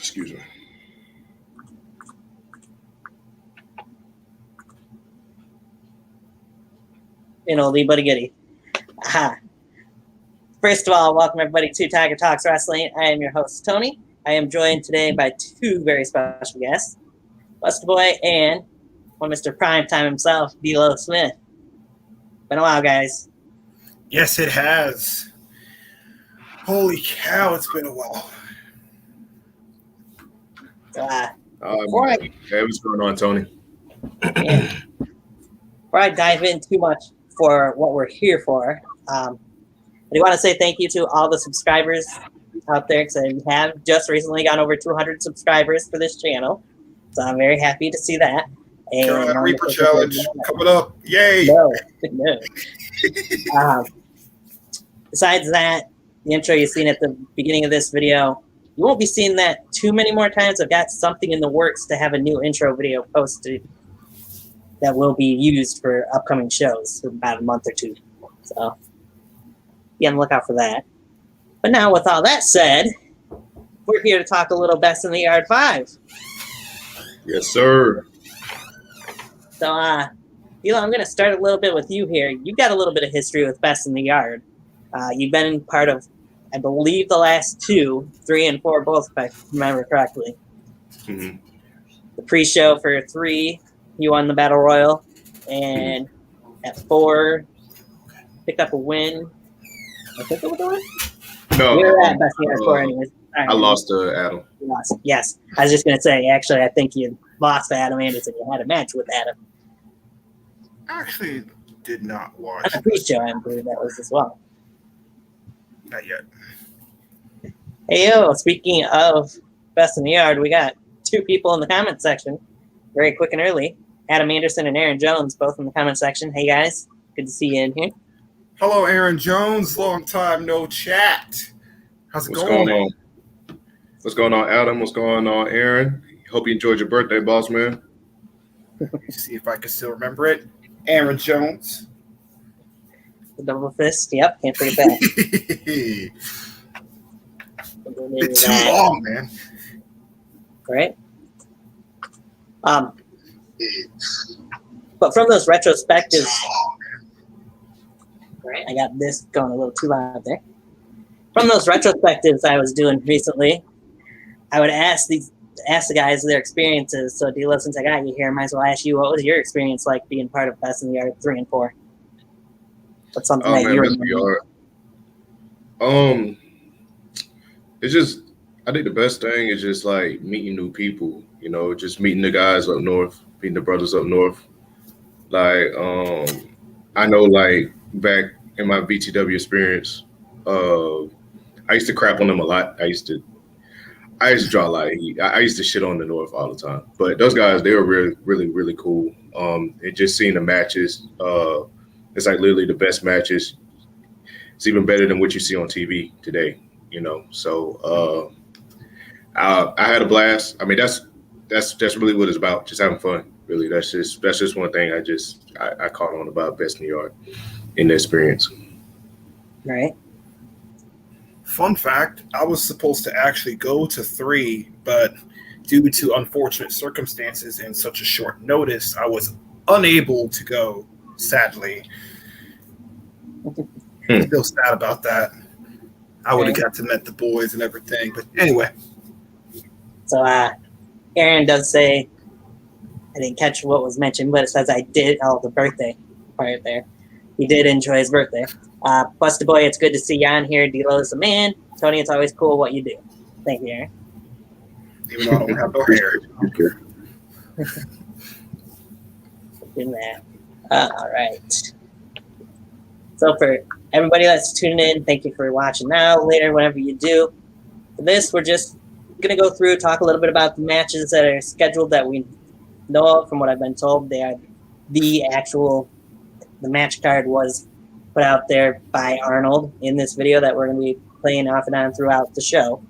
Excuse me. Oldie but a goodie. Aha. First of all, welcome everybody to Tiger Talks Wrestling. I am your host, Tony. I am joined today by two very special guests, Buster Boy and Mr. Primetime himself, D'Lo Smith. Been a while, guys. Yes, it has. Holy cow, it's been a while. So, Hey, what's going on, Tony? Yeah. Before I dive in too much for what we're here for, I do want to say thank you to all the subscribers out there, because we have just recently gone over 200 subscribers for this channel. So I'm very happy to see that. And Carolina Reaper Challenge coming up. Yay! No. Besides that, the intro you've seen at the beginning of this video, you won't be seeing that too many more times. I've got something in the works to have a new intro video posted that will be used for upcoming shows for about a month or two. So be on the lookout for that. But now, with all that said, we're here to talk a little Best in the Yard 5. Yes, sir. So, D'Lo, I'm going to start a little bit with you here. You've got a little bit of history with Best in the Yard. You've been part of, I believe, the last 2, 3 and 4, both, if I remember correctly. Mm-hmm. The pre-show for 3, you won the Battle Royal. And at 4, picked up a win. I think it was a win? No. We were at Best in the Yard 4 anyways. Right. I lost to Adam. You lost. Yes. I was just going to say, actually, I think you lost to Adam Anderson. You had a match with Adam. I actually did not watch. At the pre-show, I believe that was as well. Not yet. Hey, yo, speaking of Best in the Yard, we got 2 people in the comment section, very quick and early. Adam Anderson and Aaron Jones, both in the comment section. Hey, guys. Good to see you in here. Hello, Aaron Jones. Long time no chat. How's it going? Going on? What's going on, Adam? What's going on, Aaron? Hope you enjoyed your birthday, boss man. Let me see if I can still remember it. Aaron Jones. The double fist. Yep, can't forget that. Been too long, man. Right? But from those retrospectives, right? I got this going a little too loud there. From those retrospectives I was doing recently, I would ask the guys their experiences. So, D'Lo, since I got you here, I might as well ask you, what was your experience like being part of Best in the Yard 3 and 4? What's something that you remember? It's just, I think the best thing is just like meeting new people, you know, just meeting the guys up north, meeting the brothers up north. Like, I know, like, back in my BTW experience, I used to crap on them a lot. I used to draw a lot of heat. I used to shit on the North all the time. But those guys, they were really, really, really cool. And just seeing the matches, it's like literally the best matches. It's even better than what you see on TV today, you know. So I had a blast. I mean, that's really what it's about, just having fun. Really, that's just one thing I caught on about Best in the Yard in the experience. Right. Fun fact, I was supposed to actually go to 3, but due to unfortunate circumstances and such a short notice, I was unable to go, sadly. Still sad about that. I would have got to meet the boys and everything, but anyway. So, Aaron does say, I didn't catch what was mentioned, but it says I did, the birthday part there. He did enjoy his birthday. Buster Boy, it's good to see you on here. D'Lo's the man. Tony, it's always cool what you do. Thank you, Aaron. Even though I don't have no hair. In there. All right. So for everybody that's tuning in, thank you for watching now, later, whatever you do. For this, we're just going to go through, talk a little bit about the matches that are scheduled that we know of. From what I've been told, they are the match card was put out there by Arnold in this video that we're going to be playing off and on throughout the show.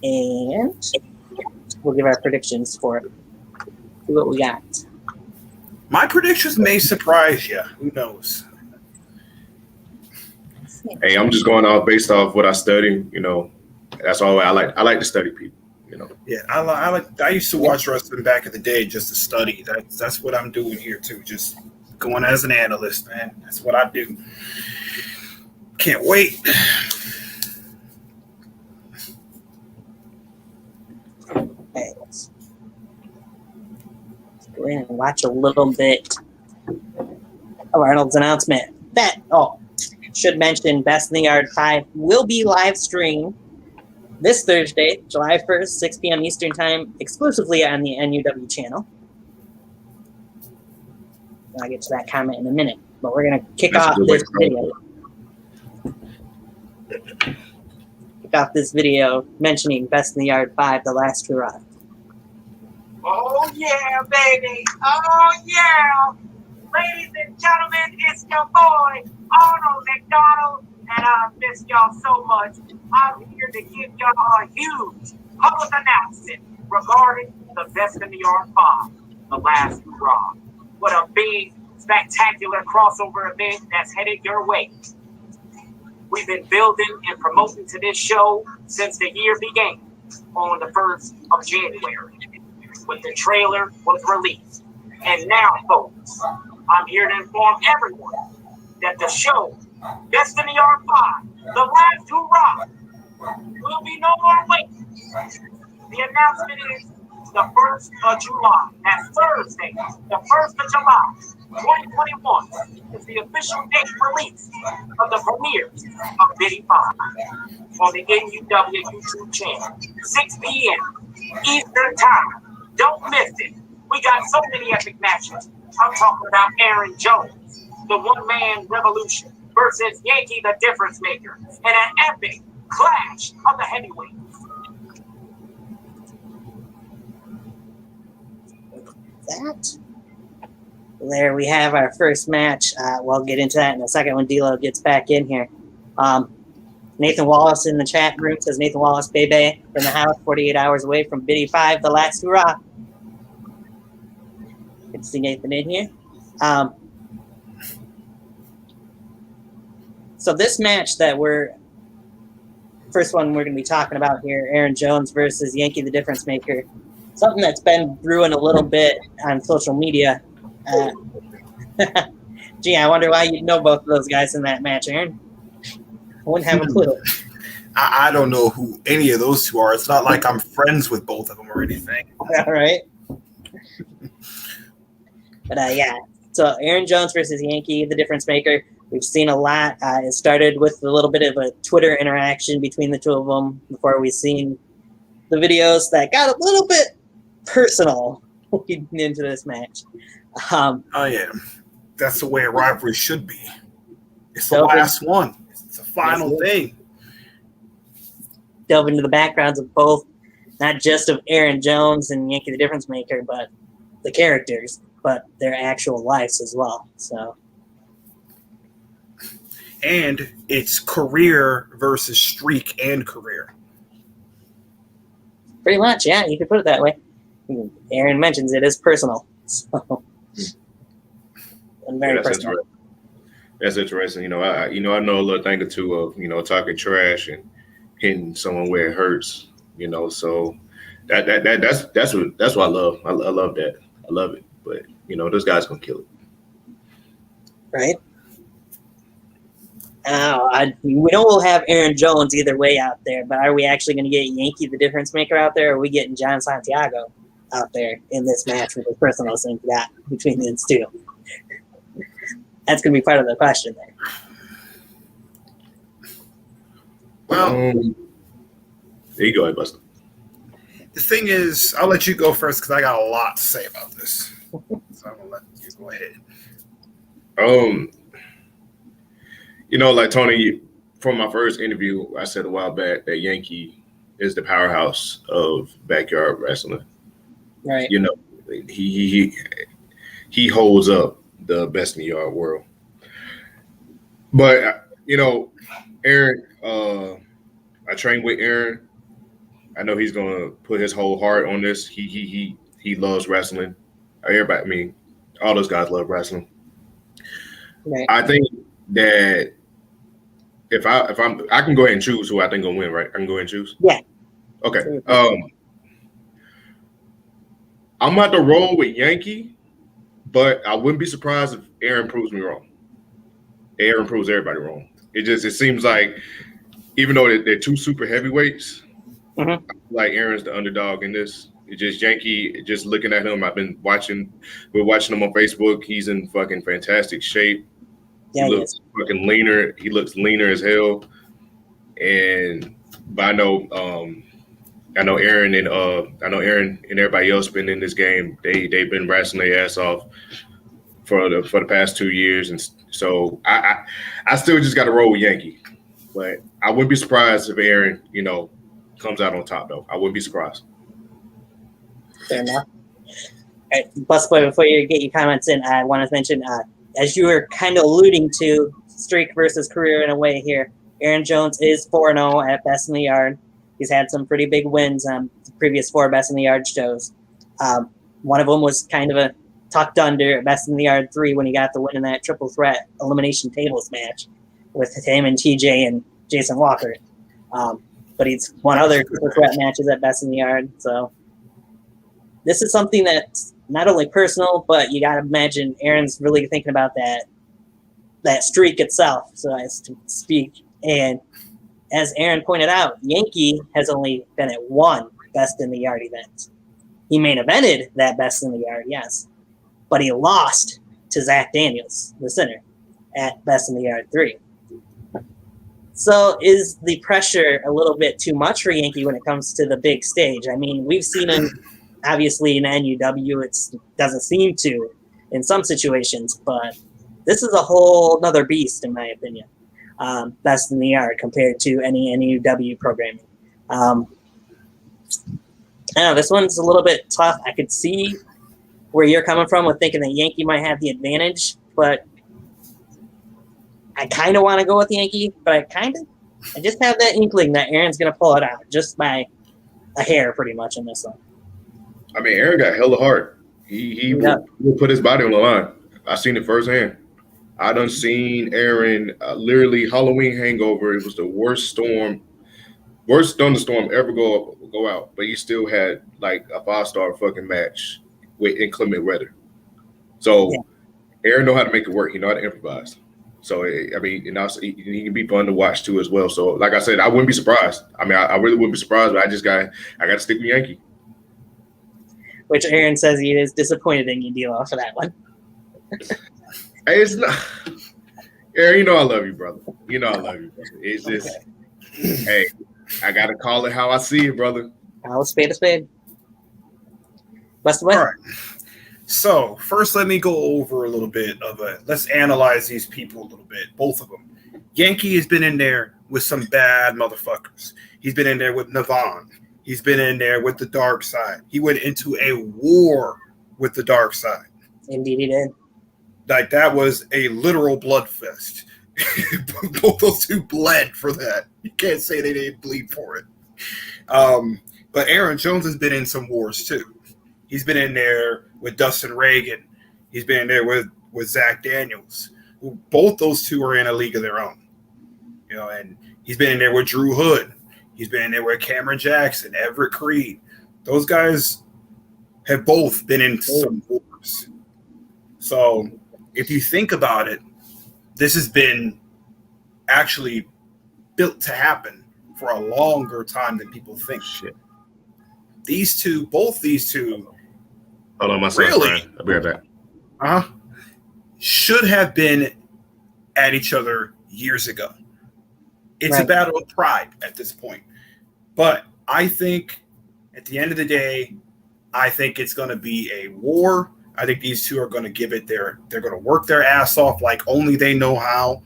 And we'll give our predictions for it. See what we got. My predictions may surprise you. Who knows? Hey, I'm just going off based off what I study. You know, that's all I like. I like to study people. You know. Yeah, I used to watch wrestling back in the day just to study. That's what I'm doing here too. Just going as an analyst, man. That's what I do. Can't wait. Okay, let's go in and watch a little bit of Arnold's announcement. Should mention Best in the Yard 5 will be live streamed this Thursday, July 1st, 6 p.m. Eastern Time, exclusively on the NUW channel. I'll get to that comment in a minute, but we're going to kick off this video. Kick off this video mentioning Best in the Yard 5, The Last Hurrah. Oh, yeah, baby. Oh, yeah. Ladies and gentlemen, it's your boy, Arnold McDonald, and I miss y'all so much. I'm here to give y'all a huge public announcement regarding the Best in the Yard 5, The Last Hurrah. What a big, spectacular crossover event that's headed your way. We've been building and promoting to this show since the year began on the 1st of January, when the trailer was released. And now, folks, I'm here to inform everyone that the show, Best in the Yard 5, The Last Hurrah, will be no more waiting. The announcement is the 1st of July. That's Thursday, the 1st of July, 2021 is the official date release of the premiere of Biddy 5 on the NUW YouTube channel, 6 p.m. Eastern Time. Don't miss it. We got so many epic matches. I'm talking about Aaron Jones, the one-man revolution, versus Yankee the Difference Maker, and an epic clash of the heavyweights. That. There we have our first match. We'll get into that in a second when D-Lo gets back in here. Nathan Wallace in the chat room says Nathan Wallace, Bebe from the house, 48 hours away from Biddy 5, The Last Hurrah. Good to see Nathan in here. So this match first one we're going to be talking about here, Aaron Jones versus Yankee the Difference Maker. Something that's been brewing a little bit on social media. Gee, I wonder why you'd know both of those guys in that match, Aaron. I wouldn't have a clue. I don't know who any of those two are. It's not like I'm friends with both of them or anything. All right. But yeah, so Aaron Jones versus Yankee, the Difference Maker. We've seen a lot. It started with a little bit of a Twitter interaction between the two of them before we seen the videos that got a little bit personal leading into this match. Oh yeah, that's the way a rivalry should be. It's the last one. It's the final thing. Delve into the backgrounds of both, not just of Aaron Jones and Yankee the Difference Maker, but the characters, but their actual lives as well. So, and it's career versus streak and career. Pretty much, yeah, you could put it that way. Aaron mentions it is personal, so and very personal. That's interesting. I know a little thing or two of talking trash and hitting someone where it hurts. So that's what I love. I love that. I love it. But those guys gonna kill it, right? We know we'll have Aaron Jones either way out there, but are we actually going to get Yankee the Difference Maker out there, or are we getting John Santiago out there in this match with the personal thing that between these two? That's going to be part of the question there. Well, there you go, Buster. The thing is, I'll let you go first because I got a lot to say about this. So I'm going to let you go ahead. Like Tony, from my first interview, I said a while back that Yankee is the powerhouse of backyard wrestling. Right. He holds up the Best in the Yard world. But Aaron, I trained with Aaron. I know he's gonna put his whole heart on this. He loves wrestling. Everybody, all those guys love wrestling. Right. I think that if I can go ahead and choose who I think gonna win, right? I can go ahead and choose. Yeah. Okay. I'm about to roll with Yankee, but I wouldn't be surprised if Aaron proves me wrong. Aaron proves everybody wrong. It seems like even though they're two super heavyweights, Mhm. like Aaron's the underdog in this. It's just Yankee. Just looking at him, we're watching him on Facebook. He's in fucking fantastic shape. Yeah, He he looks is. fucking leaner. He looks leaner as hell. But I know Aaron and everybody else been in this game. They've been wrestling their ass off for the past 2 years, and so I still just got to roll with Yankee. But I wouldn't be surprised if Aaron, comes out on top though. I wouldn't be surprised. Fair enough. All right, Busboy, before you get your comments in, I want to mention, as you were kind of alluding to, streak versus career in a way here. Aaron Jones is 4-0 at Best in the Yard. He's had some pretty big wins on the previous 4 Best in the Yard shows. One of them was kind of a tucked under at Best in the Yard 3 when he got the win in that triple threat elimination tables match with him and TJ and Jason Walker. But he's won other triple threat matches at Best in the Yard. So this is something that's not only personal, but you got to imagine Aaron's really thinking about that streak itself, so as to speak. And as Aaron pointed out, Yankee has only been at 1 Best in the Yard event. He main evented that Best in the Yard, yes, but he lost to Zach Daniels, the center, at Best in the Yard 3. So is the pressure a little bit too much for Yankee when it comes to the big stage? I mean, we've seen him obviously in NUW. It doesn't seem to in some situations, but this is a whole other beast in my opinion. Best in the Yard compared to any NUW programming. I know this one's a little bit tough. I could see where you're coming from with thinking that Yankee might have the advantage, but I kind of want to go with Yankee, but I just have that inkling that Aaron's going to pull it out just by a hair pretty much in this one. I mean, Aaron got hella heart. He will put his body on the line. I seen it firsthand. I done seen Aaron literally Halloween hangover. It was the worst thunderstorm ever go out, but he still had like a 5-star fucking match with inclement weather. So Aaron know how to make it work. He know how to improvise. So I mean, and also he can be fun to watch too as well. So like I said, I wouldn't be surprised. I mean, I really wouldn't be surprised, but I got to stick with Yankee. Which Aaron says he is disappointed in you, D-Law, for that one. Hey, it's not. Aaron, you know I love you, brother. You know I love you, brother. It's just, hey, I got to call it how I see it, brother. I'll spade a spade. Bust away. All right. So first, let me go over a little bit let's analyze these people a little bit, both of them. Yankee has been in there with some bad motherfuckers. He's been in there with Navon. He's been in there with the dark side. He went into a war with the dark side. Indeed he did. Like, that was a literal blood fest. Both those two bled for that. You can't say they didn't bleed for it. But Aaron Jones has been in some wars too. He's been in there with Dustin Reagan. He's been in there with Zach Daniels. Both those two are in a league of their own. And he's been in there with Drew Hood. He's been in there with Cameron Jackson, Everett Creed. Those guys have both been in some wars. So if you think about it, this has been actually built to happen for a longer time than people think. Shit. Both these two, Hold on, my son's Really? crying. I'll be right back. should have been at each other years ago. It's a Right. battle of pride at this point. But I think at the end of the day, I think it's going to be a war. I think these two are going to they're going to work their ass off like only they know how.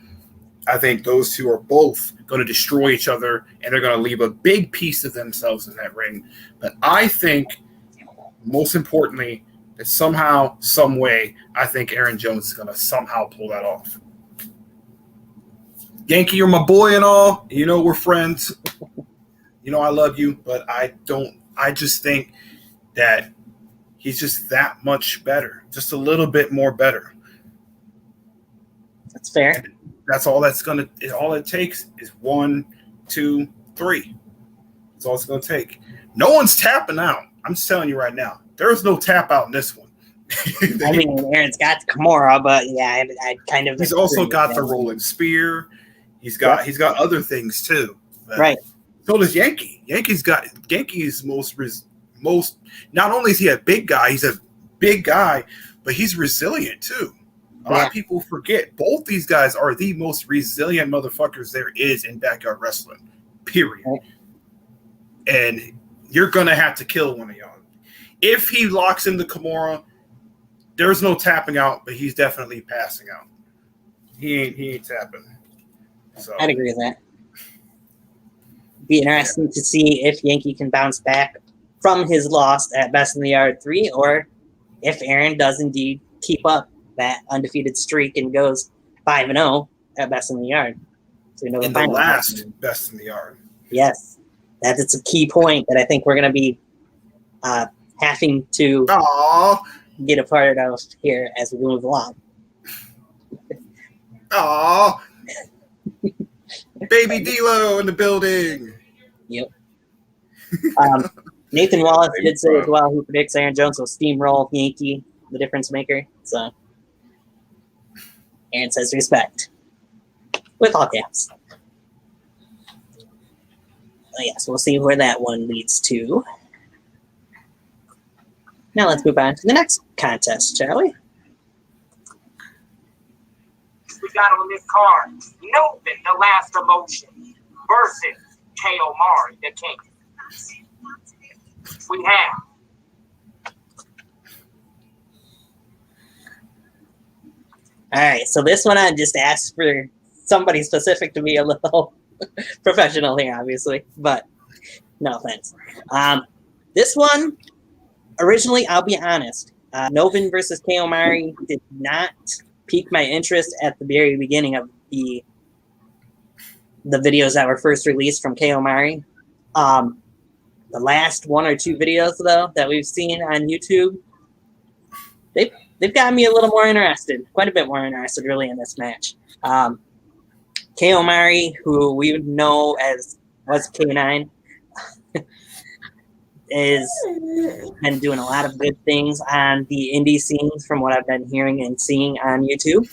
I think those two are both going to destroy each other, and they're going to leave a big piece of themselves in that ring. But I think, most importantly, that somehow, some way, I think Aaron Jones is going to somehow pull that off. Yankee, you're my boy and all. You know we're friends. You know I love you, but I just think that he's just that much better, just a little bit more better. That's fair. That's all all it takes is 1, 2, 3. That's all it's going to take. No one's tapping out. I'm just telling you right now. There's no tap out in this one. I mean, Aaron's got the Kimura, but yeah, I kind of. He's also got the rolling spear. He's got other things too. But right. So does Yankee. Yankee's most. Not only is he a big guy, but he's resilient too. A lot of people forget both these guys are the most resilient motherfuckers there is in backyard wrestling. Period. Right. And you're gonna have to kill one of y'all. If he locks in the Kimura, there's no tapping out, but he's definitely passing out. He ain't tapping. So I'd agree with that. Be interesting to see if Yankee can bounce back from his loss at Best in the Yard 3, or if Aaron does indeed keep up that undefeated streak and goes 5-0 at Best in the Yard. So we know in the last Best in the Yard. Yes, that's a key point that I think we're going to be having to get a part of here as we move along. Aww. Baby D-Lo in the building. Yep. Nathan Wallace did say as well, who predicts Aaron Jones will steamroll Yankee, the difference maker. So Aaron says respect. With all caps. Yes, we'll see where that one leads to. Now let's move on to the next contest, shall we? We got on this card, Novin, the Last Emotion, versus KO Mari, the King. We have. All right, so this one I just asked for somebody specific to be a little professional here, obviously, but no offense. This one, originally, I'll be honest, Novin versus KO Mari did not piqued my interest at the very beginning of the videos that were first released from KO Mari. The last one or two videos though that we've seen on YouTube, they've got me a little more interested, quite a bit more interested really in this match. KO Mari, who we would know as was K9, is been doing a lot of good things on the indie scenes from what I've been hearing and seeing on YouTube.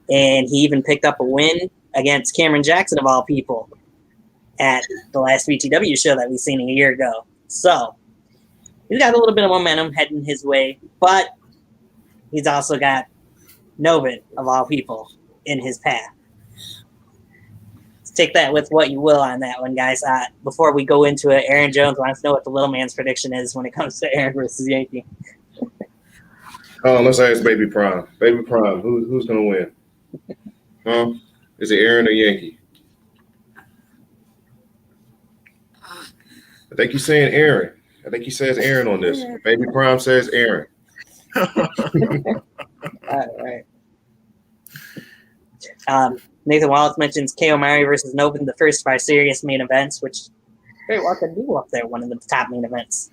And he even picked up a win against Cameron Jackson, of all people, at the last VTW show that we've seen a year ago. So he's got a little bit of momentum heading his way, but he's also got Novin, of all people, in his path. Take that with what you will on that one, guys. Before we go into it, Aaron Jones wants to know what the little man's prediction is when it comes to Aaron versus Yankee. Let's ask Baby Prime. Baby Prime, who's gonna win? Is it Aaron or Yankee? I think he's saying Aaron. I think he says Aaron on this. Baby Prime says Aaron. All right. Nathan Wallace mentions KO Mari versus Novin, the first of our serious main events, which very well could do up there, one of the top main events.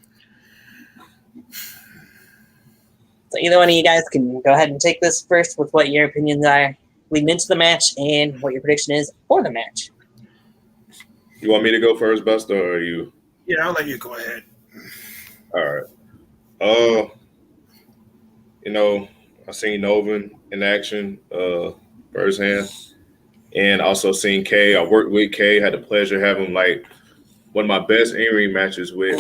So either one of you guys can go ahead and take this first with what your opinions are leading into the match and what your prediction is for the match. You want me to go first, Buster, or are you? Yeah, I'll let you go ahead. All right. I seen Novin in action firsthand. And also seen Kay. I worked with Kay. Had the pleasure of having like one of my best in-ring matches with.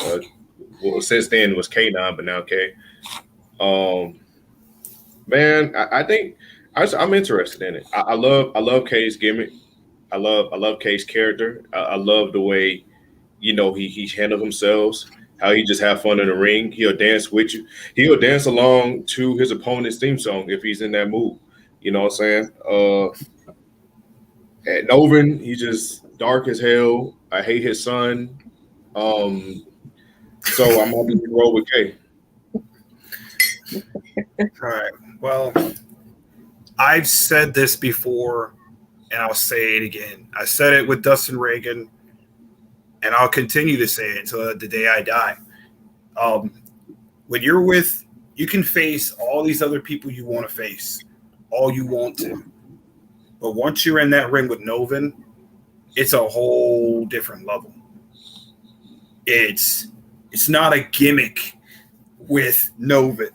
Since then was K9, but now Kay. Man, I think I'm interested in it. I love Kay's gimmick. I love Kay's character. I love the way he handled himself. How he just have fun in the ring. He'll dance with you. He'll dance along to his opponent's theme song if he's in that mood. You know what I'm saying? At Novin, he's just dark as hell. I hate his son. So I'm hoping to roll with Kay. All right. Well, I've said this before, and I'll say it again. I said it with Dustin Reagan, and I'll continue to say it until the day I die. When you're you can face all these other people you want to face, all you want to. But once you're in that ring with Novin, it's a whole different level. It's not a gimmick with Novin.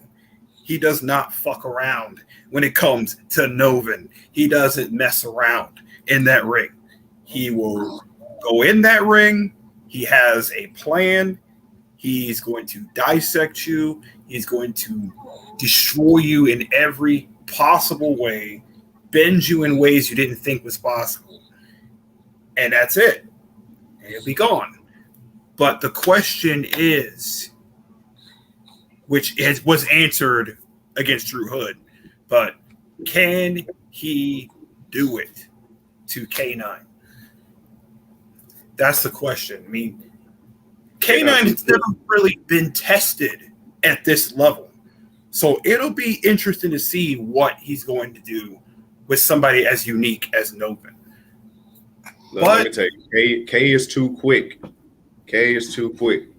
He does not fuck around when it comes to Novin. He doesn't mess around in that ring. He will go in that ring. He has a plan. He's going to dissect you. He's going to destroy you in every possible way, bend you in ways you didn't think was possible. And that's it. And he'll be gone. But the question is, which was answered against Drew Hood, but can he do it to K9? That's the question. I mean, K9 has never really been tested at this level. So it'll be interesting to see what he's going to do with somebody as unique as Novin. Look, let me tell you, K is too quick. K is too quick.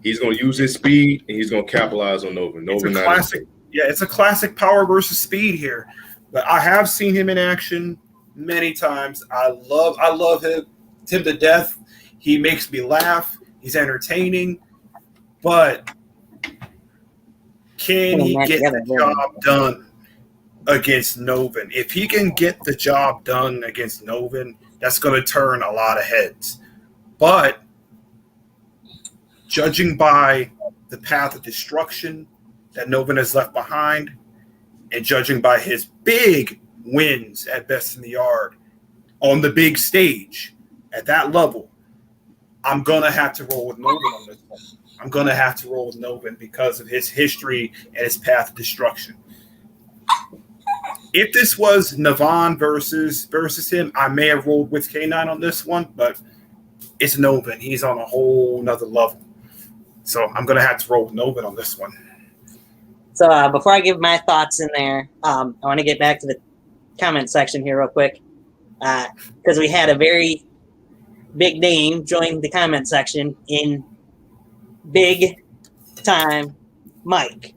He's going to use his speed, and he's going to capitalize on Novin. It's a classic. Yeah, it's a classic power versus speed here. But I have seen him in action many times. I love him to death. He makes me laugh. He's entertaining. But can he get the job done against Novin? If he can get the job done against Novin, that's going to turn a lot of heads. But judging by the path of destruction that Novin has left behind, and judging by his big wins at Best in the Yard on the big stage at that level, I'm going to have to roll with Novin on this one. I'm going to have to roll with Novin because of his history and his path of destruction. If this was Navan versus him, I may have rolled with K9 on this one, but it's Novin. He's on a whole nother level. So I'm going to have to roll with Novin on this one. So before I give my thoughts in there, I want to get back to the comment section here real quick, because we had a very big name join the comment section in Big Time Mike.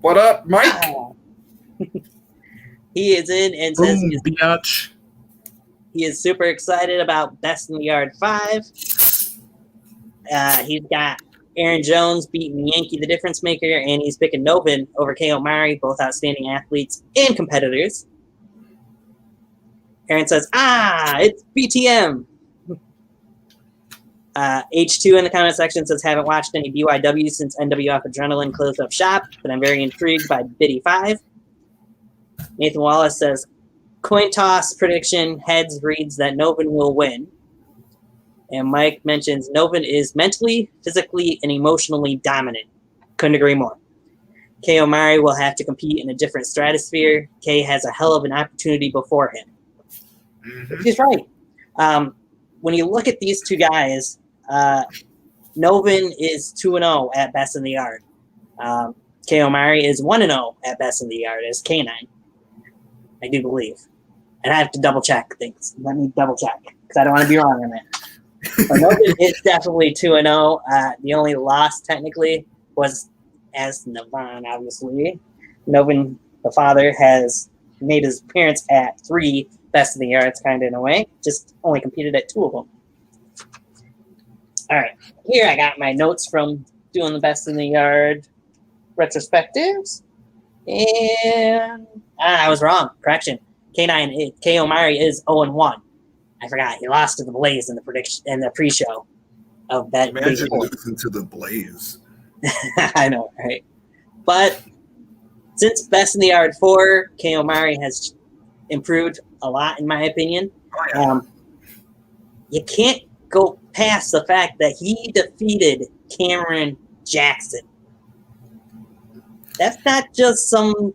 What up, Mike? He is in and says biatch. he is super excited about Best in the Yard 5. He's got Aaron Jones beating Yankee the Difference Maker, and he's picking Novin over K.O. Mari, both outstanding athletes and competitors. Aaron says, it's BTM. H2 in the comment section says, haven't watched any BYW since NWF Adrenaline closed up shop, but I'm very intrigued by Biddy 5. Nathan Wallace says, coin toss prediction, heads reads that Novin will win. And Mike mentions Novin is mentally, physically, and emotionally dominant. Couldn't agree more. K.O. Mari will have to compete in a different stratosphere. K has a hell of an opportunity before him. Mm-hmm. He's right. When you look at these two guys, Novin is 2-0 at Best in the Yard. K.O. Mari is 1-0 at Best in the Yard as K9. I do believe. And I have to double check things. Let me double check because I don't want to be wrong on that. But Novin is definitely 2-0. The only loss technically was as Navan, obviously. Novin, the father, has made his appearance at 3 Best in the Yards, kind of in a way. Just only competed at 2 of them. All right. Here I got my notes from doing the Best in the Yard retrospectives. And I was wrong. Correction. K.O. Mari is 0-1. I forgot. He lost to the Blaze in the prediction in the pre-show of that. Imagine losing to the Blaze. I know, right? But since Best in the Yard 4, K.O. Mari has improved a lot, in my opinion. Oh, yeah. You can't go past the fact that he defeated Cameron Jackson. That's not just some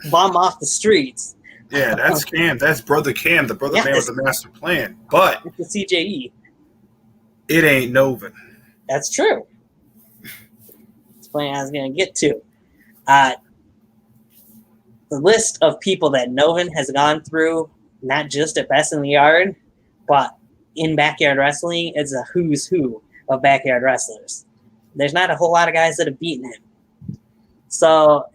bum off the streets. Yeah, that's Cam. That's Brother Cam, the brother man with the master plan. But it's the CJE. It ain't Novin. That's true. That's the point I was going to get to. The list of people that Novin has gone through, not just at Best in the Yard, but in backyard wrestling, is a who's who of backyard wrestlers. There's not a whole lot of guys that have beaten him. So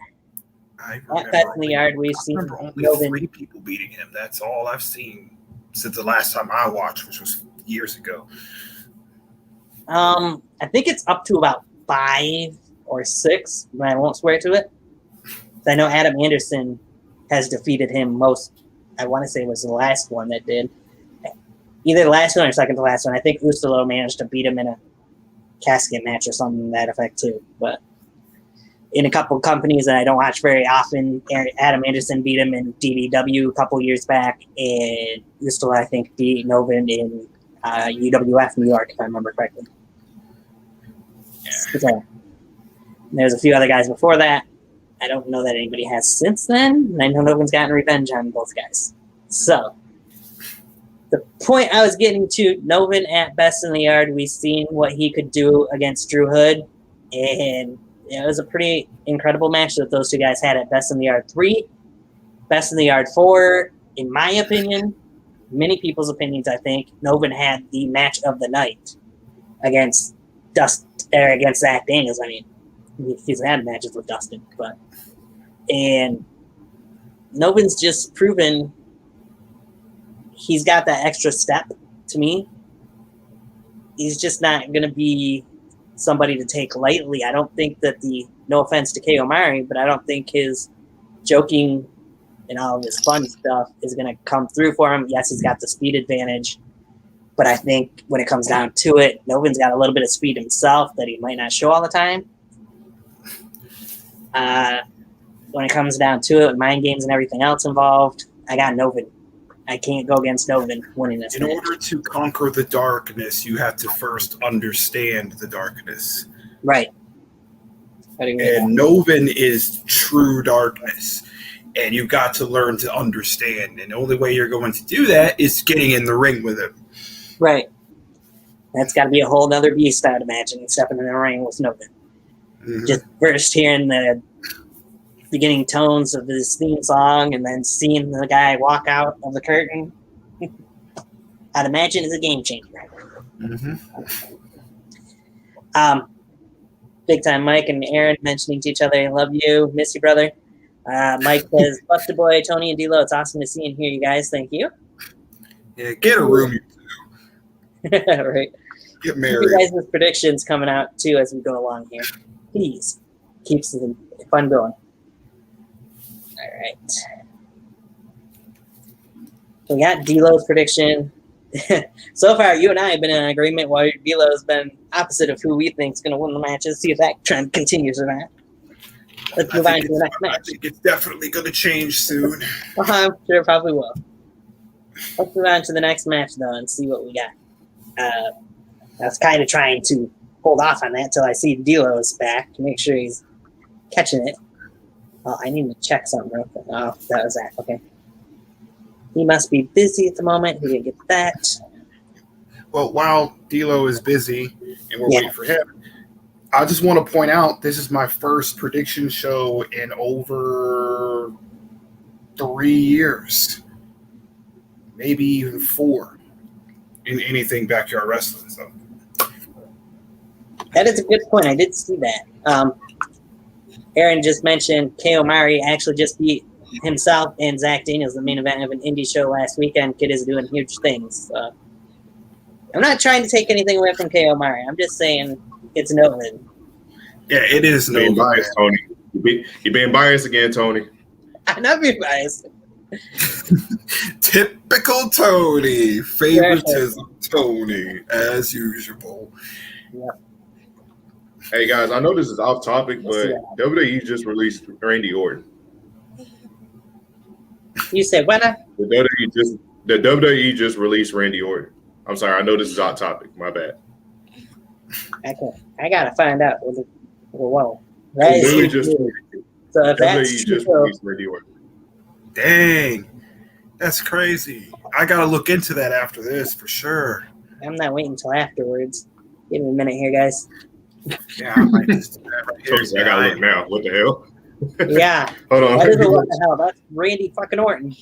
at Best in the Yard, we've seen only Novin. 3 people beating him. That's all I've seen since the last time I watched, which was years ago. I think it's up to about 5 or 6, but I won't swear to it. I know Adam Anderson has defeated him most. I want to say it was the last one that did. Either the last one or second to last one. I think Ustalo managed to beat him in a casket match or something to that effect too. But in a couple companies that I don't watch very often, Adam Anderson beat him in DDW a couple years back, and Ustalo, I think, beat Novin in UWF New York, if I remember correctly. So, there's a few other guys before that. I don't know that anybody has since then. And I know no one's gotten revenge on both guys. So, the point I was getting to, Novin at Best in the Yard, we've seen what he could do against Drew Hood. And it was a pretty incredible match that those two guys had at Best in the Yard 3. Best in the Yard 4, in my opinion, many people's opinions, I think, Novin had the match of the night against against Zach Daniels. I mean, he's had matches with Dustin, and Novin's just proven he's got that extra step to me. He's just not going to be somebody to take lightly. I don't think that no offense to Kei Omari, but I don't think his joking and all of his fun stuff is going to come through for him. Yes, he's got the speed advantage, but I think when it comes down to it, Novin's got a little bit of speed himself that he might not show all the time. When it comes down to it, with mind games and everything else involved, I got Novin. I can't go against Novin winning this match. In order to conquer the darkness, you have to first understand the darkness. Right. And Novin is true darkness. And you've got to learn to understand. And the only way you're going to do that is getting in the ring with him. Right. That's got to be a whole other beast, I'd imagine, stepping in the ring with Novin. Mm-hmm. Just first hearing the beginning tones of his theme song and then seeing the guy walk out of the curtain, I'd imagine is a game changer. Mm-hmm. Big time Mike and Aaron mentioning to each other, I love you, miss you, brother. Mike says, Buster Boy, Tony, and D-Lo, it's awesome to see and hear you guys. Thank you. Yeah, get a room, you two. Right. Get married. You guys with predictions coming out, too, as we go along here. Please. Keeps the fun going. All right. We got D-Lo's prediction. So far, you and I have been in agreement while D-Lo's been opposite of who we think is going to win the matches. See if that trend continues or not. Let's move on to the next match. I think it's definitely going to change soon. Well, I'm sure it probably will. Let's move on to the next match, though, and see what we got. I was kind of trying to hold off on that until I see D-Lo's back to make sure he's catching it. Oh, I need to check something real quick. Oh, that was that. Okay. He must be busy at the moment. He didn't get that. Well, while D-Lo is busy and we're waiting for him, I just want to point out this is my first prediction show in over 3 years, maybe even 4, in anything backyard wrestling. So that is a good point. I did see that. Aaron just mentioned Kei Omari actually just beat himself and Zach Daniels, the main event of an indie show last weekend. Kid is doing huge things. I'm not trying to take anything away from Kei Omari. I'm just saying it's Novin. Yeah, it is Novin. Biased, Tony. You're being biased again, Tony. I'm not being biased. Typical Tony. Favoritism, Tony, as usual. Yeah. Hey, guys, I know this is off topic, but WWE just released Randy Orton. You said what? The WWE just released Randy Orton. I'm sorry, I know this is off topic. My bad. I gotta find out. Whoa. So if that's just released Randy Orton. Dang, that's crazy. I gotta look into that after this for sure. I'm not waiting until afterwards. Give me a minute here, guys. Yeah, I might just do that right here. I gotta look now. What the hell? Yeah. Hold on. What the hell? That's Randy fucking Orton.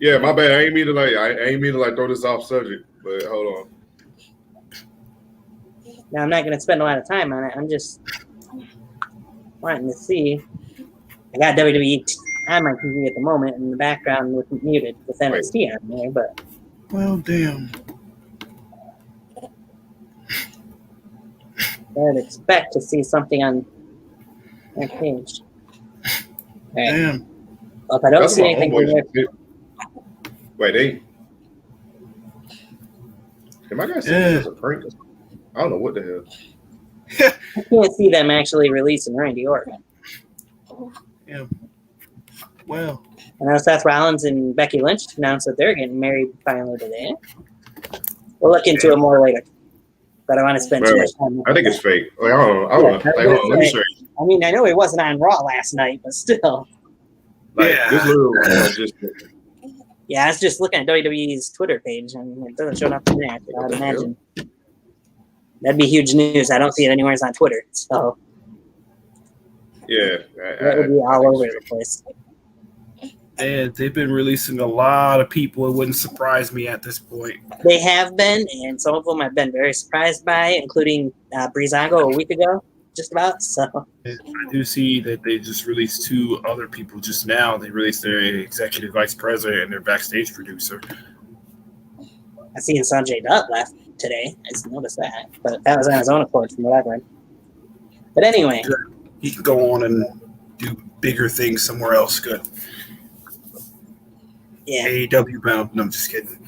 Yeah, my bad. I ain't mean to throw this off subject, but hold on. Now I'm not gonna spend a lot of time on it. I'm just wanting to see. I got WWE on my TV at the moment in the background with muted with NXT on there, but I'd expect to see something on that page. All right. Damn. Well, if I don't That's see my anything, homeboys. Wait, did my guy say Yeah. it was a prank? I don't know what the hell. I can't see them actually releasing Randy Orton. Yeah. Well, I know Seth Rollins and Becky Lynch announced that they're getting married finally today. We'll look into it more later. But I want to spend too Bro, much time. I think it's fake. Like, I don't know. I don't know. Like, hold on, let me show you. I mean, I know he wasn't on Raw last night, but still. Like, Yeah. this little just Yeah, I was just looking at WWE's Twitter page, and it doesn't show nothing there. So I'd imagine that'd be huge news. I don't see it anywhere on Twitter, so yeah. that would be all over the place. and they've been releasing a lot of people. It wouldn't surprise me at this point. They have been, and some of them I've been very surprised by, including Breezango a week ago, just about. So I do see that they just released 2 other people just now. They released their executive vice president and their backstage producer. I seen Sanjay Dutt left today. I just noticed that, but that was on his own accord, from what I've read. But anyway, He can go on and do bigger things somewhere else. Good. yeah. AEW bound. No, I'm just kidding.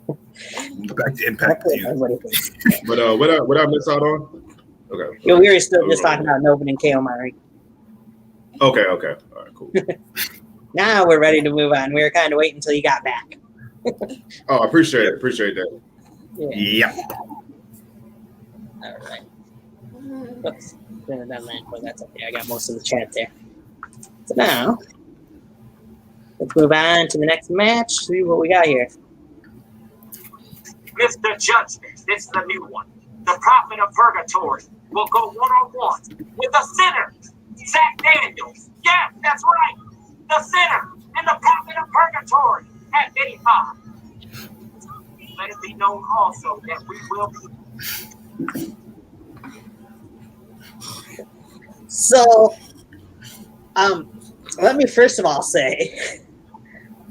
Back to Impact That's what with you. everybody thinks. But what I miss out on? Okay. Yeah, we were still just talking about Novin and KO Mari. Okay. All right. Cool. Now we're ready to move on. We were kind of waiting until you got back. Oh, I appreciate it. Appreciate that. Yeah. Yeah. All right. Oops. Should have done that, but that's okay. I got most of the chat there. So now, let's move on to the next match. See what we got here. Mr. Judgment, this is the new one. The Prophet of Purgatory will go one-on-one with the sinner, Zach Daniels. Yes, that's right. The sinner and the Prophet of Purgatory at 85. Let it be known also that we will be. So, let me first of all say,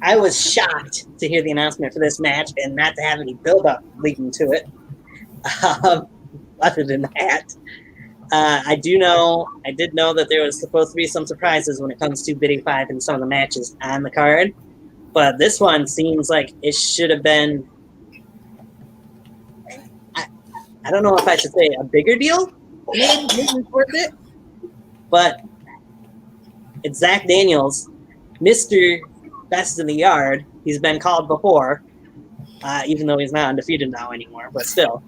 I was shocked to hear the announcement for this match and not to have any build-up leading to it. Other than that, I did know that there was supposed to be some surprises when it comes to Big 5 and some of the matches on the card, but this one seems like it should have been. I don't know if I should say a bigger deal, maybe worth it, but it's Zach Daniels, Mr. Best in the Yard. He's been called before, even though he's not undefeated now anymore, but still.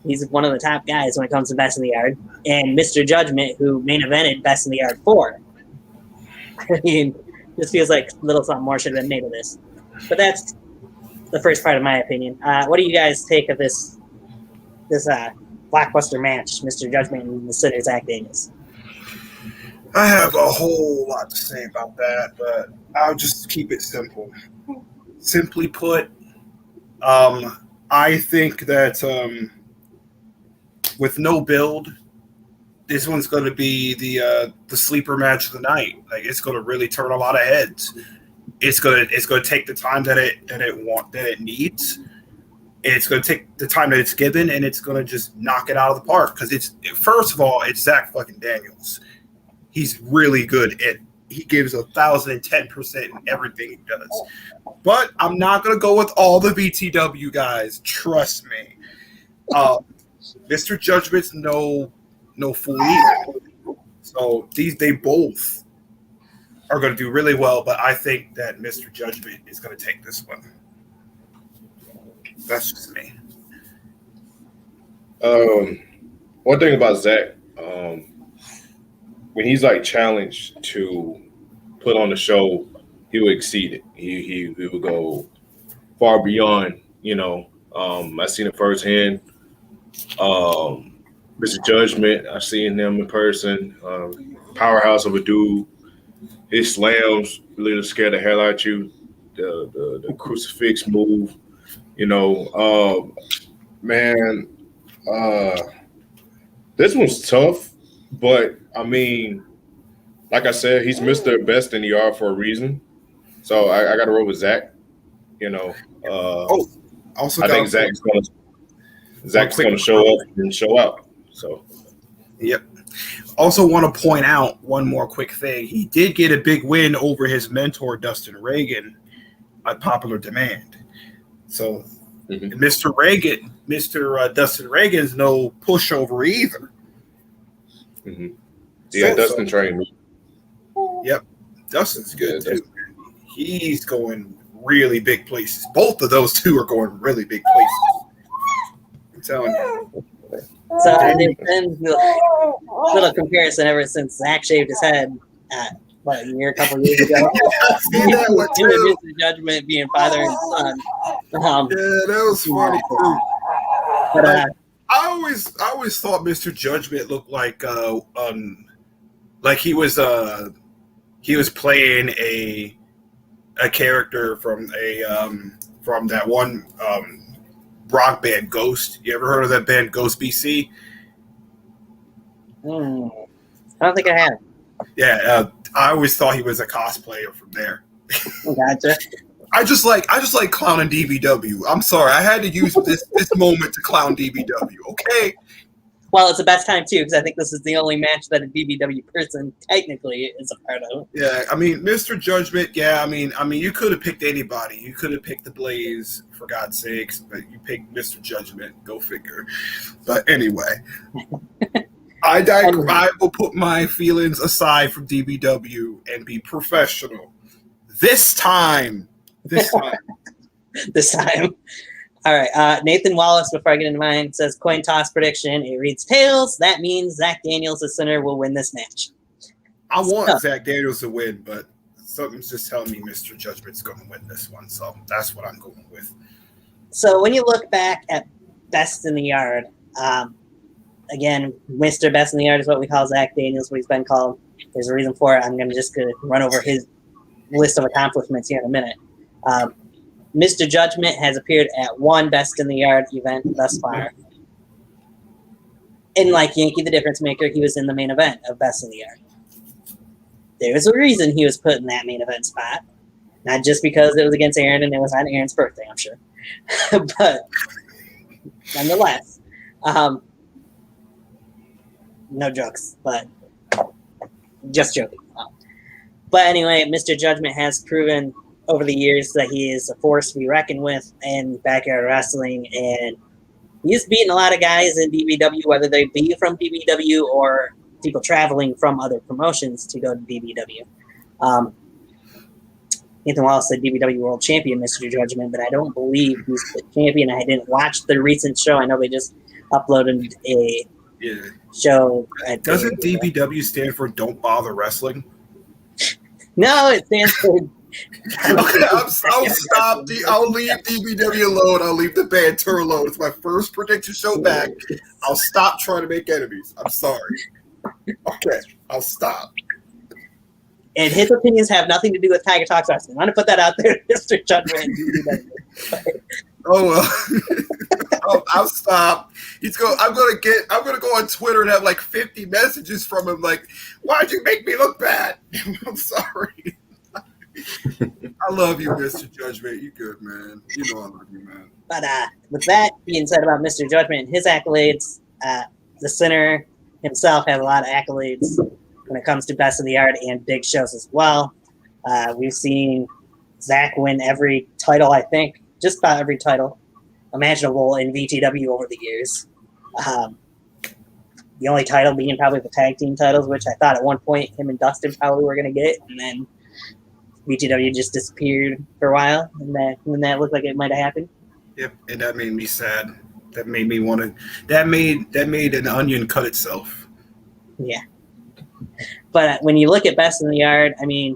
He's one of the top guys when it comes to Best in the Yard. And Mr. Judgment, who main evented Best in the Yard 4. I mean, this feels like a little something more should have been made of this. But that's the first part of my opinion. What do you guys take of this blockbuster match, Mr. Judgment and the Sinner, Zach Daniels? I have a whole lot to say about that, but I'll just keep it simple. Simply put, I think that with no build, this one's going to be the sleeper match of the night. Like, it's going to really turn a lot of heads. It's going to take the time that it needs. It's going to take the time that it's given, and it's going to just knock it out of the park. Because first of all, it's Zach fucking Daniels. He's really good at. He gives 1,010% in everything he does. But I'm not going to go with all the BTW guys. Trust me. Mr. Judgment's no fool either. So they both are going to do really well, but I think that Mr. Judgment is going to take this one. That's just me. One thing about Zach, when he's like challenged to put on the show, he will exceed it. He will go far beyond. I seen it firsthand. Mr. Judgment, I've seen him in person. Powerhouse of a dude. His slams really scare the hell out you. The crucifix move, man. This one's tough, but I mean, like I said, he's Mr. Best in the Yard for a reason. So I got to roll with Zach. Also, I think Zach's going to show up and show out. So Yep. Also want to point out one more quick thing. He did get a big win over his mentor, Dustin Reagan, at popular demand. So Mr. Dustin Reagan's no pushover either. Yeah, Dustin trained me. Yep. Dustin's good too. He's going really big places. Both of those two are going really big places. I'm telling you. So there's been a little comparison ever since Zach shaved his head a couple years ago. I seen that one too. Mr. Judgment being father and son. Yeah, that was funny too. But I always thought Mr. Judgment looked like he was playing a character from that one rock band Ghost. You ever heard of that band Ghost BC? I don't think I have. Yeah, I always thought he was a cosplayer from there. Gotcha. I just like clowning DBW. I'm sorry, I had to use this moment to clown DBW. Okay. Well, it's the best time too because I think this is the only match that a DBW person technically is a part of. Yeah, I mean, Mr. Judgment. Yeah, I mean, you could have picked anybody. You could have picked the Blaze, for God's sakes, but you picked Mr. Judgment. Go figure. But anyway, I will put my feelings aside from DBW and be professional. This time. This time. All right. Nathan Wallace, before I get into mine, says coin toss prediction. It reads tails. That means Zach Daniels, the sinner, will win this match. I want Zach Daniels to win, but something's just telling me Mr. Judgment's going to win this one. So that's what I'm going with. So when you look back at Best in the Yard, again, Mr. Best in the Yard is what we call Zach Daniels, what he's been called. There's a reason for it. I'm going to run over his list of accomplishments here in a minute. Mr. Judgment has appeared at one Best in the Yard event thus far. And like Yankee the Difference Maker, he was in the main event of Best in the Yard. There was a reason he was put in that main event spot. Not just because it was against Aaron and it was on Aaron's birthday, I'm sure. But nonetheless, no jokes, but just joking. But anyway, Mr. Judgment has proven over the years that he is a force to be reckoned with in backyard wrestling, and he's beaten a lot of guys in DBW, whether they be from DBW or people traveling from other promotions to go to DBW. Nathan Wallace said DBW World Champion, Mr. Judgment, but I don't believe he's the champion. I didn't watch the recent show. I know they just uploaded a show. Doesn't DBW stand for Don't Bother Wrestling? No, it stands for... Okay, I'll stop. I'll leave DBW alone. I'll leave the banter alone. It's my first prediction show back. I'll stop trying to make enemies. I'm sorry. Okay, I'll stop. And his opinions have nothing to do with Tiger Talks Wrestling. I want to put that out there, Mr. Judgment. Oh well, I'll stop. I'm gonna go on Twitter and have like 50 messages from him like, "Why'd you make me look bad?" I'm sorry. I love you, Mr. Judgment. You good, man. You know I love you, man. But with that being said about Mr. Judgment and his accolades, the Sinner himself has a lot of accolades when it comes to Best of the Yard and big shows as well. We've seen Zach win every title, I think, just about every title imaginable in VTW over the years. The only title being probably the tag team titles, which I thought at one point him and Dustin probably were going to get, and then VTW just disappeared for a while, and that looked like it might have happened. Yep, and that made me sad. That made me want to. That made an onion cut itself. Yeah, but when you look at Best in the Yard, I mean,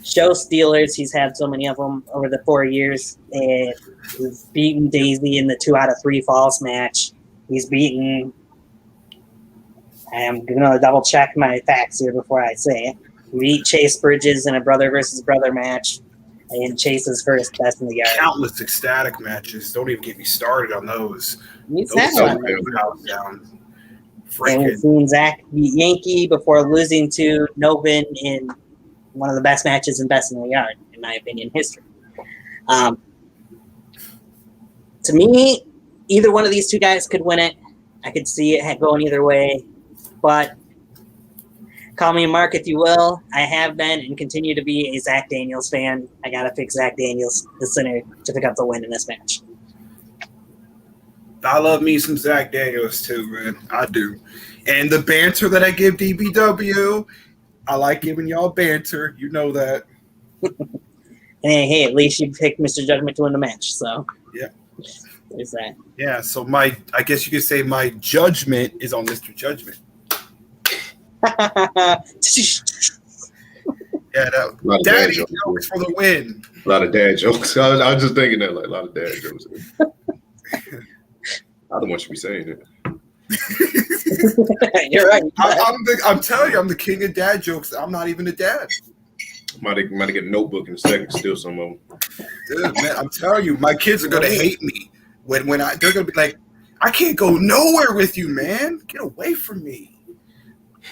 show stealers. He's had so many of them over the 4 years. And he's beaten Daisy in the 2 out of 3 falls match. He's beaten. I'm gonna double check my facts here before I say it. He beat Chase Bridges in a brother versus brother match, and Chase's first Best in the Yard. Countless ecstatic matches. Don't even get me started on those. He's Those had are one. down. And we've Freaking. seen Zach beat Yankee before losing to Novin in one of the best matches in Best in the Yard, in my opinion, history. To me, either one of these two guys could win it. I could see it going either way. But call me Mark if you will. I have been and continue to be a Zach Daniels fan. I got to pick Zach Daniels, the center, to pick up the win in this match. I love me some Zach Daniels too, man. I do. And the banter that I give DBW, I like giving y'all banter. You know that. Hey, at least you picked Mr. Judgment to win the match. So yeah, there's that. Yeah. So I guess you could say my judgment is on Mr. Judgment. Yeah, daddy jokes for the win. A lot of dad jokes. I was just thinking that, like, a lot of dad jokes. I don't want you to be saying it. You're right. I'm telling you, I'm the king of dad jokes. I'm not even a dad. Might get a notebook in a second, steal some of them. Dude, man, I'm telling you, my kids are gonna hate me they're gonna be like, I can't go nowhere with you, man. Get away from me.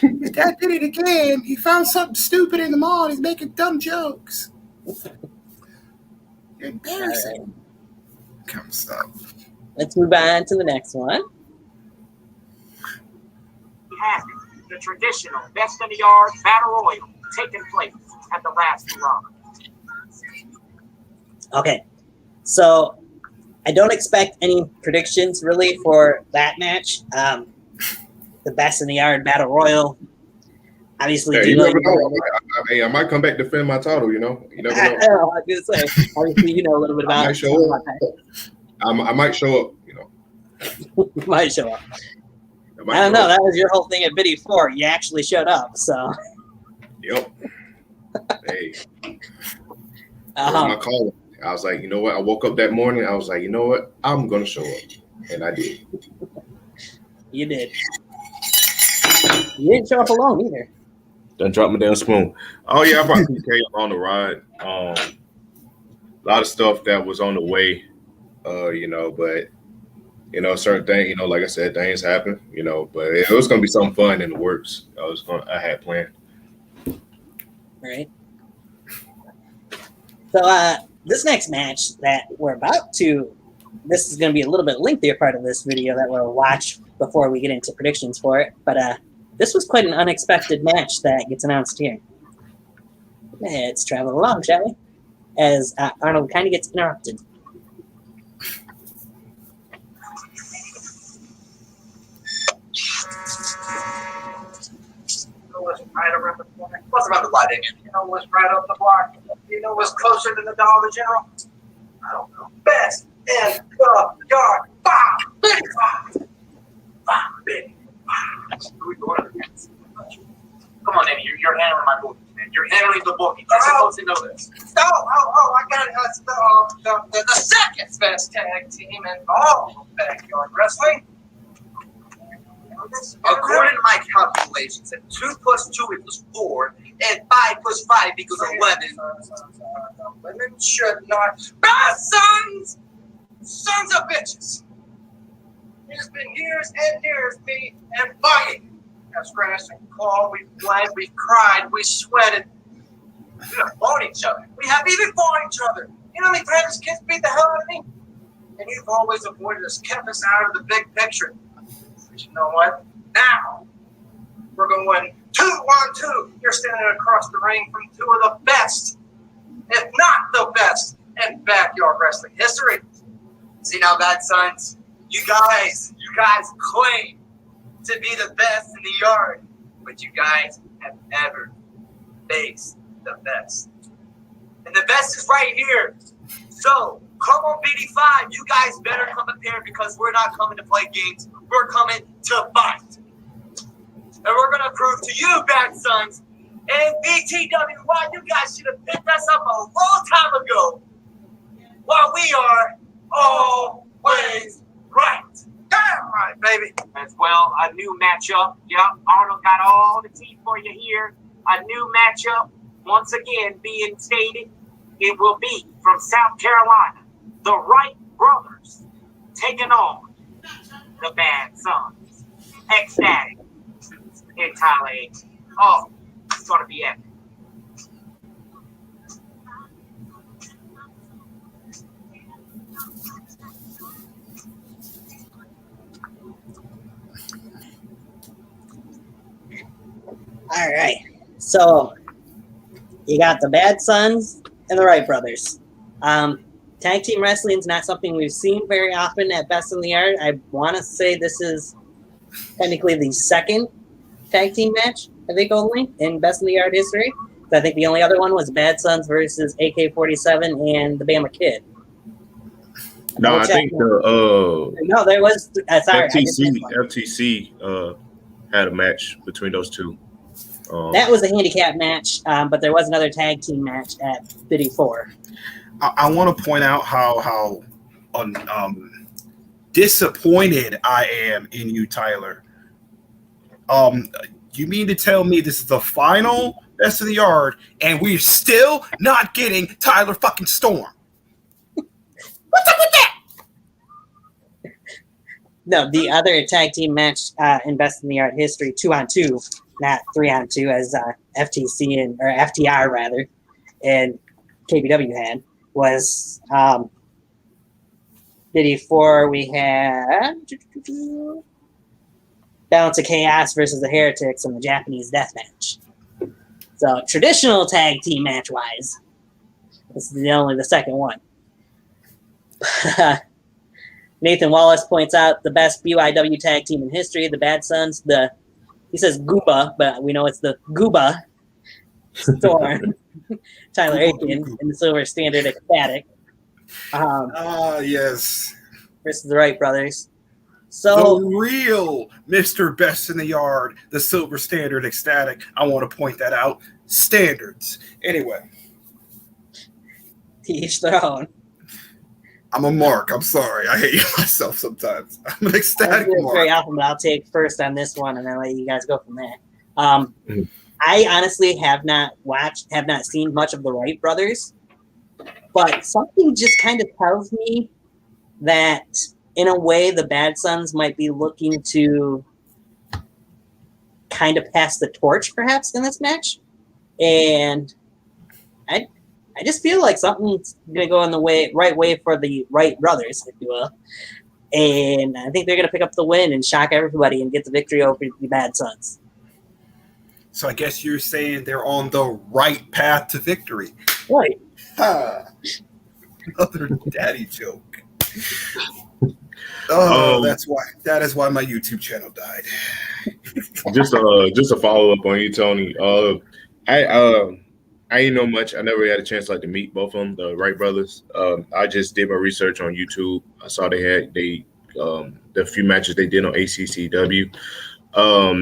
Your dad did it again. He found something stupid in the mall. And he's making dumb jokes. You're embarrassing. Right. Come stop. Let's move on to the next one. We have the traditional best in the yard battle royal taking place at the last hurrah. Okay, so I don't expect any predictions really for that match. The best in the yard battle royal. Obviously, you never know. I might come back to defend my title. You know, you never know. I was gonna say, obviously, you know a little bit about. I might show up. I might show up. You know, might show up. I don't know. That was your whole thing at Biddy 4. You actually showed up, so. Yep. Hey. That was my call. I was like, you know what? I woke up that morning. I was like, you know what? I'm gonna show up, and I did. You did. You didn't show up alone either. Done drop my damn spoon. Oh yeah, I brought PK on the ride. A lot of stuff that was on the way, you know, but you know, certain things, you know, like I said, things happen, you know, but it was gonna be something fun in the works. I had planned. Right. So this next match that we're about to, this is going to be a little bit lengthier part of this video that we'll watch before we get into predictions for it. But this was quite an unexpected match that gets announced here. Let's travel along, shall we? As Arnold kind of gets interrupted. Right around the corner. What's about the lighting? You know what's right up the block? You know what's closer to the Dollar General? I don't know. Best in the yard. Big. Come on, Eddie. You're handling my booking, man. You're handling the booking. You're supposed to know this. Oh, I got it. That's the second best tag team in all of backyard wrestling. According to my calculations, if 2 + 2 equals 4, and 5 + 5 equals 11. Women should not. Sons of bitches. It's been years and years, me and fighting. Have scratched and clawed, we've bled, we've cried, we sweated. We have fought each other. We have even fought each other. You know how many times kids beat the hell out of me? And you've always avoided us, kept us out of the big picture. But you know what? Now, we're going 2-on-2. You're standing across the ring from 2 of the best, if not the best, in backyard wrestling history. See now, Bad Sons, you guys claim to be the best in the yard, but you guys have never faced the best. And the best is right here. So, come on, BD5, you guys better come prepared because we're not coming to play games. We're coming to fight. And we're going to prove to you, Bad Sons, and BTW, why you guys should have picked us up a long time ago. While we are always right. Damn right, baby. As well, a new matchup. Yep, Arnold got all the teeth for you here. A new matchup, once again being stated. It will be from South Carolina, the Wright brothers taking on the Bad Sons. Ecstatic in Thailand. Oh, it's going to be epic. All right. So you got the Bad Sons and the Wright brothers. Tag team wrestling is not something we've seen very often at Best in the Yard. I want to say this is technically the second tag team match, I think, only in Best in the Yard history. I think the only other one was Bad Sons versus AK-47 and the Bama Kid. No, I think no, there was. Sorry, FTC had a match between those two. That was a handicap match, but there was another tag team match at Biddy 4. I want to point out how disappointed I am in you, Tyler. You mean to tell me this is the final Best of the Yard, and we're still not getting Tyler fucking Storm? What's up with that? No, the other tag team match in Best in the Yard history, 2-on-2, not 3-on-2, as FTC or FTR rather, and KBW had, was Biddy 4. We had Balance of Chaos versus the Heretics in the Japanese Death Match. So traditional tag team match wise, this is only the second one. Nathan Wallace points out the best BYW tag team in history, the Bad Sons. He says Gooba, but we know it's the Gooba Storm. Tyler Aiken in the Silver Standard Ecstatic. Yes. Versus the Wright brothers. So the real Mr. Best in the Yard, the Silver Standard Ecstatic. I want to point that out. Standards. Anyway. To each their own. I'm a mark. I'm sorry. I hate myself sometimes. I'm an ecstatic mark. Very often, but I'll take first on this one and then let you guys go from there. I honestly have not seen much of the Wright brothers, but something just kind of tells me that in a way the Bad Sons might be looking to kind of pass the torch perhaps in this match. And I just feel like something's going to go in the right way for the Wright brothers, if you will. And I think they're going to pick up the win and shock everybody and get the victory over the Bad Sons. So I guess you're saying they're on the right path to victory. Right. Another daddy joke. Oh, that is why my YouTube channel died. just a follow up on you, Tony. I ain't know much. I never had a chance to meet both of them, the Wright brothers. I just did my research on YouTube. I saw the few matches they did on ACCW.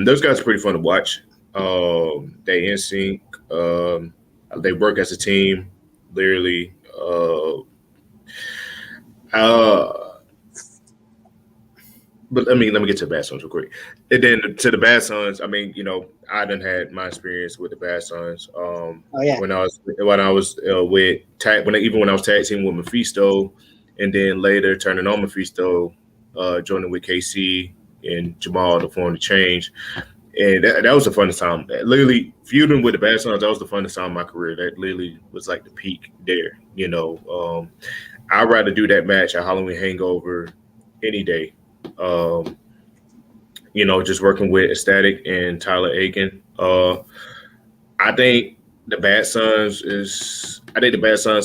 Those guys are pretty fun to watch. They in sync. They work as a team, literally. But let me get to the Bad Sons real quick. And then to the Bad Sons, I mean, I done had my experience with the Bad Sons. When I was with even when I was tag teaming with Mephisto, and then later turning on Mephisto, joining with KC and Jamal to form the Change, and that was the funnest time. Literally feuding with the Bad Sons, that was the funnest time of my career. That literally was like the peak there. I'd rather do that match at Halloween Hangover any day. Just working with Ecstatic and Tyler Aiken. I think the Bad Sons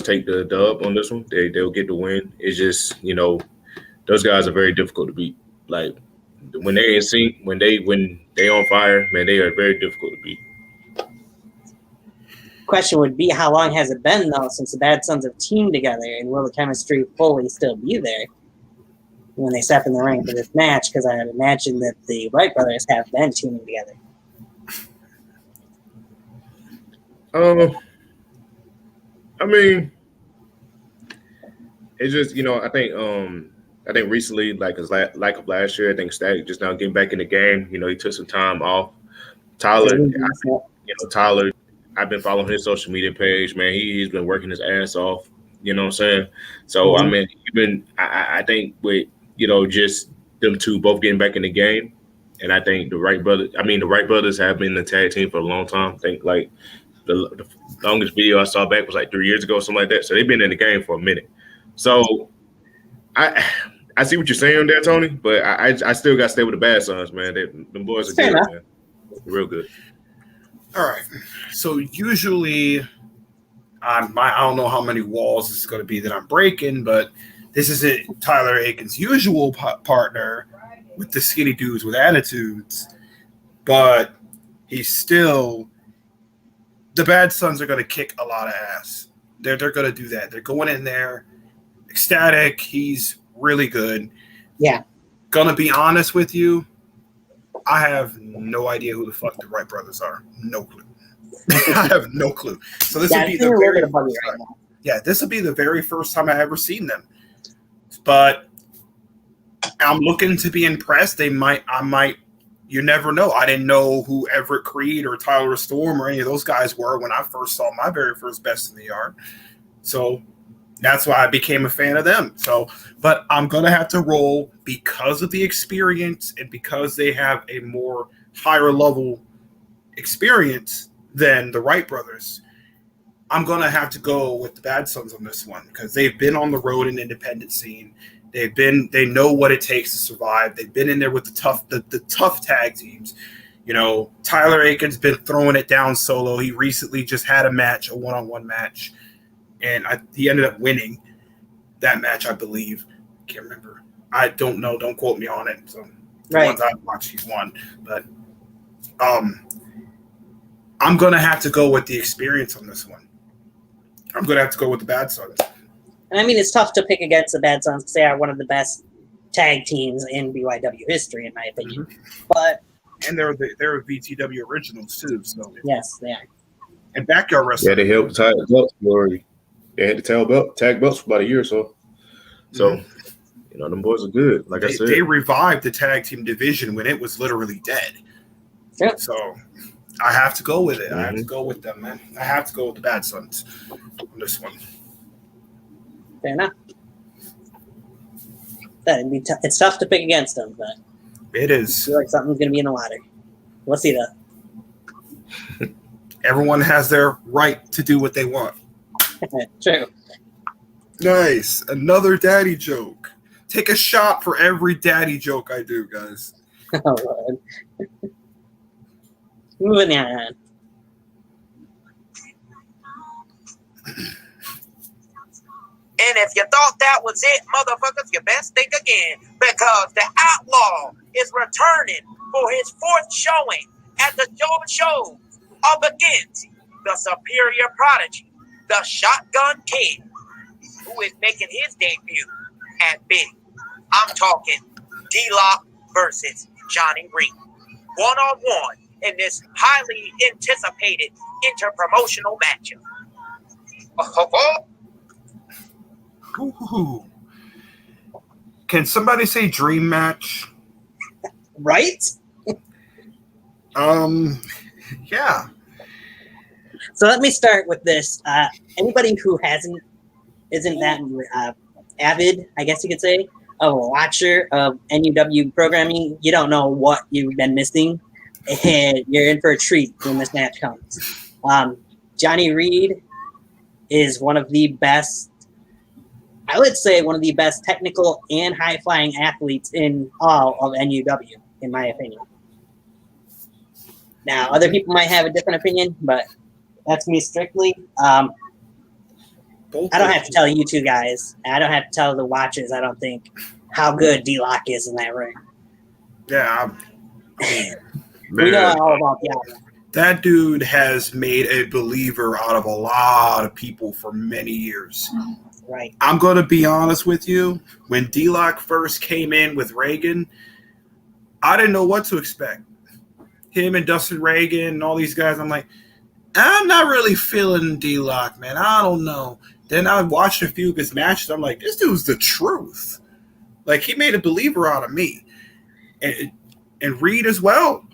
take the dub on this one. They'll get the win. It's just, those guys are very difficult to beat. Like when they're in sync, when they on fire, man, they are very difficult to beat. Question would be, how long has it been though since the Bad Sons have teamed together, and will the chemistry fully still be there when they step in the ring for this match? Because I would imagine that the Wright brothers have been teaming together. I mean, it's just I think recently, like of last year, I think Static just now getting back in the game. He took some time off. Tyler, I've been following his social media page. Man, he's been working his ass off. You know what I'm saying? So I mean, I think with just them two both getting back in the game, and I think the Wright brothers have been in the tag team for a long time. I think like the longest video I saw back was like 3 years ago, something like that. So they've been in the game for a minute. So I see what you're saying there, Tony, but I still got to stay with the Bad Sons, man. Them boys are good, man. Real good. All right. So usually, I don't know how many walls it's going to be that I'm breaking, but this isn't Tyler Aiken's usual partner with the skinny dudes with attitudes, but he's still. The Bad Sons are going to kick a lot of ass. They're going to do that. They're going in there ecstatic. He's really good. Yeah. Gonna be honest with you, I have no idea who the fuck the Wright brothers are. No clue. I have no clue. So this would be the very first time. Yeah, this would be the very first time I ever seen them. But I'm looking to be impressed. I might. You never know. I didn't know who Everett Creed or Tyler Storm or any of those guys were when I first saw my very first Best in the Yard. So that's why I became a fan of them. So, but I'm going to have to roll because of the experience and because they have a more higher level experience than the Wright brothers. I'm going to have to go with the Bad Sons on this one because they've been on the road in independent scene. They know what it takes to survive. They've been in there with the tough tag teams. You know, Tyler Aiken's been throwing it down solo. He recently just had a one-on-one match, and he ended up winning that match, I believe. Can't remember. I don't know. Don't quote me on it. So the ones I've watched, he's won. But I'm gonna have to go with the experience on this one. I'm gonna have to go with the Bad Sons. And I mean, it's tough to pick against the Bad Sons because they are one of the best tag teams in BYW history, in my opinion. Mm-hmm. But they're VTW originals too. So yes, they are. And backyard wrestling. Yeah, they helped tag belts for. They had to tag belts for about a year or so. So, you know, them boys are good. Like I said, they revived the tag team division when it was literally dead. Yep. So I have to go with it. Mm-hmm. I have to go with them, man. I have to go with the Bad Sons on this one. Fair enough. It's tough to pick against them, but it is. I feel like something's going to be in the water. We'll see, though. Everyone has their right to do what they want. True. Nice. Another daddy joke. Take a shot for every daddy joke I do, guys. Oh, Lord. Moving on. And if you thought that was it, motherfuckers, you best think again. Because the Outlaw is returning for his fourth showing at the shows up against the Superior Prodigy, the Shotgun King, who is making his debut at Big. I'm talking D-Lock versus Johnny Reed. One-on-one in this highly anticipated interpromotional matchup. Ooh. Can somebody say dream match? Right? Yeah. So let me start with this. Anybody who isn't that avid, I guess you could say, of a watcher of NUW programming, you don't know what you've been missing, and you're in for a treat when this match comes. Johnny Reed is one of the best, I would say one of the best technical and high-flying athletes in all of NUW, in my opinion. Now, other people might have a different opinion, but that's me strictly. I don't have to tell you two guys. I don't have to tell the watchers, I don't think, how good D-Lock is in that ring. Yeah. We know all about the That dude has made a believer out of a lot of people for many years. Right. I'm going to be honest with you. When D-Lock first came in with Reagan, I didn't know what to expect. Him and Dustin Reagan and all these guys, I'm like, I'm not really feeling D-Lock, man. I don't know. Then I watched a few of his matches. I'm like, this dude's the truth. Like, he made a believer out of me. And Reed as well.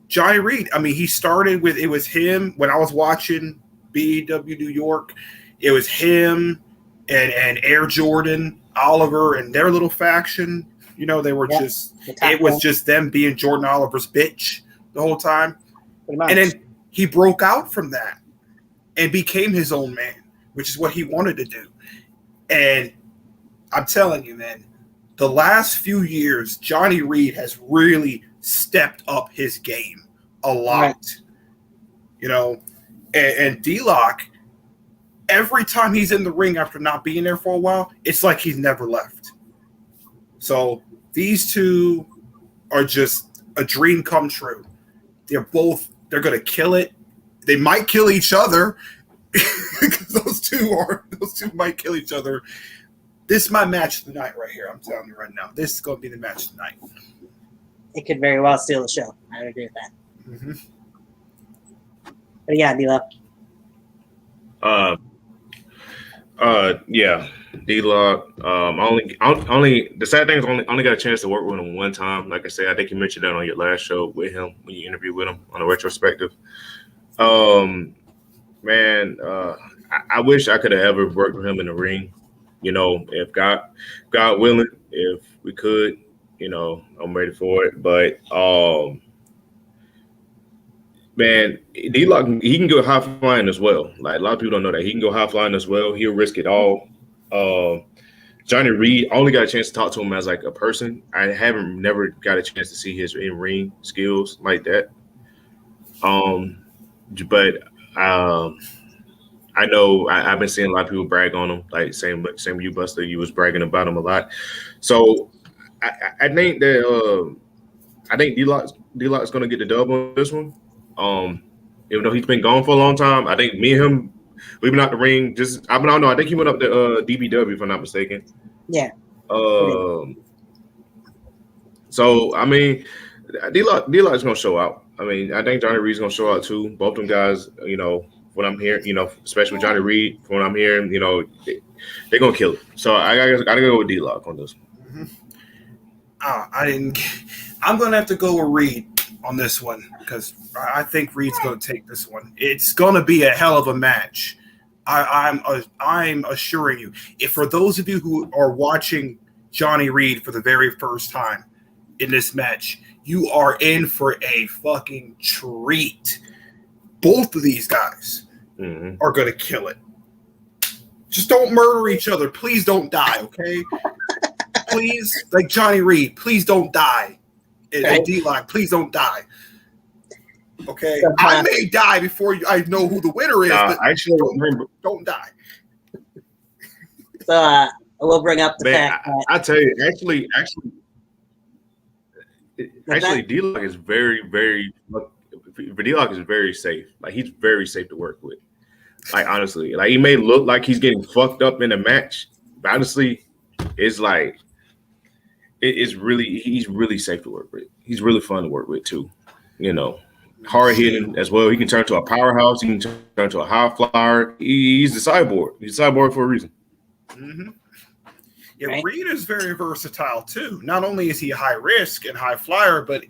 Johnny Reed. I mean, he started with, it was him when I was watching BW New York. It was him and Air Jordan, Oliver, and their little faction. You know, they were it was just them being Jordan Oliver's bitch the whole time. And then he broke out from that and became his own man, which is what he wanted to do. And I'm telling you, man, the last few years, Johnny Reed has really stepped up his game a lot. Right. you know, and D-Lock, every time he's in the ring after not being there for a while, it's like he's never left. So these two are just a dream come true. They're going to kill it. They might kill each other because those two might kill each other. This is my match of the night right here. I'm telling you right now. This is going to be the match of the night. It could very well steal the show. I would agree with that. Mm-hmm. But yeah, D-Lo. Yeah, D-Lock. Only the sad thing is only got a chance to work with him one time. Like I said, I think you mentioned that on your last show with him when you interviewed with him on a retrospective. Man, I wish I could have ever worked with him in the ring. You know, if God willing, if we could, you know, I'm ready for it. But man, D-Lock, he can go high flying as well. Like, a lot of people don't know that he can go high flying as well. He'll risk it all. Johnny Reed, I only got a chance to talk to him as like a person. I never got a chance to see his in ring skills like that. But I know I've been seeing a lot of people brag on him. Like same with you, Buster. You was bragging about him a lot. So I think that D-Lock's gonna get the dub on this one. Even though he's been gone for a long time, I think me and him, we've been out the ring. I don't know. I think he went up to DBW if I'm not mistaken. Yeah. So I mean, D-Lock's gonna show out. I mean, I think Johnny Reed's gonna show out too. Both them guys, you know, what I'm hearing, you know, especially with Johnny Reed, from what I'm hearing, you know, they're gonna kill it. So I gotta go with D-Lock on this. Mm-hmm. I'm gonna have to go with Reed on this one because I think Reed's gonna take this one. It's gonna be a hell of a match. I'm assuring you. If for those of you who are watching Johnny Reed for the very first time in this match, you are in for a fucking treat. Both of these guys are going to kill it. Just don't murder each other. Please don't die, okay? Please, like Johnny Reed, please don't die. And D-Lock, please don't die. Okay? I may die before I know who the winner is, but actually, don't die. So we'll bring up the fact that I tell you, actually, D-Lock is very, very. D-Lock is very safe. Like, he's very safe to work with. Like, honestly, like, he may look like he's getting fucked up in a match, but honestly, it's like he's really safe to work with. He's really fun to work with too. You know, hard hitting as well. He can turn to a powerhouse. He can turn to a high flyer. He's the cyborg. He's a cyborg for a reason. Mm-hmm. Yeah, Reed is very versatile too. Not only is he high risk and high flyer, but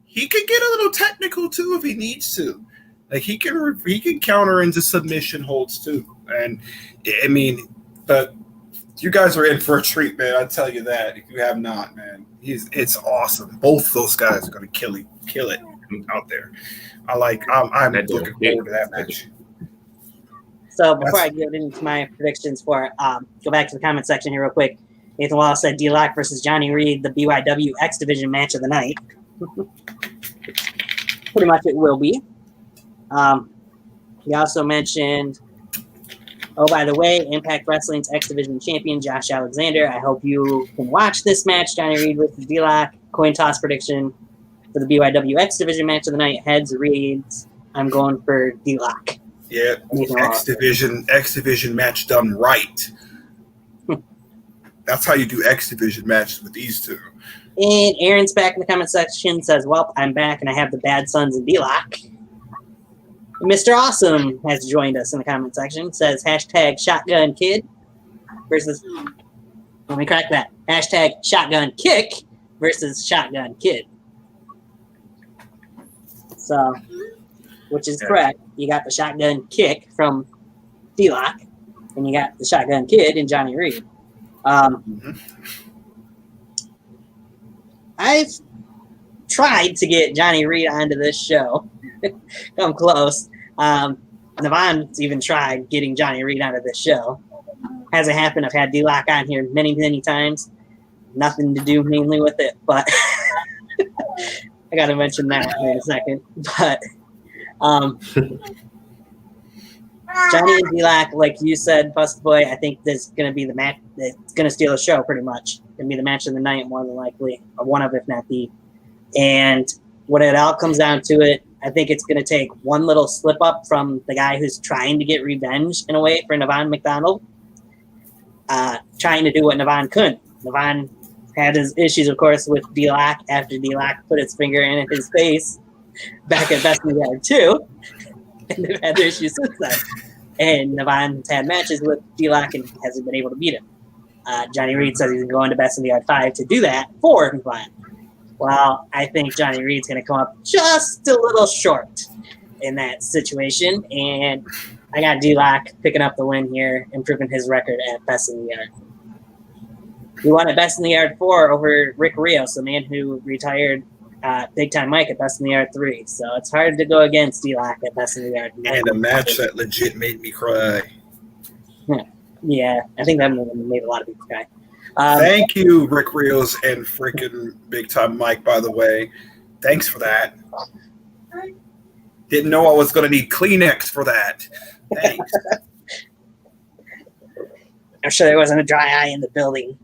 he could get a little technical too if he needs to. Like he can counter into submission holds too. And I mean, but you guys are in for a treat, man. I tell you that. If you have not, man, it's awesome. Both those guys are going to kill it out there. I'm looking forward to that match. So before I get into my predictions for go back to the comment section here real quick. Nathan Wallace said D-Lock versus Johnny Reed, the BYW X Division match of the night. Pretty much it will be. He also mentioned, oh, by the way, Impact Wrestling's X Division champion, Josh Alexander. I hope you can watch this match, Johnny Reed versus D-Lock. Coin toss prediction for the BYW X Division match of the night. Heads, Reeds. I'm going for D-Lock. Yeah, X Division match done right. That's how you do X Division matches with these two. And Aaron's back in the comment section, says, well, I'm back and I have the Bad Sons and D-Lock. Mr. Awesome has joined us in the comment section, says hashtag Shotgun Kid versus, let me correct that, hashtag Shotgun Kick versus Shotgun Kid. So, which is correct. You got the Shotgun Kick from D-Lock, and you got the Shotgun Kid in Johnny Reed. I've tried to get Johnny Reed onto this show. Come close. Navon's even tried getting Johnny Reed onto this show. Hasn't happened. I've had D-Lock on here many, many times. Nothing to do mainly with it, but I got to mention that in a second. But Johnny and D-Lock, like you said, Bust Boy, I think this is going to be the match that's going to steal the show pretty much. Going to be the match of the night, more than likely, or one of, if not the. And when it all comes down to it, I think it's going to take one little slip up from the guy who's trying to get revenge in a way for Navon McDonald, trying to do what Navon couldn't. Navon had his issues, of course, with D-Lock after D-Lock put his finger in his face back at Best in the Yard 2. And they've had their issues since then. And Navon's had matches with D-Lock and hasn't been able to beat him. Johnny Reed says he's going to Best in the Yard 5 to do that for Navon. Well, I think Johnny Reed's going to come up just a little short in that situation. And I got D-Lock picking up the win here, improving his record at Best in the Yard. He won at Best in the Yard 4 over Rick Rios, the man who retired Big Time Mike at Best in the Yard 3. So it's hard to go against D-Lock at Best in the Yard. And a match that legit made me cry. Yeah, I think that made a lot of people cry. Thank you, Rick Rios and freaking Big Time Mike, by the way. Thanks for that. Didn't know I was going to need Kleenex for that. Thanks. I'm sure there wasn't a dry eye in the building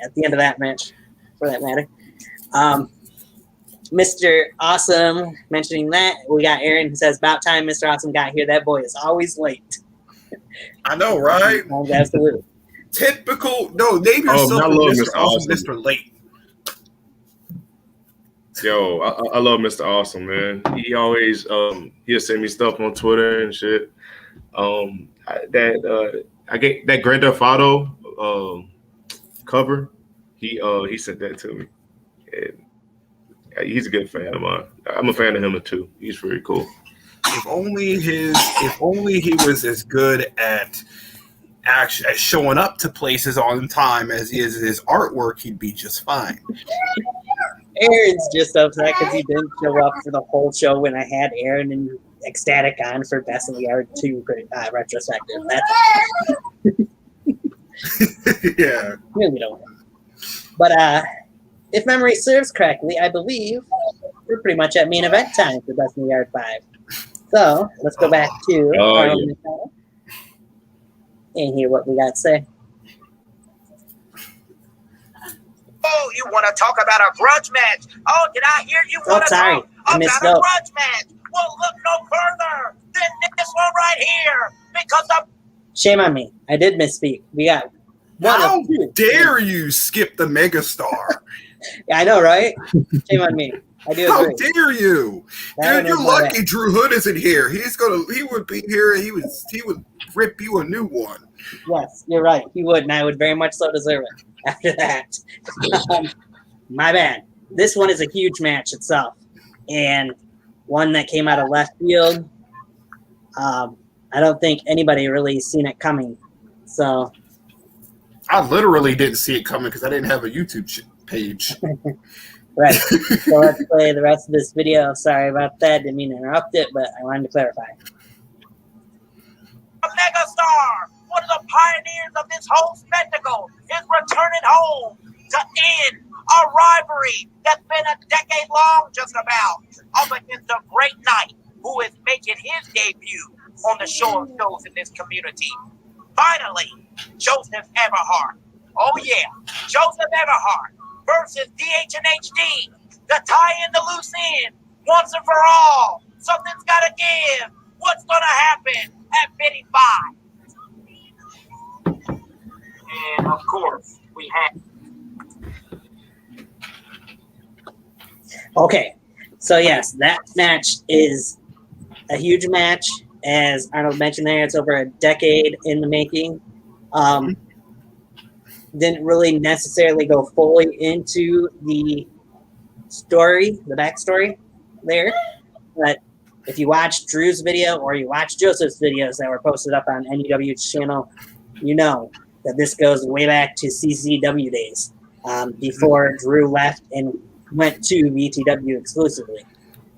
at the end of that match, for that matter. Mr. Awesome mentioning that. We got Aaron who says, about time Mr. Awesome got here. That boy is always late. I know, right? Absolutely. Typical. No, name yourself Mr. Awesome, Mr. Late. Yo, I love Mr. Awesome, man. He always he'll send me stuff on Twitter and shit. I get that Grand Theft Auto cover. He sent that to me. And he's a good fan of mine. I'm a fan of him too. He's very cool. If only he was as good at actually at showing up to places on time as he is his artwork, he'd be just fine. Aaron's just upset because he didn't show up for the whole show when I had Aaron and Ecstatic on for Best in the Yard 2 retrospective. That's Yeah. really don't. But if memory serves correctly, I believe we're pretty much at main event time for Best in the Yard 5. So let's go back to Arnold McDonald and hear what we got to say. Oh, you want to talk about a grudge match? Oh, did I hear you want to talk about a grudge match? Well, look no further than this one right here. Because the shame on me. I did misspeak. We got one. How dare you skip the megastar? Yeah, I know, right? Shame on me. I do How agree. dare you? Dude, you're lucky Drew Hood isn't here. He would be here and he would rip you a new one. Yes, you're right. He would, and I would very much so deserve it after that. My bad. This one is a huge match itself, and one that came out of left field. I don't think anybody really seen it coming. So I literally didn't see it coming because I didn't have a YouTube page. right. So let's play the rest of this video. Sorry about that. Didn't mean to interrupt it, but I wanted to clarify. a megastar, one of the pioneers of this whole spectacle, is returning home to end a rivalry that's been a decade long just about, up against a great knight who is making his debut on the show shows in this community. Finally, Joseph Everhart. Oh yeah, Joseph Everhart versus DH&HD. The tie in the loose end, once and for all. Something's gotta give. What's gonna happen at Biddy 5? And of course, we have. Okay, so yes, that match is a huge match. As Arnold mentioned there, it's over a decade in the making. Didn't really necessarily go fully into the story, the backstory there. But if you watch Drew's video or you watch Joseph's videos that were posted up on NUW's channel, you know that this goes way back to CCW days, before Drew left and went to VTW exclusively.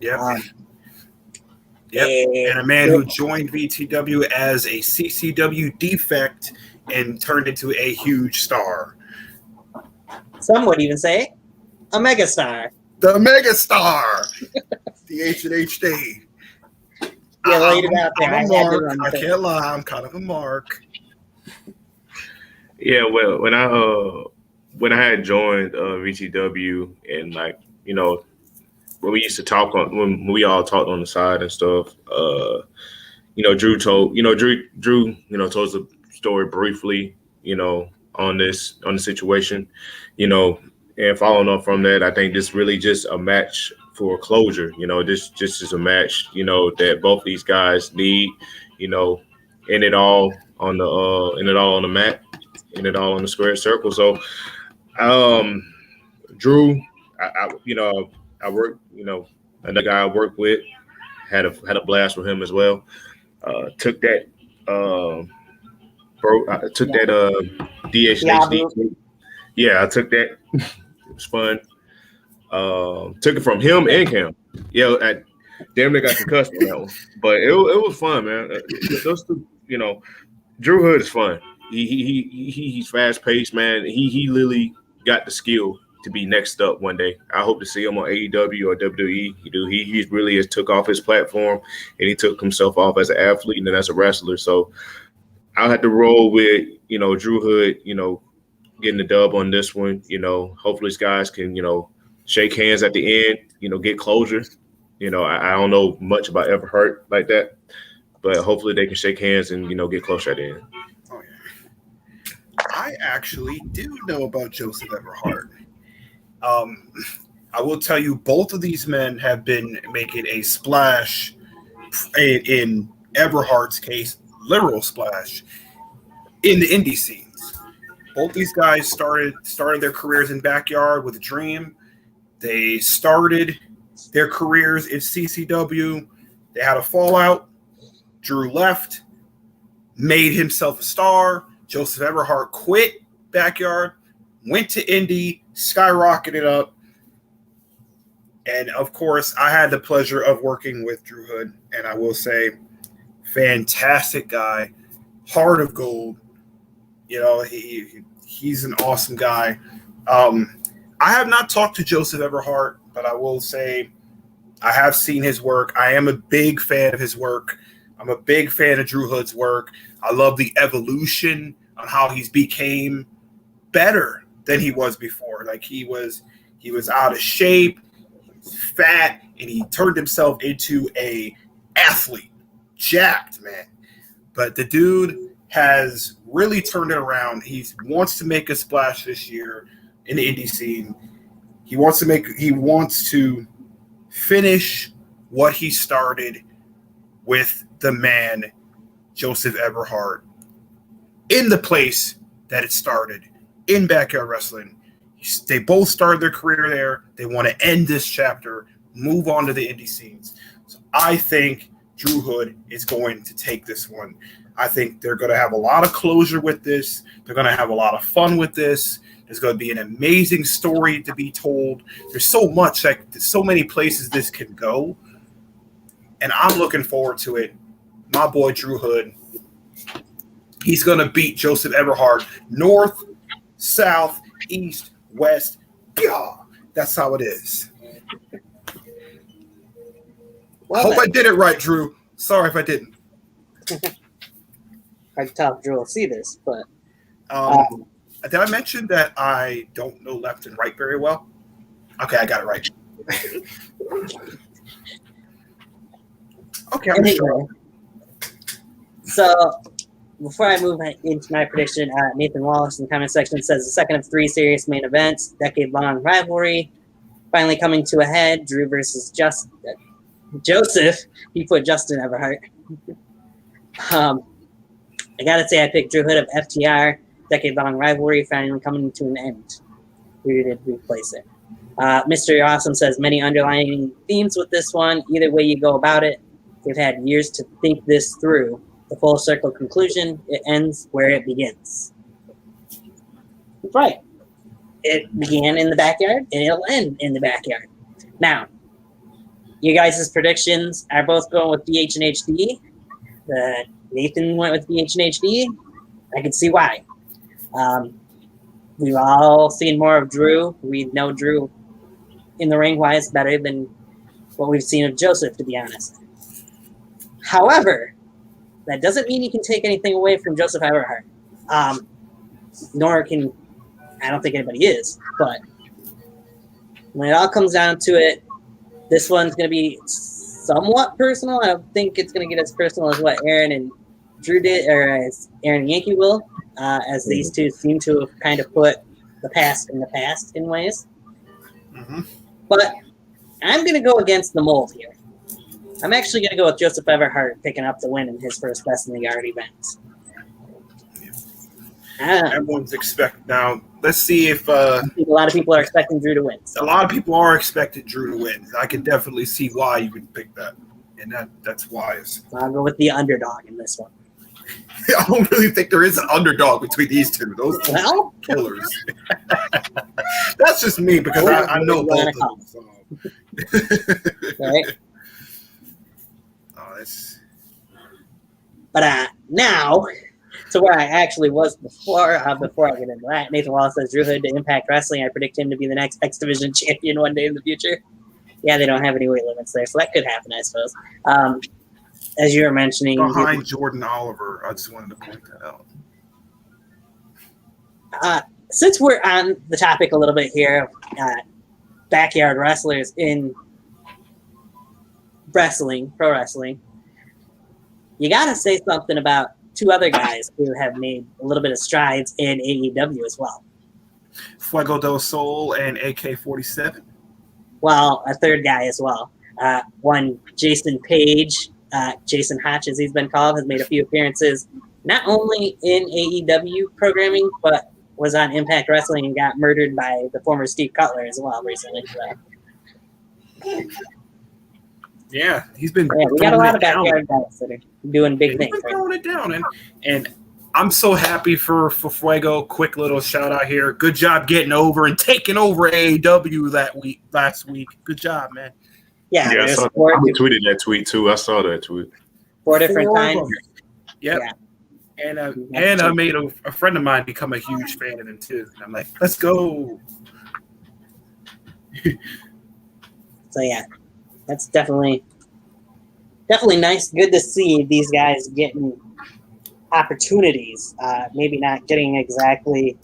Yep. And a man who joined VTW as a CCW defect and turned into a huge star. Some would even say a megastar. The megastar! The H&HD. You laid it out there. I'm I a had to mark. run I with it. can't lie. I'm kind of a mark. Yeah, well, when I had joined VTW and like when we used to talk on when we all talked on the side and stuff, Drew told Drew told the story briefly, on the situation, and following up from that, I think this really just a match for closure. This just is a match, that both these guys need, end it all on the mat, end it all on the square circle. So, Drew, I worked, another guy I worked with had a blast with him as well. Took that, DHD. Yeah, I took that. It was fun. Took it from him and Cam. Yeah, I damn near got concussed on that one, but it was fun, man. Those two, Drew Hood is fun. He's fast paced, man. He literally got the skill to be next up one day. I hope to see him on AEW or WWE. He really has took off his platform and he took himself off as an athlete and then as a wrestler. So I'll have to roll with Drew Hood, getting the dub on this one. Hopefully these guys can shake hands at the end. Get closure. I don't know much about Everhart like that, but hopefully they can shake hands and get closer at the end. Oh yeah, I actually do know about Joseph Everhart. I will tell you, both of these men have been making a splash. In Everhart's case, literal splash in the indie scenes. Both these guys started their careers in Backyard with Dream. They started their careers in CCW. They had a fallout. Drew left, made himself a star. Joseph Everhart quit Backyard, went to indie, skyrocketed up. And of course, I had the pleasure of working with Drew Hood, and I will say, fantastic guy, heart of gold. He's an awesome guy. I have not talked to Joseph Everhart, but I will say I have seen his work. I am a big fan of his work. I'm a big fan of Drew Hood's work. I love the evolution on how he's became better than he was before. Like he was out of shape, he was fat, and he turned himself into a athlete. Jacked, man. But the dude has really turned it around. He wants to make a splash this year in the indie scene. He wants to finish what he started with the man, Joseph Everhart, in the place that it started, in Backyard Wrestling. They both started their career there. They want to end this chapter, move on to the indie scenes. So I think Drew Hood is going to take this one. I think they're going to have a lot of closure with this. They're going to have a lot of fun with this. There's going to be an amazing story to be told. There's so much, there's so many places this can go. And I'm looking forward to it. My boy Drew Hood, he's going to beat Joseph Everhart north, south, east, west. Yeah, that's how it is. Well, I hope I did it right, Drew. Sorry if I didn't. I can tell Drew will see this, but did I mention that I don't know left and right very well? Okay, I got it right. Okay, I'm sure. So before I move into my prediction, Nathan Wallace in the comment section says the second of 3 serious main events, decade-long rivalry, finally coming to a head. Drew versus Joseph. He put Justin Everhart. I gotta say, I picked Drew Hood of FTR. Decade-long rivalry finally coming to an end. Who did replace it? Mr. Awesome says many underlying themes with this one. Either way you go about it, they've had years to think this through. The full circle conclusion, it ends where it begins. Right. It began in the backyard, and it'll end in the backyard. Now, you guys' predictions are both going with BH and HD. Nathan went with BH and HD. I can see why. We've all seen more of Drew. We know Drew in the ring-wise better than what we've seen of Joseph, to be honest. However, that doesn't mean you can take anything away from Joseph Everhart. Nor can, I don't think anybody is, but when it all comes down to it, this one's going to be somewhat personal. I don't think it's going to get as personal as what Aaron and Drew did, or as Aaron and Yankee will, as these two seem to have kind of put the past in ways. Mm-hmm. But I'm going to go against the mold here. I'm actually going to go with Joseph Everhart picking up the win in his first Best in the Yard event. Everyone's expecting now. Let's see if I think a lot of people are expecting Drew to win. a lot of people are expecting Drew to win. I can definitely see why you would pick that, and that's wise. So I'll go with the underdog in this one. I don't really think there is an underdog between these two. Those two Well, killers. That's just me because I know both of them. So. right? Oh, that's... But now, to where I actually was before I get into that, Nathan Wallace says Drew Hood to Impact Wrestling. I predict him to be the next X Division champion one day in the future. Yeah, they don't have any weight limits there, so that could happen, I suppose. As you were mentioning, behind Jordan Oliver. I just wanted to point that out. Since we're on the topic a little bit here of backyard wrestlers in wrestling, pro wrestling, you got to say something about two other guys who have made a little bit of strides in AEW as well. Fuego del Sol and AK-47. Well, a third guy as well. One, Jason Page, Jason Hotch, as he's been called, has made a few appearances not only in AEW programming, but was on Impact Wrestling and got murdered by the former Steve Cutler as well recently. So. Yeah, he's been. Yeah, we got a lot of backyard guys that are doing big things. He's been throwing it down, and I'm so happy for Fuego. Quick little shout out here. Good job getting over and taking over AEW last week. Good job, man. Yeah, I tweeted that tweet too. I saw that tweet 4 different times. Yep. Yeah. And I made a friend of mine become a huge fan of him too. And I'm like, let's go. So yeah, that's definitely nice. Good to see these guys getting opportunities. Maybe not getting exactly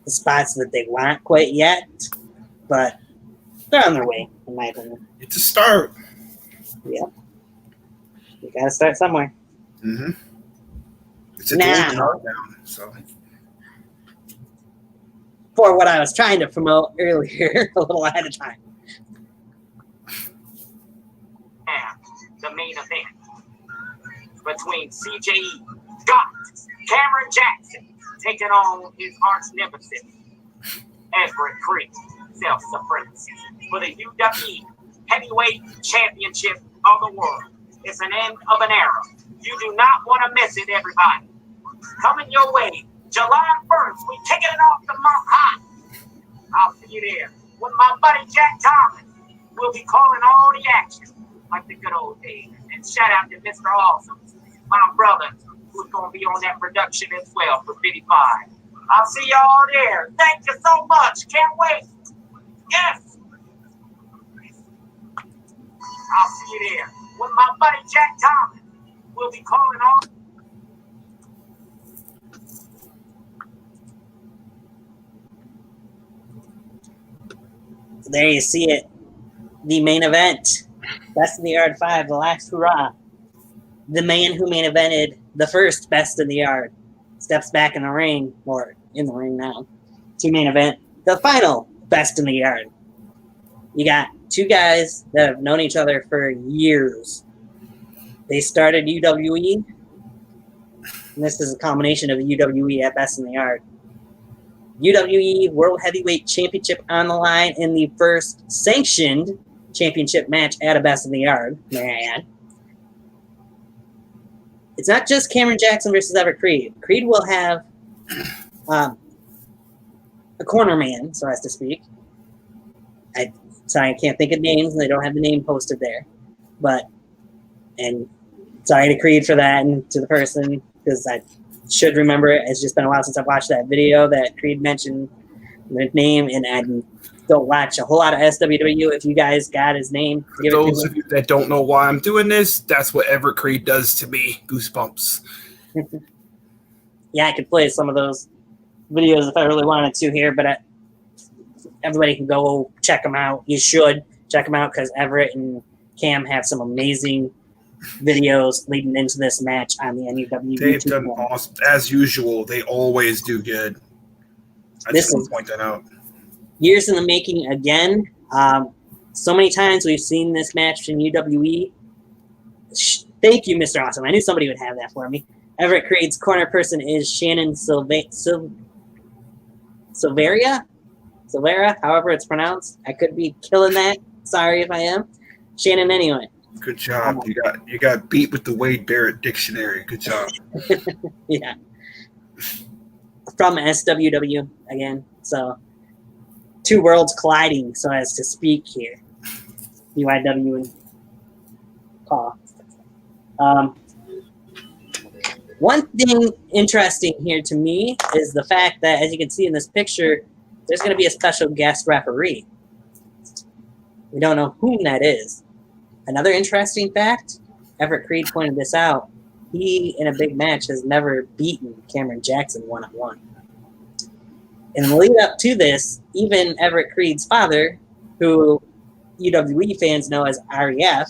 the spots that they want quite yet, but they're on their way, in my opinion. It's a start. Yeah. You got to start somewhere. Mm-hmm. It's a now, countdown, so. For what I was trying to promote earlier, a little ahead of time. And the main event between CJE, Scott, Cameron Jackson, taking on his arch nemesis, Everett Creek, self-supremacy, for the UWE Heavyweight Championship of the world. It's an end of an era. You do not want to miss it, everybody. Coming your way, July 1st, we kicking it off the month hot. I'll see you there with my buddy Jack Thomas. We'll be calling all the action like the good old days. And shout out to Mr. Awesome, my brother, who's going to be on that production as well for 55. I'll see y'all there. Thank you so much. Can't wait. Yes. I'll see you there with my buddy Jack Thomas. We'll be calling all. So there you see it. The main event. Best in the Yard 5, the last hurrah. The man who main evented the first Best in the Yard steps back in the ring, or in the ring now, to main event the final Best in the Yard. You got two guys that have known each other for years. They started UWE, and this is a combination of UWE at Best in the Yard. UWE World Heavyweight Championship on the line in the first sanctioned championship match at a Best in the Yard, may I add. It's not just Cameron Jackson versus Everett Creed. Creed will have a corner man, so as to speak. Sorry, I can't think of names, and they don't have the name posted there. And sorry to Creed for that, and to the person, because I should remember it. It's just been a while since I've watched that video that Creed mentioned name, and I don't watch a whole lot of SWW. If you guys got his name, For give it to those me. of you that don't know why I'm doing this, that's what Everett Creed does to me. Goosebumps. Yeah, I could play some of those videos if I really wanted to here, but everybody can go check them out. You should check them out because Everett and Cam have some amazing videos leading into this match on the NUW They've YouTube done channel. awesome. As usual, they always do good. I This just want is- to point that out. Years in the making again. So many times we've seen this match in UWE. Thank you, Mr. Awesome. I knew somebody would have that for me. Everett Creed's corner person is Shannon Silvera, however it's pronounced. I could be killing that. Sorry if I am. Shannon anyway. Good job. You got beat with the Wade Barrett dictionary. Good job. Yeah. From SWW again. So two worlds colliding, so as to speak here. UIW and Paul. One thing interesting here to me is the fact that, as you can see in this picture, there's going to be a special guest referee. We don't know whom that is. Another interesting fact, Everett Creed pointed this out, he, in a big match, has never beaten Cameron Jackson one-on-one. In the lead up to this, even Everett Creed's father, who UWE fans know as REF,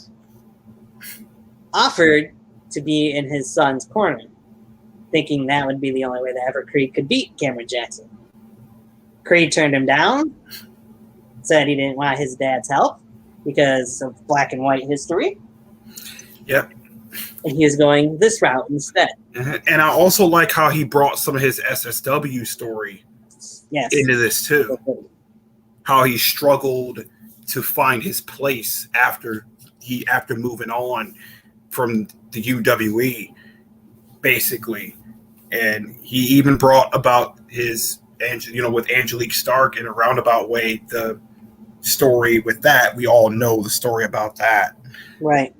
offered to be in his son's corner, thinking that would be the only way that Everett Creed could beat Cameron Jackson. Creed turned him down, said he didn't want his dad's help because of black and white history. Yep. And he was going this route instead. And I also like how he brought some of his SSW story Yes. into this too. How he struggled to find his place after moving on from the UWE, basically. And he even brought about his, with Angelique Stark in a roundabout way, the story with that. We all know the story about that. Right.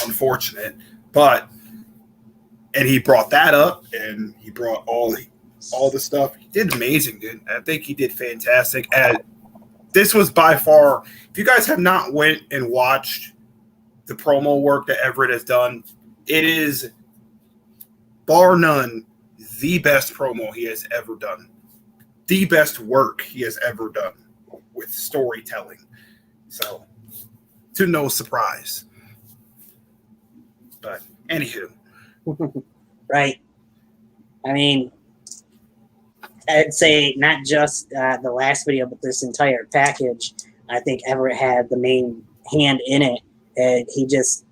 Unfortunate. And he brought that up, and he brought all the stuff. He did amazing, dude. I think he did fantastic. This was by far, if you guys have not went and watched the promo work that Everett has done, it is, bar none, the best promo he has ever done. The best work he has ever done with storytelling. So, to no surprise. But, anywho. Right. I mean, I'd say not just the last video, but this entire package. I think Everett had the main hand in it. And he's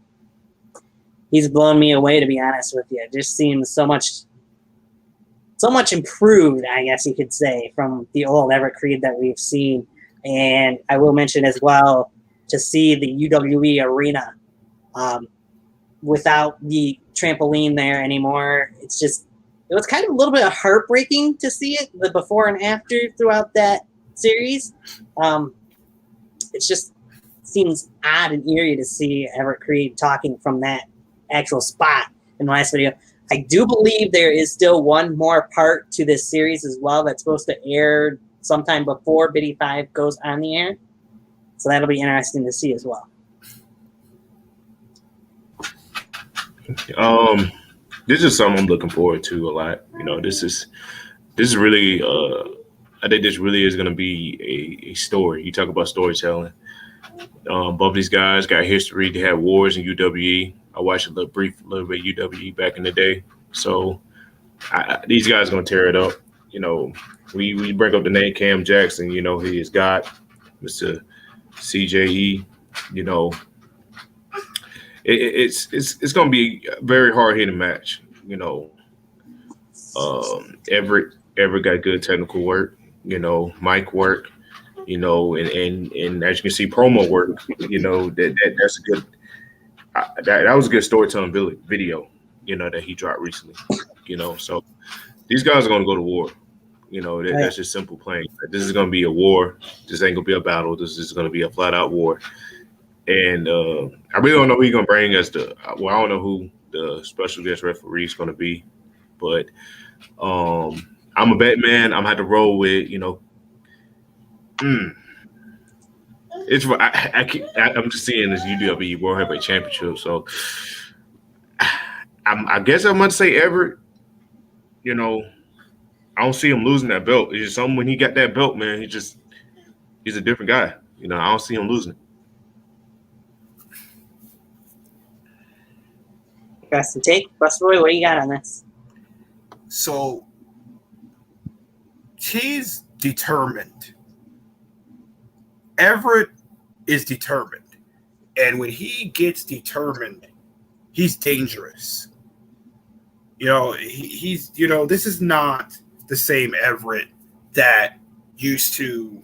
blown me away, to be honest with you. It just seems so much improved, I guess you could say, from the old Everett Creed that we've seen. And I will mention as well, to see the UWE arena without the trampoline there anymore, it was kind of a little bit heartbreaking to see it, the before and after throughout that series. It just seems odd and eerie to see Everett Creed talking from that actual spot in the last video. I do believe there is still one more part to this series as well that's supposed to air sometime before Biddy 5 goes on the air. So that'll be interesting to see as well. This is something I'm looking forward to a lot. This is really I think this really is going to be a story. You talk about storytelling. Both of these guys got history. They had wars in UWE. I watched a little bit UWE back in the day. So these guys are going to tear it up. We bring up the name Cam Jackson. He is God, Mr. CJE. It's going to be a very hard hitting match. Everett got good technical work. Mic work. And as you can see, promo work. That's a good. That was a good storytelling video. That he dropped recently. So these guys are going to go to war. That's just simple plain. This is going to be a war. This ain't going to be a battle. This is going to be a flat out war. And I really don't know who he's going to bring as I don't know who the special guest referee is going to be, but I'm a bet man. I'm going to have to roll with, It's I'm just seeing this UWE World Heavyweight Championship, so I guess I'm gonna say Everett. You know, I don't see him losing that belt. It's just something when he got that belt, man. He's a different guy. You know, I don't see him losing. Interesting take. Busboy, what do you got on this? So he's determined. Everett is determined. And when he gets determined, he's dangerous. You know, he's, you know, this is not the same Everett that used to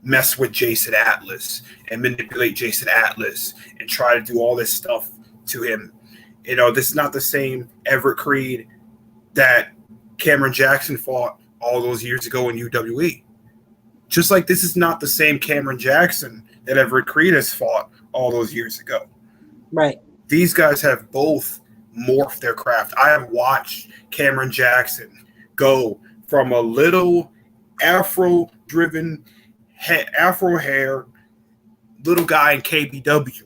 mess with Jason Atlas and manipulate Jason Atlas and try to do all this stuff to him. You know, this is not the same Everett Creed that Cameron Jackson fought all those years ago in UWE. Just like this is not the same Cameron Jackson that Everett Creed has fought all those years ago. Right. These guys have both morphed their craft. I have watched Cameron Jackson go from a little Afro-driven, Afro hair little guy in KBW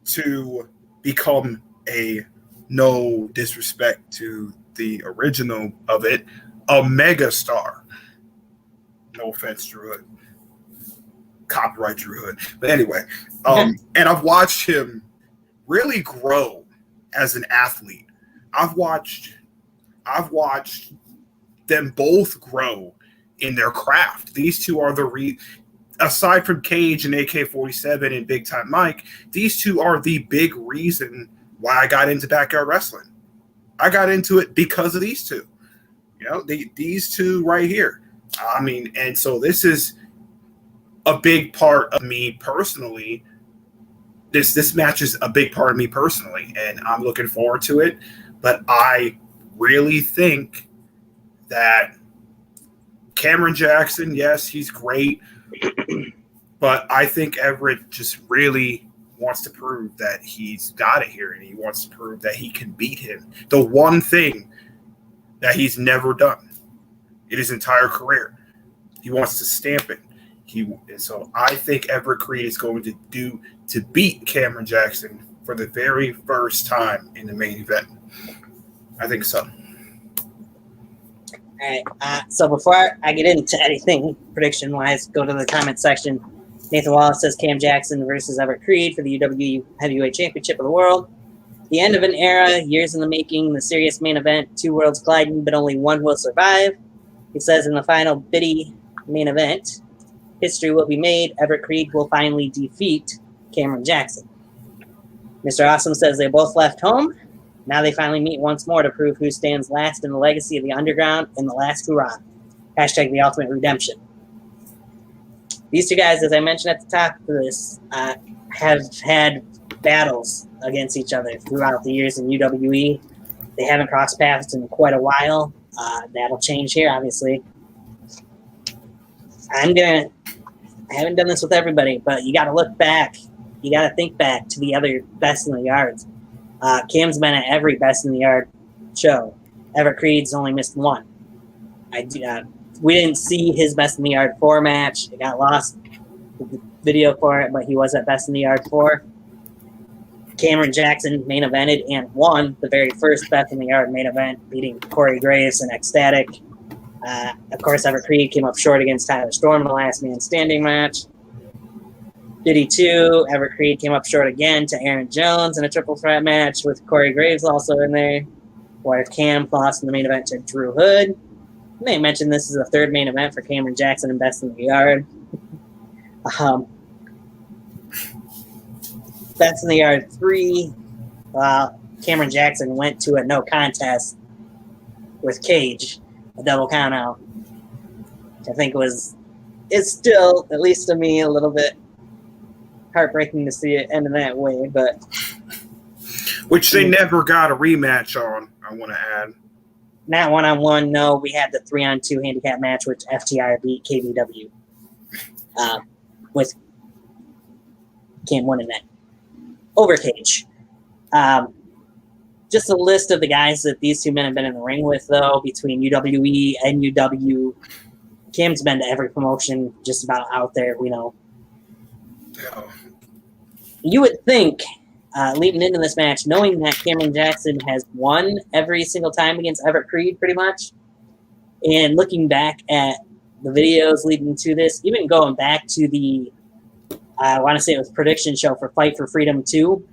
to become a, no disrespect to the original of it, a mega star. No offense, Drew Hood. Copyright Drew Hood. But anyway, and I've watched him really grow as an athlete. I've watched them both grow in their craft. These two are aside from Cage and AK-47 and Big Time Mike, these two are the big reason why I got into backyard wrestling. I got into it because of these two. You know, these two right here. I mean, and so this is a big part of me personally. This match is a big part of me personally, and I'm looking forward to it. But I really think that Cameron Jackson, yes, he's great, but I think Everett just really wants to prove that he's got it here, and he wants to prove that he can beat him. The one thing that he's never done in his entire career. He wants to stamp it. So I think Everett Creed is going to beat Cameron Jackson for the very first time in the main event. I think so. All right. So before I get into anything prediction-wise, go to the comment section. Nathan Wallace says Cam Jackson versus Everett Creed for the UWE Heavyweight Championship of the World. The end of an era, years in the making, the serious main event, two worlds colliding, but only one will survive. He says in the final Biddy main event, history will be made. Everett Creed will finally defeat Cameron Jackson. Mr. Awesome says they both left home. Now they finally meet once more to prove who stands last in the legacy of the underground and the last hurrah. Hashtag the ultimate redemption. These two guys, as I mentioned at the top of this, have had battles against each other throughout the years in UWE. They haven't crossed paths in quite a while. That'll change here, obviously. I haven't done this with everybody, but you got to look back. You got to think back to the other best in the yards. Cam's been at every best in the yard show. Everett Creed's only missed one. We didn't see his best in the yard 4 match. It got lost the video for it, but he was at best in the yard 4. Cameron Jackson main evented and won the very first best in the yard main event, beating Corey Graves and Ecstatic. Of course, Everett Creed came up short against Tyler Storm in the last man standing match. Diddy 2, Everett Creed came up short again to Aaron Jones in a triple threat match with Corey Graves also in there, where Cam lost in the main event to Drew Hood. I may mention this is the third main event for Cameron Jackson and Best in the Yard. Best in the Yard 3, Cameron Jackson went to a no contest with Cage, a double count out. I think it's still, at least to me, a little bit heartbreaking to see it end in that way, but which they never got a rematch on, I want to add. Not one-on-one, no. We had the 3-on-2 handicap match, which FTR beat KBW with Cam winning that over Cage. Just a list of the guys that these two men have been in the ring with, though, between UWE, NUW, Cam's been to every promotion just about out there, we know. Yeah. You would think, leading into this match, knowing that Cameron Jackson has won every single time against Everett Creed, pretty much, and looking back at the videos leading to this, even going back to the, I want to say it was prediction show for Fight for Freedom 2,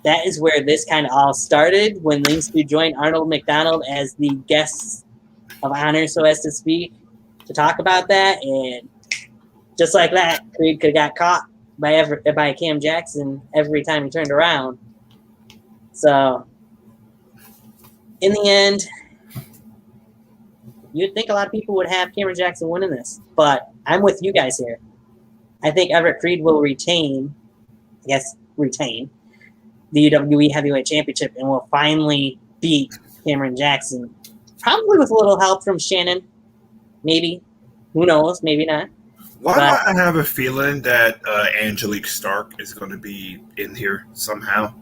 that is where this kind of all started, when these two joined Arnold McDonald as the guests of honor, so as to speak, to talk about that. And just like that, Creed could have got caught by Cam Jackson every time he turned around. So, in the end, you'd think a lot of people would have Cameron Jackson winning this, but I'm with you guys here. I think Everett Creed will retain the UWE Heavyweight Championship and will finally beat Cameron Jackson. Probably with a little help from Shannon. Maybe. Who knows? Maybe not. Why do I have a feeling that Angelique Stark is going to be in here somehow?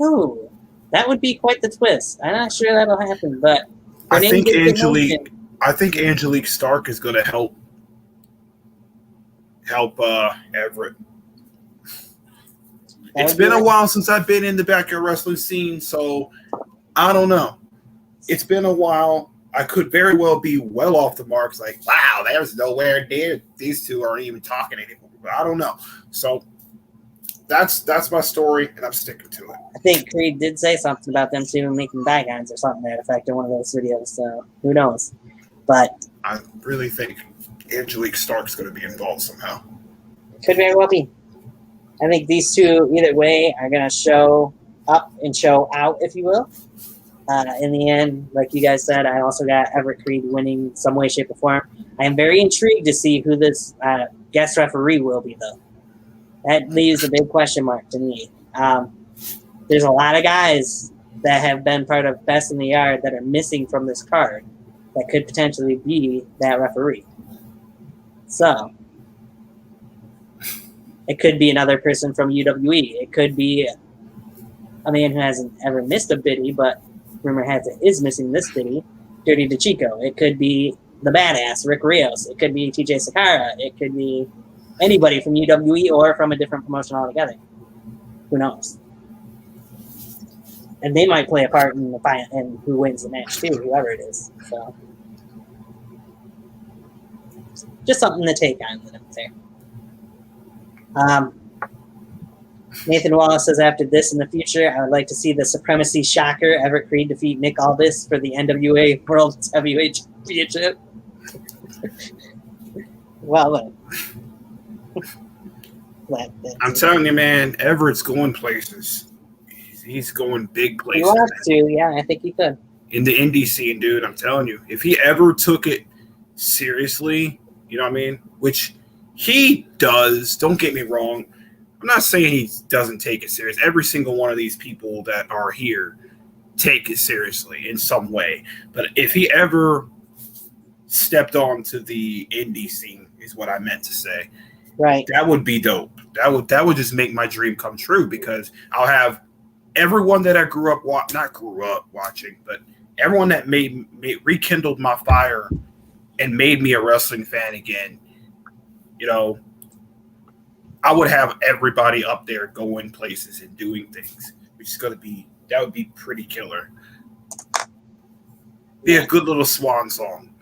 Oh, that would be quite the twist. I'm not sure that'll happen, but I think Angelique Stark is going to help Everett. It's been a while since I've been in the backyard wrestling scene, so I don't know. It's been a while. I could very well be well off the mark. It's like, wow, there's nowhere near. These two aren't even talking anymore. But I don't know. So that's my story, and I'm sticking to it. I think Creed did say something about them two making bygones or something to that effect in one of those videos, so who knows. But I really think Angelique Stark's going to be involved somehow. Could very well be. I think these two, either way, are going to show up and show out, if you will. In the end, like you guys said, I also got Everett Creed winning some way, shape, or form. I am very intrigued to see who this guest referee will be, though. That leaves a big question mark to me. There's a lot of guys that have been part of Best in the Yard that are missing from this card that could potentially be that referee. So, it could be another person from UWE. It could be a man who hasn't ever missed a biddy, but rumor has it is missing this biddy, Dirty DeChico. It could be the badass, Rick Rios. It could be TJ Sakara. It could be anybody from UWE or from a different promotion altogether. Who knows? And they might play a part in the fight and who wins the match too, whoever it is. So, just something to take on there. Nathan Wallace says, after this in the future, I would like to see the Supremacy Shocker Everett Creed defeat Nick Aldis for the NWA World Heavyweight Championship. Well, I'm telling you, man, Everett's going places. He's going big places. He wants to, yeah, I think he could. In the indie scene, dude, I'm telling you, if he ever took it seriously, you know what I mean? Which he does, don't get me wrong. I'm not saying he doesn't take it serious. Every single one of these people that are here take it seriously in some way. But if he ever stepped onto the indie scene, is what I meant to say. Right. That would be dope. That would just make my dream come true, because I'll have everyone that I grew up watching, but everyone that made rekindled my fire and made me a wrestling fan again. You know, I would have everybody up there going places and doing things, which is that would be pretty killer. Be a good little swan song.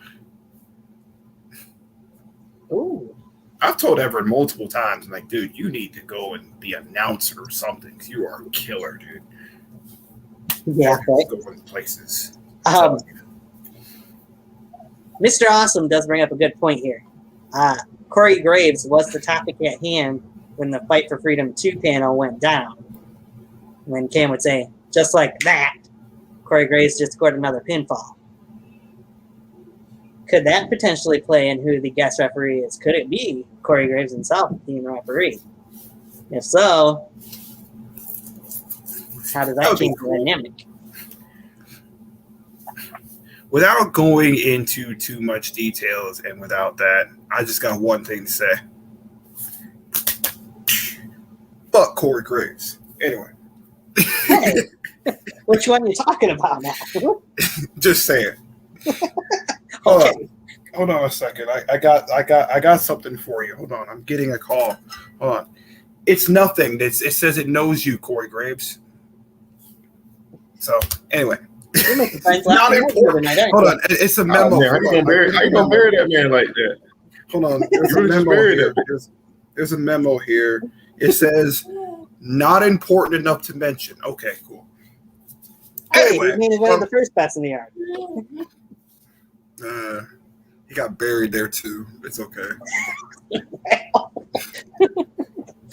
Ooh. I've told Everett multiple times, I'm like, dude, you need to go and be an announcer or something. You are a killer, dude. Yeah. Right. Going places. Mr. Awesome does bring up a good point here. Corey Graves was the topic at hand when the Fight for Freedom 2 panel went down. When Cam would say, just like that, Corey Graves just scored another pinfall. Could that potentially play in who the guest referee is? Could it be Corey Graves himself being the referee? If so, how does that change the dynamic? Without going into too much details and without that, I just got one thing to say. Fuck Corey Graves. Anyway. Hey, which one are you talking about now? Just saying. Okay. Hold on a second. I got something for you. Hold on. I'm getting a call. Hold on. It's nothing. It says it knows you, Corey Graves. So anyway, not important. Hold on. It's a memo. Oh, man, how you gonna bury that man like that? Hold on. There's a memo here. There's a memo here. It says not important enough to mention. Okay, cool. Hey, Anyway, he made one of the first bets in the yard. he got buried there too. It's okay.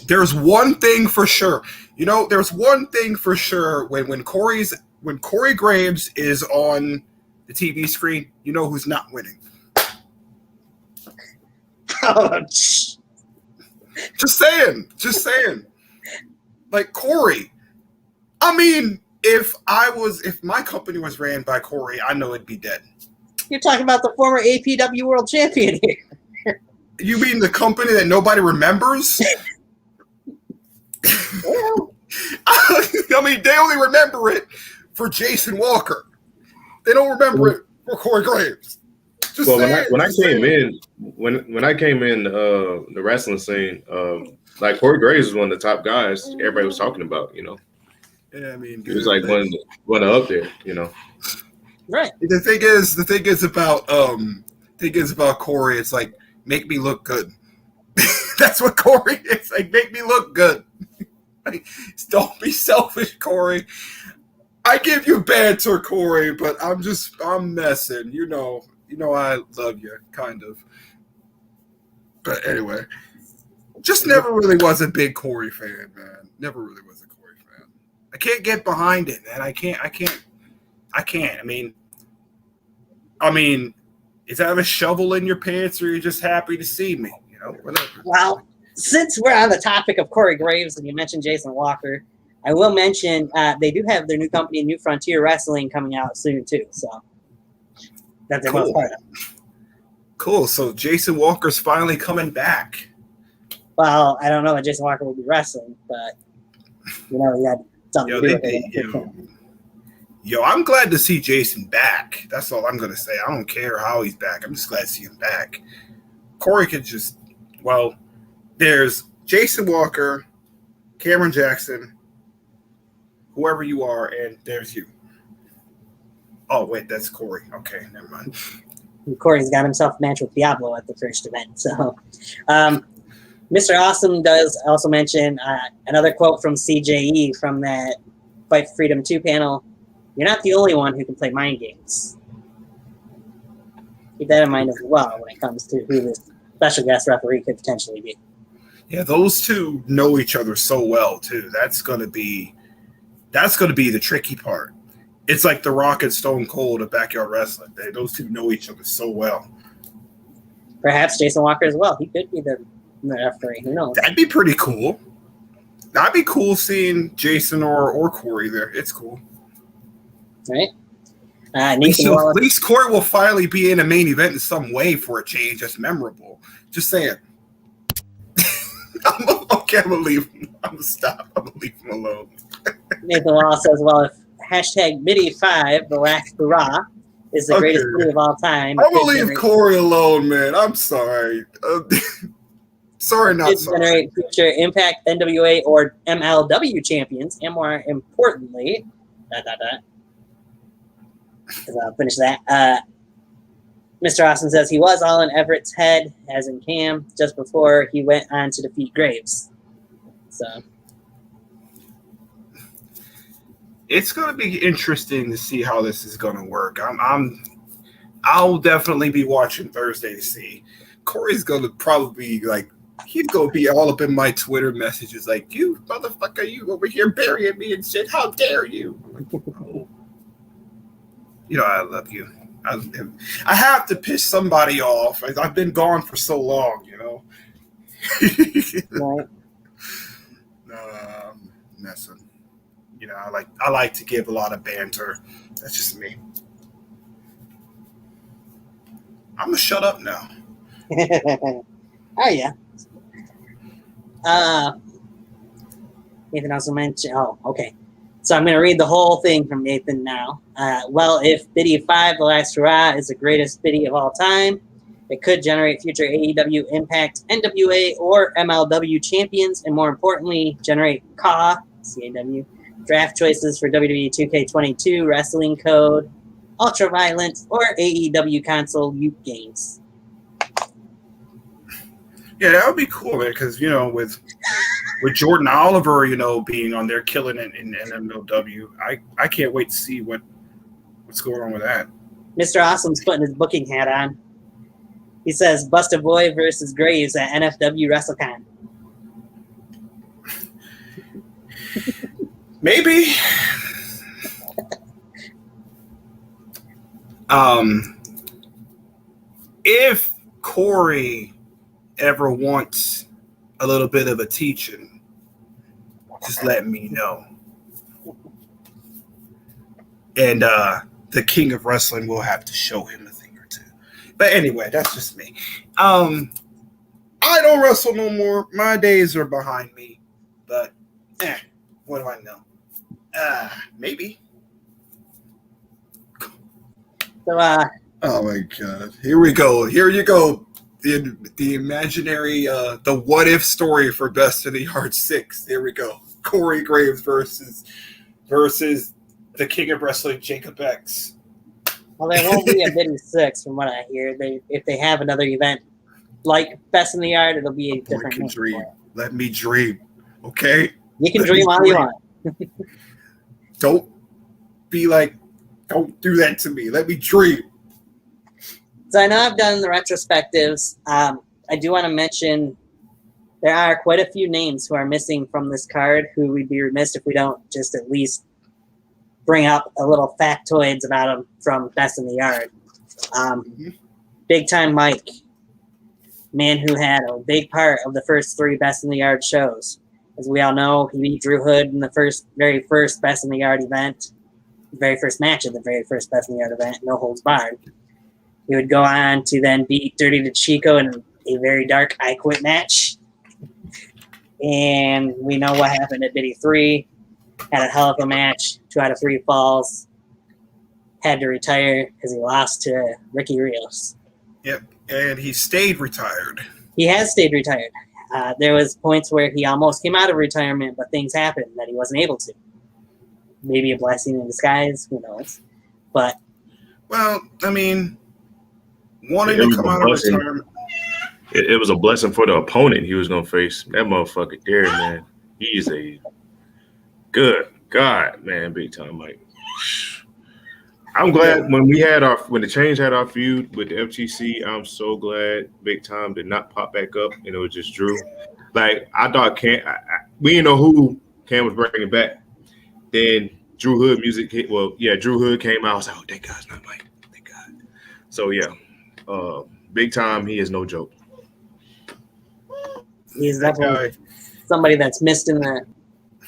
There's one thing for sure. You know, there's one thing for sure when Corey Graves is on the TV screen, you know who's not winning. Ouch. Just saying. Like Corey. I mean, if my company was ran by Corey, I know it'd be dead. You're talking about the former APW world champion here. You mean the company that nobody remembers? Well, I mean, they only remember it for Jason Walker. They don't remember it for Corey Graves. Just Well, saying, when I came in the wrestling scene, like Corey Graves was one of the top guys everybody was talking about. You know, Yeah, I mean, he was like one up there. You know, right. The thing is about Corey. It's like make me look good. That's what Corey is like. Make me look good. Like, don't be selfish, Corey. I give you banter, Corey, but I'm messing. You know I love you, kind of. But anyway, just never really was a big Corey fan, man. Never really was a Corey fan. I can't get behind it, man. I can't. I mean, is that a shovel in your pants, or are you just happy to see me? You know, whatever. Well, since we're on the topic of Corey Graves and you mentioned Jason Walker, I will mention they do have their new company, New Frontier Wrestling, coming out soon too. So that's a Cool. part of. Cool. So Jason Walker's finally coming back. Well, I don't know if Jason Walker will be wrestling, but he had something Yo, to do with it. Yo, I'm glad to see Jason back. That's all I'm gonna say. I don't care how he's back. I'm just glad to see him back. Corey could there's Jason Walker, Cameron Jackson, whoever you are, and there's you. Oh, wait, that's Corey. Okay, never mind. Corey's got himself a match with Diablo at the first event. So, Mr. Awesome does also mention another quote from CJE from that Fight for Freedom 2 panel. You're not the only one who can play mind games. Keep that in mind as well when it comes to who this special guest referee could potentially be. Yeah, those two know each other so well too. That's gonna be the tricky part. It's like The Rock and Stone Cold of backyard wrestling. Those two know each other so well. Perhaps Jason Walker as well. He could be the referee. Who knows? That'd be pretty cool. That'd be cool seeing Jason or Corey there. It's cool. Right? At least Corey will finally be in a main event in some way for a change that's memorable. Just saying. Okay, I'm going to leave him. I'm going to stop. I'm going to leave him alone. Nathan Wall says, well, if hashtag Biddy5, the last hurrah, is the greatest movie of all time. I'm going to leave Corey alone, man. I'm sorry. Sorry, not sorry. Generate future Impact, NWA, or MLW champions, and more importantly, because I'll finish that. Mr. Austin says he was all in Everett's head, as in Cam, just before he went on to defeat Graves. So it's going to be interesting to see how this is going to work. I'll definitely be watching Thursday to see. Corey's going to probably be like, he's going to be all up in my Twitter messages like, you motherfucker, you over here burying me and shit. How dare you? I'm like, oh. You know, I love you. I have to piss somebody off. I've been gone for so long, you know. right. Messing. You know, I like to give a lot of banter. That's just me. I'm gonna shut up now. Oh yeah. Nathan also mentioned. Oh, okay. So I'm going to read the whole thing from Nathan now. Well, if Biddy 5, The Last Hurrah, is the greatest Biddy of all time, It could generate future AEW, Impact, NWA, or MLW champions, and more importantly, generate CAW, CAW, draft choices for WWE 2K22, Wrestling Code, Ultraviolent, or AEW console youth games. Yeah, that would be cool, man. Because with Jordan Oliver, being on there killing it in MLW, I can't wait to see what's going on with that. Mr. Awesome's putting his booking hat on. He says Busta Boy versus Graves at NFW WrestleCon. Maybe. If Corey ever wants a little bit of a teaching, just let me know. And the King of Wrestling will have to show him a thing or two. But anyway, that's just me. I don't wrestle no more. My days are behind me. But what do I know? Maybe. So, oh my God! Here we go. Here you go. The imaginary, the what if story for Best in the Yard 6. There we go. Corey Graves versus the King of Wrestling, Jacob X. well, there won't be a Biddy 6 from what I hear. If they have another event like Best in the Yard, it'll be a different name. Dream. Let me dream. Okay? You can dream all you want. Don't be like, don't do that to me. Let me dream. So I know I've done the retrospectives. I do want to mention there are quite a few names who are missing from this card who we'd be remiss if we don't just at least bring up a little factoids about them from Best in the Yard. Big Time Mike, man who had a big part of the first 3 Best in the Yard shows. As we all know, he beat Drew Hood in the very first Best in the Yard event, the very first match of the very first Best in the Yard event, no holds barred. He would go on to then beat Dirty DeChico in a very dark I Quit match. And we know what happened at Biddy 3. Had a hell of a match, 2 out of 3 falls. Had to retire because he lost to Ricky Rios. Yep, and he stayed retired. He has stayed retired. There was points where he almost came out of retirement, but things happened that he wasn't able to. Maybe a blessing in disguise, who knows. But well, I mean, wanting to come out of retirement. It was a blessing for the opponent he was going to face. That motherfucker there, man. He is a good God, man, Big Time Mike. I'm glad when the Change had our feud with the FTC, I'm so glad Big Time did not pop back up and it was just Drew. Like, I thought we didn't know who Cam was bringing back. Then Drew Hood Drew Hood came out. I was like, oh, thank God it's not Mike. Thank God. So, yeah, Big Time, he is no joke. he's definitely somebody that's missed in the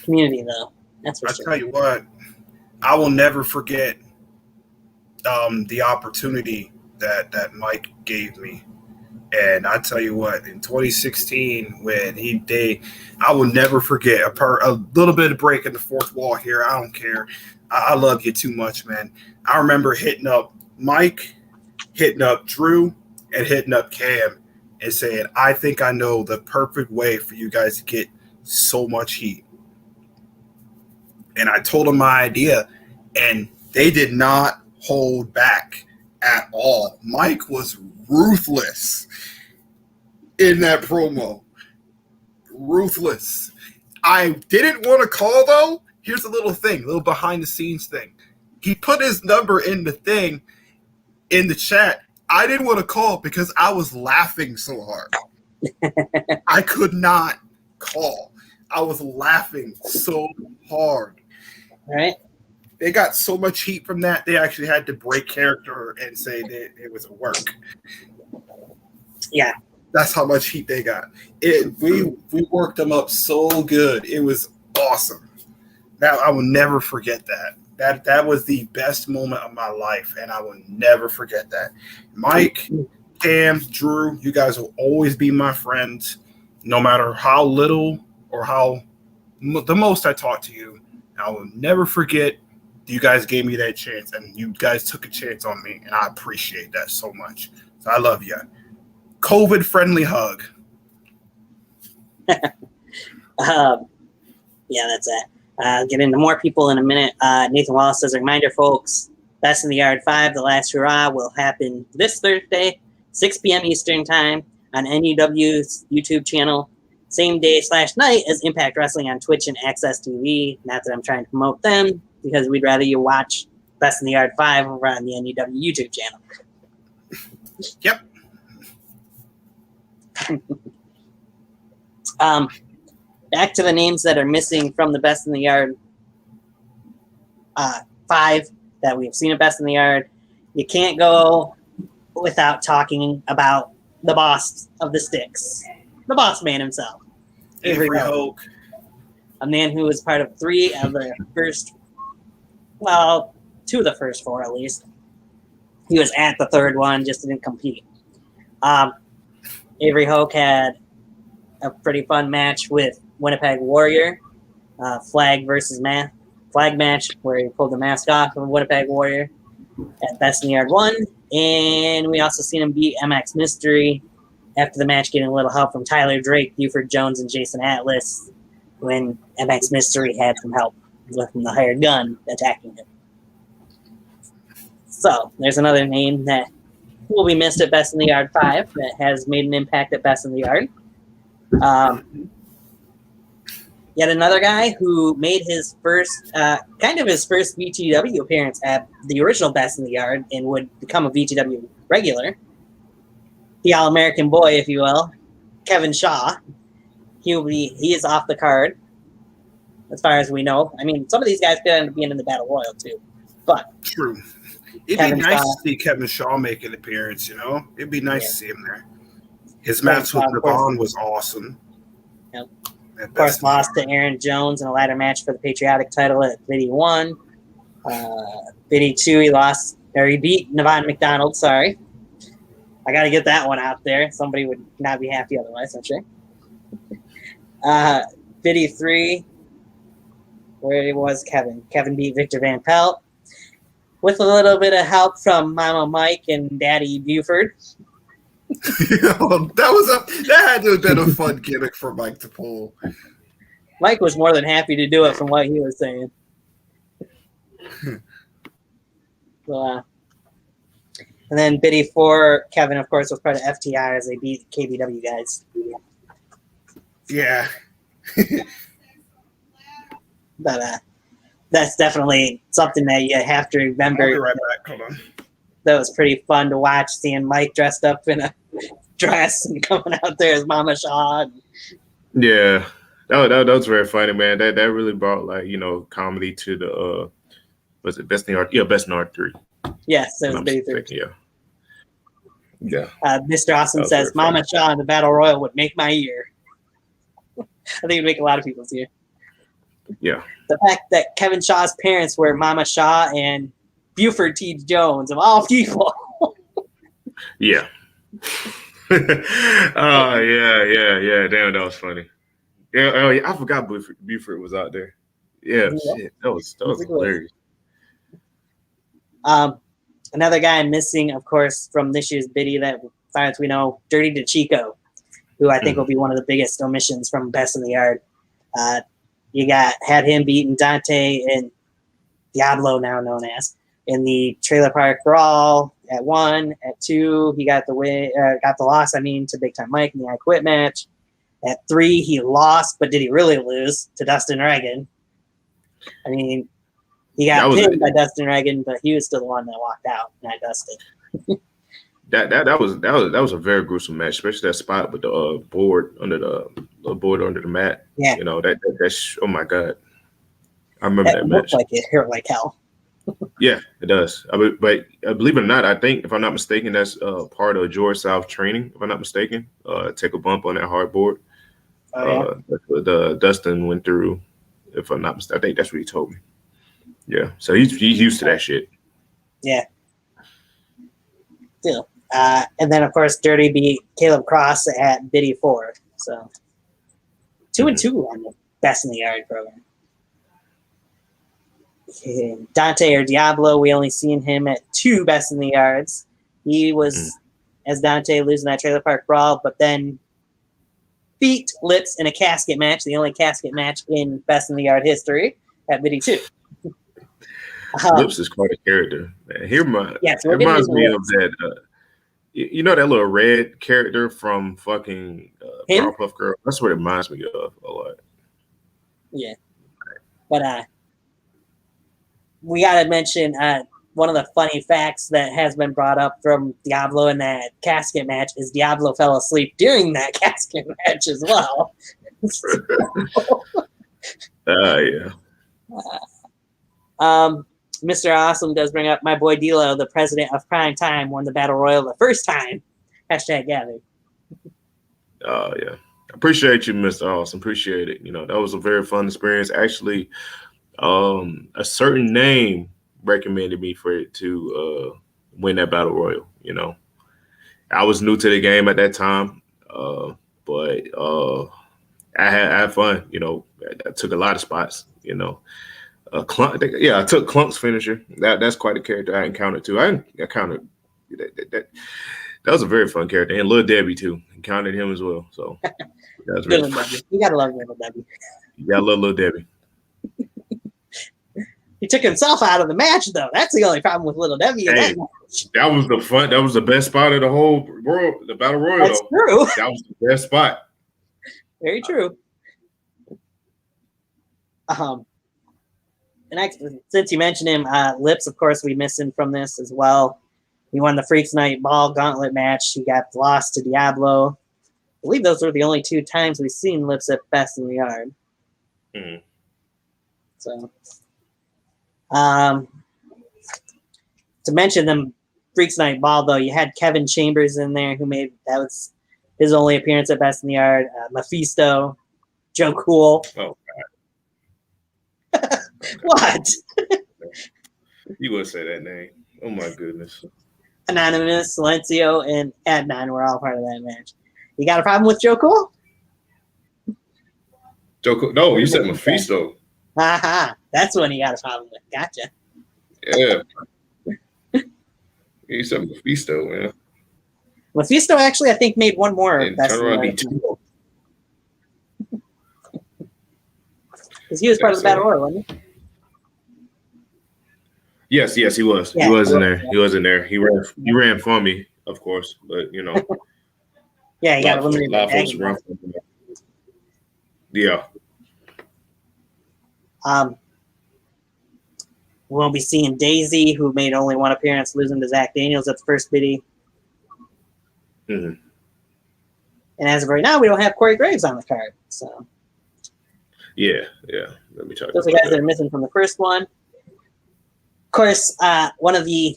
community, though. That's for sure. I tell you what, I will never forget the opportunity that Mike gave me. And I tell you what, in 2016, when I will never forget a little bit of break in the fourth wall here. I don't care. I love you too much, man. I remember hitting up Mike, hitting up Drew, and hitting up Cam and saying, I think I know the perfect way for you guys to get so much heat. And I told them my idea, and they did not hold back at all. Mike was ruthless in that promo. Ruthless. I didn't want to call, though. Here's a little behind-the-scenes thing. He put his number in the thing in the chat. I didn't want to call because I was laughing so hard. I could not call. I was laughing so hard. All right. They got so much heat from that, they actually had to break character and say that it was a work. Yeah. That's how much heat they got. We worked them up so good. It was awesome. Now I will never forget that. That was the best moment of my life, and I will never forget that. Mike, Cam, Drew, you guys will always be my friends, no matter how little or how the most I talk to you. I will never forget you guys gave me that chance, and you guys took a chance on me, and I appreciate that so much. So I love you. COVID-friendly hug. Yeah, that's it. Get into more people in a minute. Nathan Wallace says, reminder, folks, Best in the Yard 5, The Last Hurrah, will happen this Thursday, 6 p.m. Eastern Time on NUW's YouTube channel. Same day / night as Impact Wrestling on Twitch and Access TV. Not that I'm trying to promote them, because we'd rather you watch Best in the Yard 5 over on the NUW YouTube channel. Yep. Back to the names that are missing from the Best in the Yard 5 that we've seen at Best in the Yard. You can't go without talking about the boss of the sticks, the boss man himself, Avery Hoke. a man who was part of 3 of the first, well, 2 of the first 4 at least. He was at the 3rd one, just didn't compete. Avery Hoke had a pretty fun match with Winnipeg Warrior, flag match where he pulled the mask off of Winnipeg Warrior at Best in the Yard 1. And we also seen him beat MX Mystery after the match, getting a little help from Tyler Drake, Buford Jones, and Jason Atlas when MX Mystery had some help with the hired gun attacking him. So there's another name that will be missed at Best in the Yard 5 that has made an impact at Best in the Yard. Yet another guy who made his first VTW appearance at the original Best in the Yard and would become a VTW regular. The All-American boy, if you will, Kevin Shaw. He is off the card, as far as we know. I mean, some of these guys could end up being in the Battle Royal too. But True. It'd Kevin be nice Shaw. to see Kevin Shaw make an appearance, you know? It'd be nice to see him there. His Kevin match with Shaw, of course. Devon was awesome. Yep. At Of course, Best in the lost Yard. to Aaron Jones in a ladder match for the Patriotic title at Biddy 1. Biddy 2, he beat Nevon McDonald, sorry. I got to get that one out there. Somebody would not be happy otherwise, I'm sure. Biddy 3, where was Kevin? Kevin beat Victor Van Pelt with a little bit of help from Mama Mike and Daddy Buford. that had to have been a fun gimmick for Mike to pull. Mike was more than happy to do it from what he was saying. So, and then Biddy 4, Kevin, of course, was part of FTR as they beat KBW guys. Yeah. But that's definitely something that you have to I'll be remember. right back. Hold on. That was pretty fun to watch, seeing Mike dressed up in a dress and coming out there as Mama Shaw. Yeah, that was very funny, man. That really brought comedy to the was it Best in Art? Yeah, Best in Art 3. Yes, it was I'm Biddy 3. mistaken, Yeah. Mr. Awesome That was says, very funny. Mama Shaw in the Battle Royal would make my year. I think it'd make a lot of people's year. Yeah. The fact that Kevin Shaw's parents were Mama Shaw and Buford T. Jones, of all people. Yeah. Oh yeah. Damn, that was funny. Yeah, oh yeah, I forgot Buford was out there. Yeah, Yeah. shit. That was Buford was. hilarious. Another guy missing, of course, from this year's Biddy that, as far as we know, Dirty DeChico, who I think will be one of the biggest omissions from Best in the Yard. You had him beating Dante and Diablo, now known as, in the Trailer Park Brawl at 1. At 2, he got the loss. To Big Time Mike in the I Quit match. At 3, he lost, but did he really lose to Dustin Reagan? He got pinned by Dustin Reagan, but he was still the one that walked out, not Dustin. That was a very gruesome match, especially that spot with the board under the mat. Yeah, that's oh my god, I remember that match. Looked like it hurt like hell. Yeah, it does. But believe it or not, I think if I'm not mistaken, that's part of George South training. If I'm not mistaken, take a bump on that hard board. The Dustin went through. If I'm not mistaken, I think that's what he told me. Yeah, so he's used to that shit. Yeah. Still. And then, of course, Dirty beat Caleb Cross at Biddy 4. So 2-2 on the Best in the Yard program. Okay. Dante or Diablo, we only seen him at 2 Best in the Yards. He was as Dante losing that trailer park brawl, but then beat Lips in a casket match, the only casket match in Best in the Yard history at Biddy 2. Lips is quite a character. Man. He reminds me of that. You know that little red character from fucking Powerpuff Girl? That's what it reminds me of a lot. Yeah. But we got to mention one of the funny facts that has been brought up from Diablo in that casket match is Diablo fell asleep during that casket match as well. Yeah. Mr. Awesome does bring up my boy D'Lo, the president of Prime Time, won the Battle Royal the first time. #Gather. Oh, yeah. Appreciate you, Mr. Awesome. Appreciate it. You know, that was a very fun experience. Actually, a certain name recommended me for it to win that Battle Royal. You know, I was new to the game at that time, but I had fun. You know, I took a lot of spots. You know, Clunk, I took Clunk's finisher. That's quite a character I encountered too. I encountered that was a very fun character, and Lil Debbie too. Encountered him as well. So that was really fun. You gotta love Lil Debbie. You gotta love Lil Debbie. He took himself out of the match, though. That's the only problem with Little Debbie. Hey, that was the fun. That was the best spot of the whole world, the Battle Royal. That's true. That was the best spot. Very true. And since you mentioned him, Lips, of course, we miss him from this as well. He won the Freaks Night Ball Gauntlet match. He got lost to Diablo. I believe those were the only 2 times we've seen Lips at Best in the Yard. Mm-hmm. So, to mention them Freaks Night Ball, though, you had Kevin Chambers in there, that was his only appearance at Best in the Yard. Mephisto, Joe Cool. Oh, God. What? You would say that name. Oh, my goodness. Anonymous, Silencio, and Adnan were all part of that match. You got a problem with Joe Cool? Joe Cool? No, you said Mephisto. Aha, that's when you got a problem with. Gotcha. Yeah. You said Mephisto, man. Mephisto actually, I think, made one more. Because he was part of the Battle Royal, wasn't he? Yes, he was. Yeah, he was in there. He was in there. He ran for me, of course, but you know. Yeah, he got eliminated. Yeah. We won't be seeing Daisy, who made only one appearance, losing to Zach Daniels at the first biddy. Mm-hmm. And as of right now, we don't have Corey Graves on the card. So yeah. Let me talk. Those are guys that are missing from the first one. Of course, one of the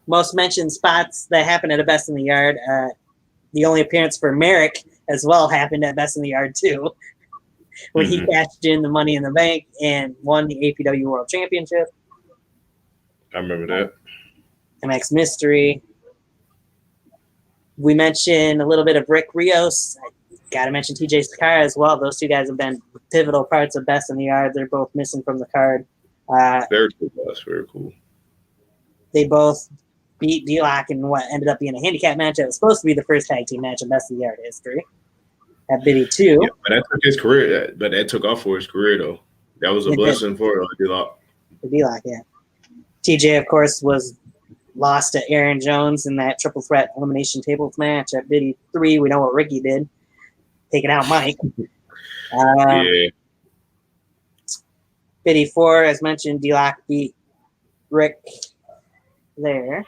most mentioned spots that happened at a Best in the Yard, the only appearance for Merrick as well happened at Best in the Yard too, when he cashed in the Money in the Bank and won the APW World Championship. I remember that. MX Mystery. We mentioned a little bit of Rick Rios. I got to mention TJ Sakara as well. Those 2 guys have been pivotal parts of Best in the Yard. They're both missing from the card. Very cool, boss. Very cool. They both beat D-Lock in what ended up being a handicap match. It was supposed to be the first tag team match in Best in the Yard history at Biddy 2. Yeah, but that took his career. But that took off for his career, though. That was a blessing for D-Lock. For D-Lock, yeah. TJ, of course, was lost to Aaron Jones in that triple threat elimination tables match at Biddy 3. We know what Ricky did, taking out Mike. Yeah. Biddy 4, as mentioned, D-Lock beat Rick there.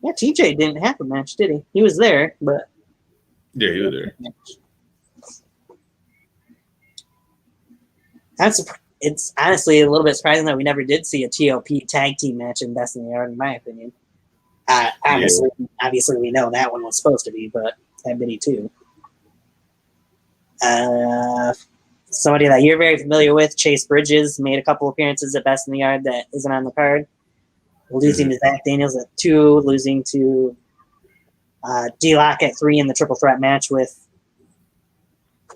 Yeah, TJ didn't have a match, did he? He was there, but... Yeah, he was there. It's honestly a little bit surprising that we never did see a TOP tag team match in Best in the Yard, in my opinion. Obviously, we know that one was supposed to be, but at Biddy 2. Somebody that you're very familiar with, Chase Bridges, made a couple appearances at Best in the Yard that isn't on the card. Losing to Zach Daniels at 2, losing to D-Lock at 3 in the triple threat match with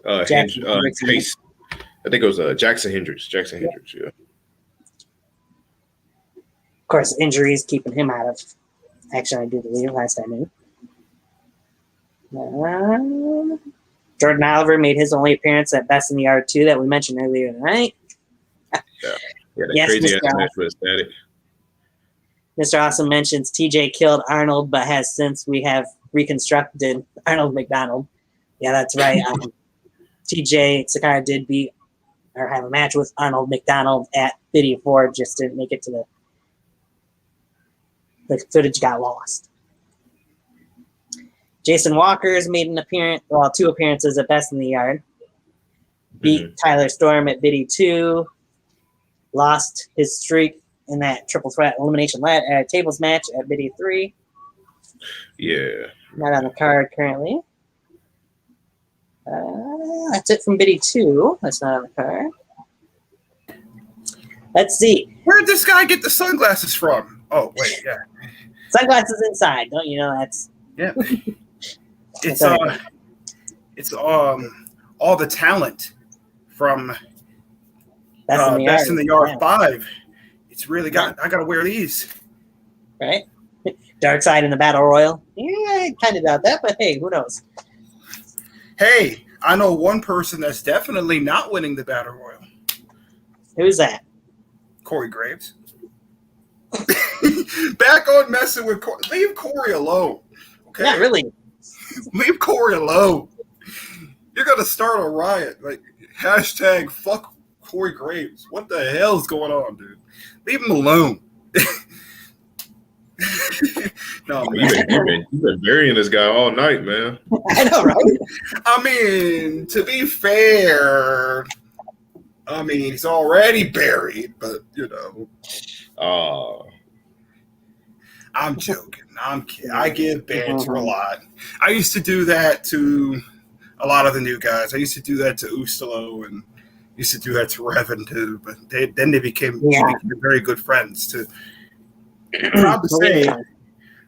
Chase. I think it was Jackson Hendricks. Hendricks, yeah. Of course, injuries keeping him out of Actually, I do believe last I knew. Jordan Oliver made his only appearance at Best in the Yard 2 that we mentioned earlier tonight. Yeah, that Yes, crazy ass Mr. match with Static. Mr. Awesome mentions TJ killed Arnold, but we have reconstructed Arnold McDonald. Yeah, that's right. TJ Sakara did beat or have a match with Arnold McDonald at Video 4, just didn't make it to the footage got lost. Jason Walker's made an appearance, well, 2 appearances at Best in the Yard. Beat Tyler Storm at Biddy 2. Lost his streak in that triple threat elimination tables match at Biddy 3. Yeah. Not on the card currently. That's it from Biddy 2. That's not on the card. Let's see. Where'd this guy get the sunglasses from? Oh, wait, yeah. Sunglasses inside. Don't you know that's... Yeah. It's all the talent from Best in the Yard 5. It's really got. I gotta wear these. Right. Dark Side in the Battle Royal. Yeah, I kind of doubt that, but hey, who knows? Hey, I know one person that's definitely not winning the Battle Royal. Who's that? Corey Graves. Back on messing with Corey. Leave Corey alone. Okay. Yeah, really. Leave Corey alone. You're gonna start a riot. Like hashtag fuck Corey Graves. What the hell's going on, dude? Leave him alone. No, man. You've been burying this guy all night, man. I know, right? I mean, to be fair, he's already buried, but you know. I'm joking. I'm kidding. I give banter a lot. I used to do that to a lot of the new guys. I used to do that to Ustalo and used to do that to Revan too. But then they became very good friends too. Proud to say,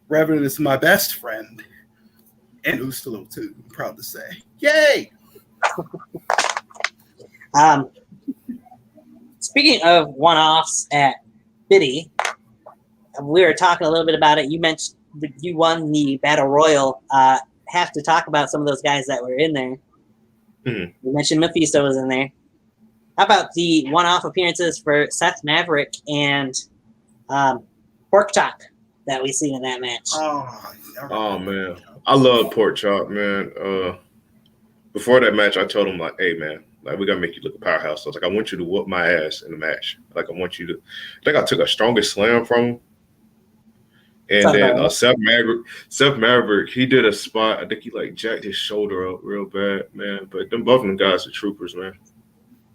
Revan is my best friend, and Ustalo too. I'm proud to say, yay! Speaking of one-offs at Biddy, we were talking a little bit about it. You mentioned you won the Battle Royal. Have to talk about some of those guys that were in there. You mentioned Mephisto was in there. How about the one-off appearances for Seth Maverick and Pork Chop that we seen in that match? Oh man, I love Pork Chop, man. Before that match, I told him like, "Hey, man, like we gotta make you look a powerhouse." I was like, "I want you to whoop my ass in the match. Like I want you to." I think I took a strongest slam from him. And then Seth Maverick, he did a spot. I think he like jacked his shoulder up real bad, man. But both of them guys are troopers, man.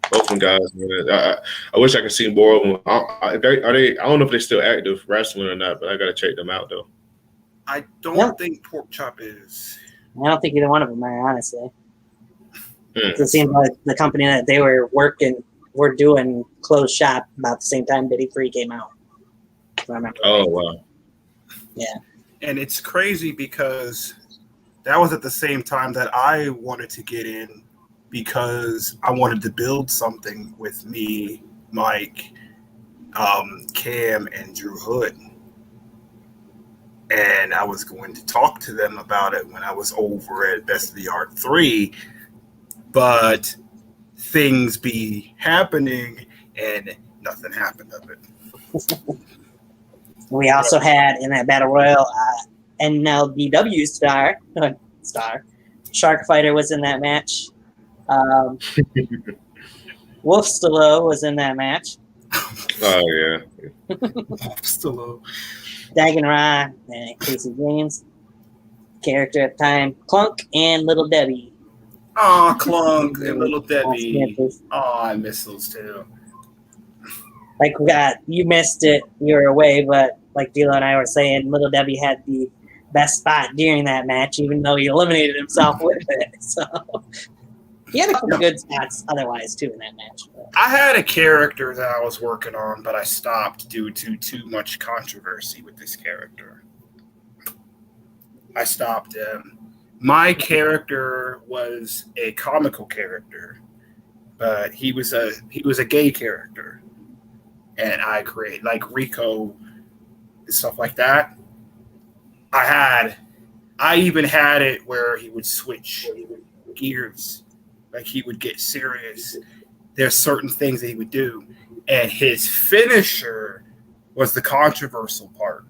Both of them guys, man. I wish I could see more of them. I don't know if they're still active wrestling or not, but I gotta check them out though. I don't think Pork Chop is. I don't think either one of them are, honestly. It seems like the company that they were working were doing closed shop about the same time Biddy 3 came out. Oh wow. Yeah. And it's crazy because that was at the same time that I wanted to get in because I wanted to build something with me, Mike, Cam, and Drew Hood. And I was going to talk to them about it when I was over at Best of the Yard 3, but things be happening and nothing happened of it. We also had in that Battle Royal NLBW star Shark Fighter was in that match. Wolf Stalo was in that match. Oh yeah. Wolf Stalo. Dagon Ra and Casey James. Character at the time, Clunk and Little Debbie. Oh, Clunk and Little Debbie. Oh, I miss those two. Like you missed it, you were away, but like D'Lo and I were saying, Little Debbie had the best spot during that match, even though he eliminated himself with it. So he had a couple good spots otherwise too in that match. I had a character that I was working on, but I stopped due to too much controversy with this character. I stopped him. My character was a comical character, but he was a gay character. And I create like Rico and stuff like that. I even had it where he would switch gears, like he would get serious. There's certain things that he would do, and his finisher was the controversial part.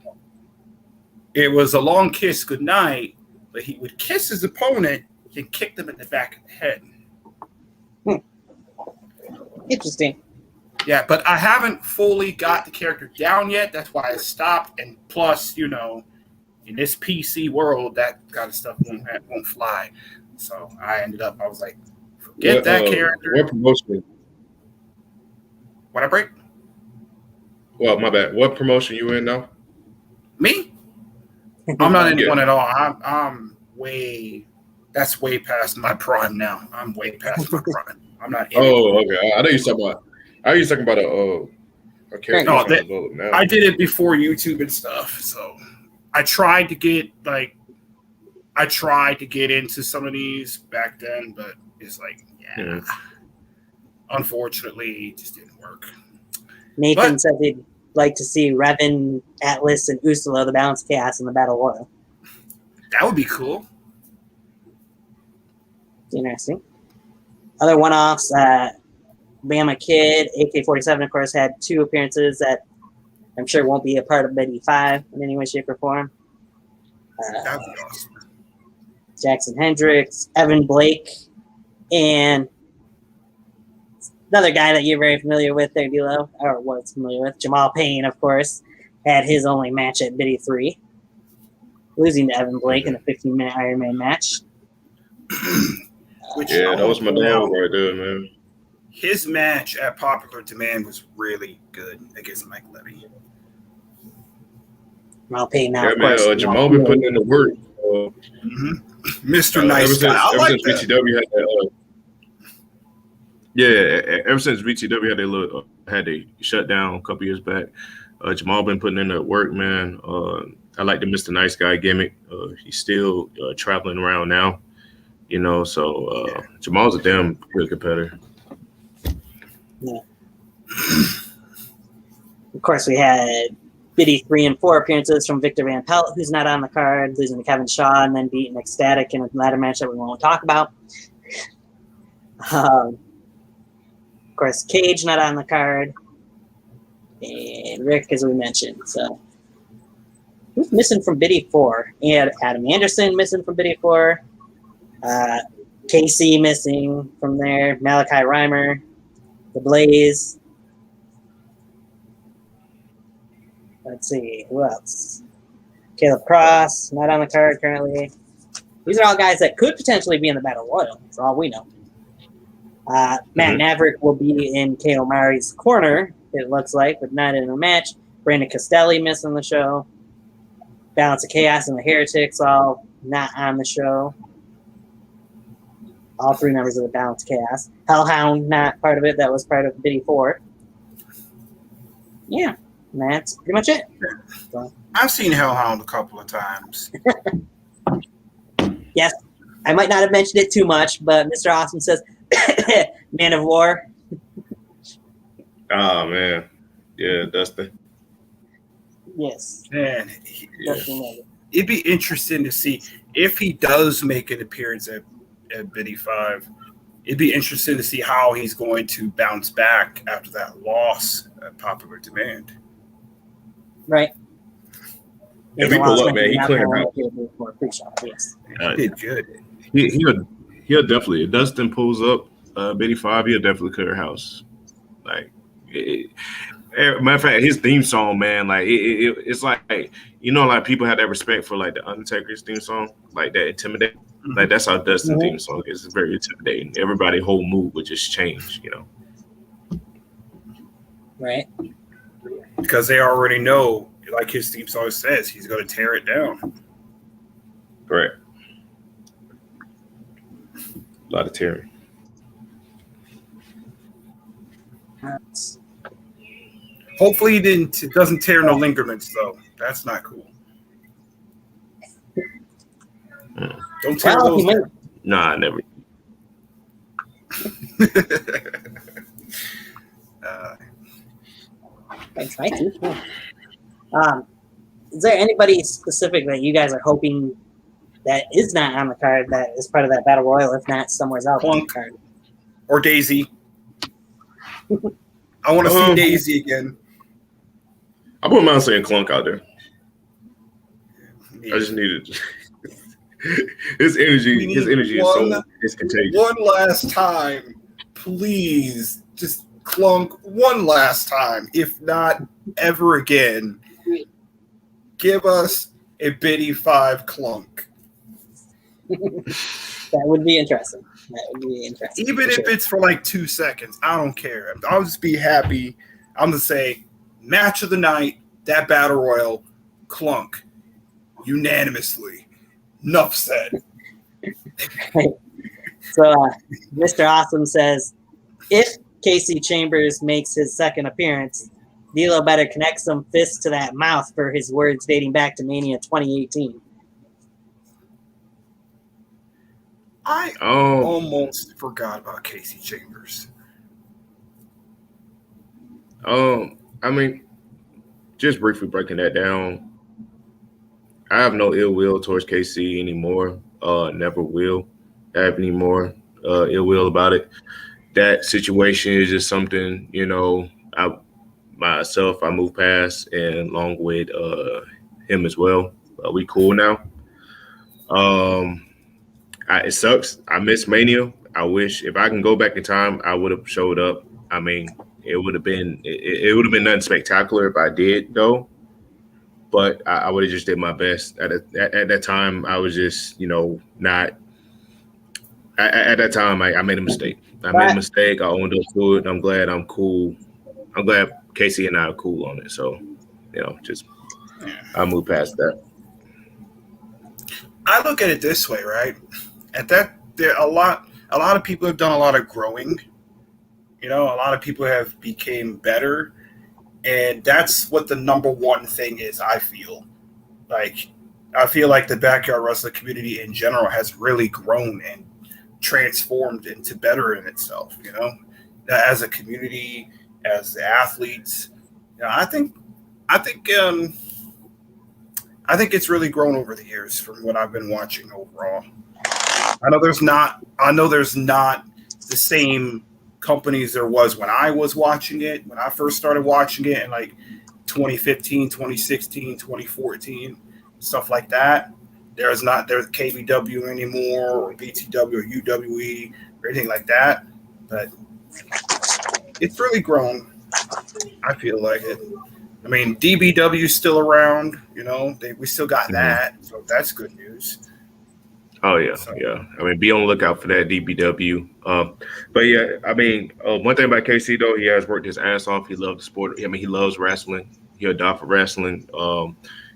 It was a long kiss goodnight, but he would kiss his opponent and kick them in the back of the head. Interesting. Yeah, but I haven't fully got the character down yet. That's why I stopped. And plus, you know, in this PC world, that kind of stuff won't fly. So I was like, forget that character. What promotion? What I break? Well, my bad. What promotion you in now? Me? I'm not in one at all. I'm way. That's way past my prime now. I'm way past my prime. I'm not. Oh, okay. I know you're talking about. I was talking about a character. No, I did it before YouTube and stuff. So I tried to get into some of these back then, but it's like, unfortunately, it just didn't work. Nathan said he'd like to see Revan, Atlas, and Ursula, the Balance of Chaos, in the Battle Royal. That would be cool. Interesting. Other one-offs, Bama Kid, AK-47, of course, had 2 appearances that I'm sure won't be a part of Betty 5 in any way, shape, or form. That would be awesome. Jackson Hendricks, Evan Blake, and another guy that you're very familiar with there, D-Lo, or was familiar with, Jamal Payne, of course, had his only match at Biddy 3, losing to Evan Blake in a 15-minute Iron Man match. That was my dog right there, man. His match at Popular Demand was really good against Mike Levy. Jamal Payne now, of course. Jamal been putting in the work. Mr. Nice Guy. Ever since VTW had that. Ever since VTW had they shut down a couple years back, Jamal been putting in that work, man. I like the Mr. Nice Guy gimmick. He's still traveling around now, you know. So Jamal's a damn good competitor. Yeah. Of course, we had Biddy 3 and 4 appearances from Victor Van Pelt, who's not on the card, losing to Kevin Shaw, and then beating Ecstatic in a ladder match that we won't talk about. Of course, Cage not on the card, and Rick, as we mentioned. So, who's missing from Biddy 4? And Adam Anderson missing from Biddy 4. KC missing from there. Malachi Reimer. The Blaze. Let's see, who else? Caleb Cross, not on the card currently. These are all guys that could potentially be in the Battle Royal, for all we know. Matt Maverick will be in KO Mari's corner, it looks like, but not in a match. Brandon Costelli missing the show. Balance of Chaos and the Heretics all not on the show. All 3 members of the Balance of Chaos. Hellhound not part of it. That was part of Biddy 4. Yeah, and that's pretty much it. So. I've seen Hellhound a couple of times. Yes, I might not have mentioned it too much, but Mr. Awesome says, Man of War. Oh, man. Yeah, Dustin. Yes. Man, it'd be interesting to see if he does make an appearance at Biddy 5. It'd be interesting to see how he's going to bounce back after that loss at Popular Demand. Right. If he pull up, man, he cleared out. Yes. He did good. He'll definitely. If Dustin pulls up Biddy 5, he'll definitely clear house. Like, matter of fact, his theme song, man, like it's like, you know, like people have that respect for like the Undertaker's theme song, like that intimidating. Like that's how Dustin theme song is. It's very intimidating. Everybody's whole mood would just change, you know. Right. Because they already know, like his theme song says, he's going to tear it down. Correct. A lot of tearing. Hopefully it doesn't tear no ligaments, though. That's not cool. Don't tear those down. Nah, never. I try to. is there anybody specific that you guys are hoping that is not on the card that is part of that battle royal, if not somewhere else on the Clunk. card? Or Daisy. I want to see Daisy again. I wouldn't mind saying Clunk out there. I just needed his energy. His energy is contagious. One last time, please, just Clunk one last time, if not ever again. Give us a Biddy 5 Clunk. That would be interesting. Even if it's for like 2 seconds, I don't care. I'll just be happy. I'm going to say, match of the night, that battle royal, Clunk, unanimously. Enough said. So, Mr. Awesome says, if Casey Chambers makes his second appearance, D'Lo better connect some fists to that mouth for his words dating back to Mania 2018. I almost forgot about Casey Chambers. I mean, just briefly breaking that down, I have no ill will towards KC anymore. Never will have any more ill will about it. That situation is just something, you know, I moved past, and along with him as well. We cool now. It sucks. I miss Mania. I wish if I can go back in time, I would have showed up. I mean, it would have been nothing spectacular if I did though. But I would have just did my best. At that time, I was just, you know, not. At that time, I made a made a mistake. I owned up to it. I'm glad I'm cool. I'm glad Casey and I are cool on it. So, you know, just I moved past that. I look at it this way, right? At that, there a lot of people have done a lot of growing. You know, a lot of people have became better, and that's what the number one thing is. I feel like the backyard wrestling community in general has really grown and transformed into better in itself. You know, as a community, as the athletes, you know, I think it's really grown over the years from what I've been watching overall. I know there's not the same companies there was when I was watching it, when I first started watching it in like 2015, 2016, 2014, stuff like that. There's KBW anymore or BTW or UWE or anything like that. But it's really grown. I feel like it. I mean, DBW is still around. You know, we still got that, so that's good news. Oh yeah, yeah. I mean, be on the lookout for that DBW. But yeah, I mean, one thing about KC though, he has worked his ass off. He loves the sport. I mean, he loves wrestling. He'll die for wrestling.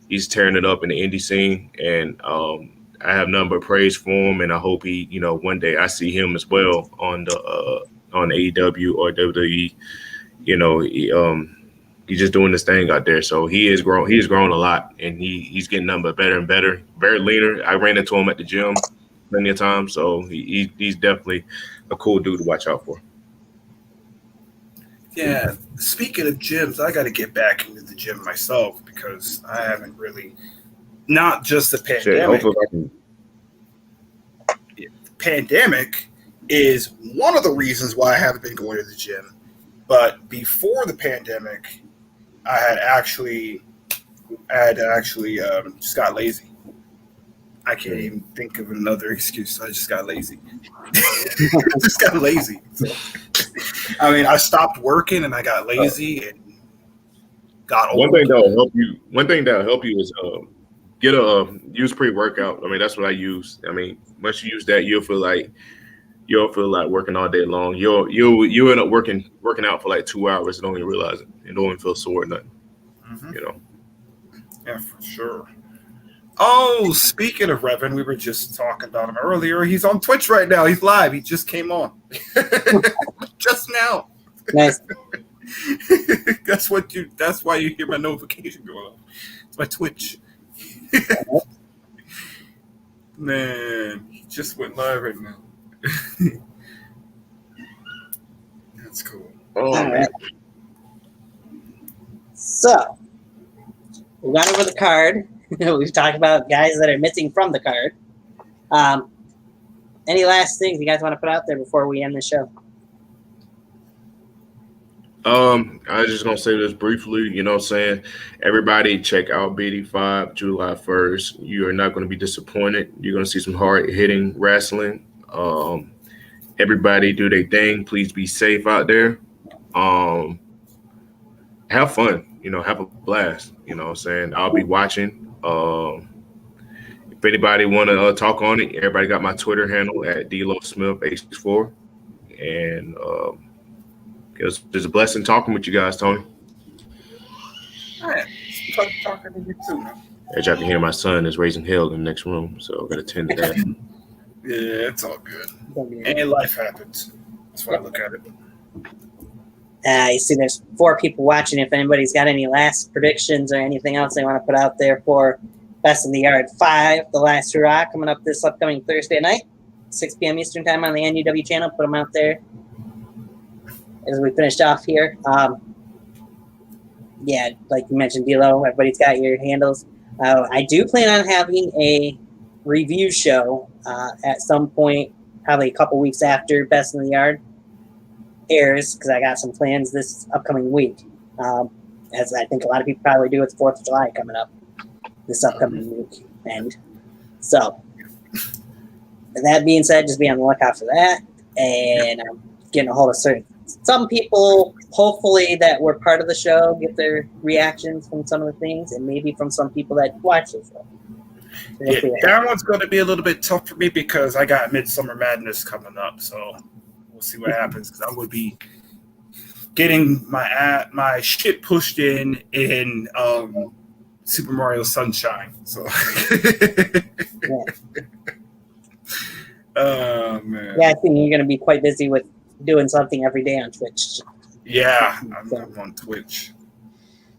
He's tearing it up in the indie scene, and I have nothing but praise for him. And I hope he, you know, one day I see him as well on AEW or WWE. You know, he's just doing this thing out there. So he has grown. He has grown a lot, and he's getting nothing but better and better. Very leaner. I ran into him at the gym plenty of times, so he's definitely a cool dude to watch out for. Yeah. Speaking of gyms, I got to get back into the gym myself because I haven't really. Not just the pandemic. The pandemic is one of the reasons why I haven't been going to the gym. But before the pandemic, I had actually just got lazy. I can't even think of another excuse. I just got lazy. Just got lazy. So, I mean, I stopped working and I got lazy and got old. One thing that'll help you is get use pre-workout. I mean, that's what I use. I mean, once you use that, you'll feel like working all day long. You'll end up working out for like 2 hours and don't even realize it. You don't even feel sore or nothing. Mm-hmm. You know. Yeah, for sure. Oh, speaking of Revan, we were just talking about him earlier. He's on Twitch right now. He's live. He just came on. Just now. Nice. That's why you hear my notification going on. It's my Twitch. Man, he just went live right now. That's cool. Oh, all right. So, we went over the card. We've talked about guys that are missing from the card. Any last things you guys want to put out there before we end the show? I was just gonna say this briefly, you know what I'm saying? Everybody check out BD5 July 1st. You are not gonna be disappointed. You're gonna see some hard hitting wrestling. Everybody do their thing. Please be safe out there. Have fun, have a blast. You know what I'm saying? I'll be watching. If anybody want to talk on it, everybody got my Twitter handle at DLoSmith84. And it's a blessing talking with you guys, Tony. All right. Talking to you too, man. As y'all can hear, my son is raising hell in the next room, so I got to tend to that. Yeah, it's all good. And life happens. That's why I look at it. You see there's 4 people watching. If anybody's got any last predictions or anything else they want to put out there for Best in the Yard 5, The Last Hurrah, coming up this upcoming Thursday night, 6 p.m. Eastern Time on the NUW channel. Put them out there as we finished off here. Yeah, like you mentioned, D'Lo, everybody's got your handles. I do plan on having a review show at some point, probably a couple weeks after Best in the Yard airs, because I got some plans this upcoming week. As I think a lot of people probably do with 4th of July coming up this upcoming week. And so, that being said, just be on the lookout for that. And I'm getting a hold of some people, hopefully, that were part of the show, get their reactions from some of the things, and maybe from some people that watch the show. Yeah, that one's going to be a little bit tough for me because I got Midsummer Madness coming up, so we'll see what happens. Because I'm going to be getting my shit pushed in Super Mario Sunshine. So, oh man, yeah, I think you're going to be quite busy with doing something every day on Twitch. Yeah, I'm on Twitch.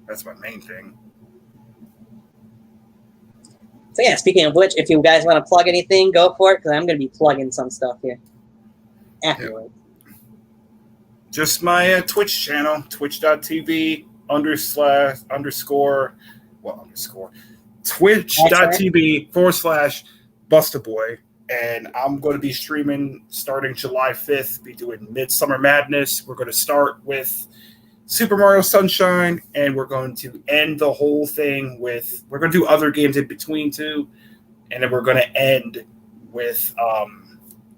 That's my main thing. So yeah, speaking of which, if you guys want to plug anything, go for it, because I'm going to be plugging some stuff here afterwards. Just my Twitch channel, twitch.tv twitch.tv/BustaBoy. And I'm going to be streaming starting July 5th, be doing Midsummer Madness. We're going to start with Super Mario Sunshine, and we're going to end the whole thing with, we're going to do other games in between too, and then we're going to end with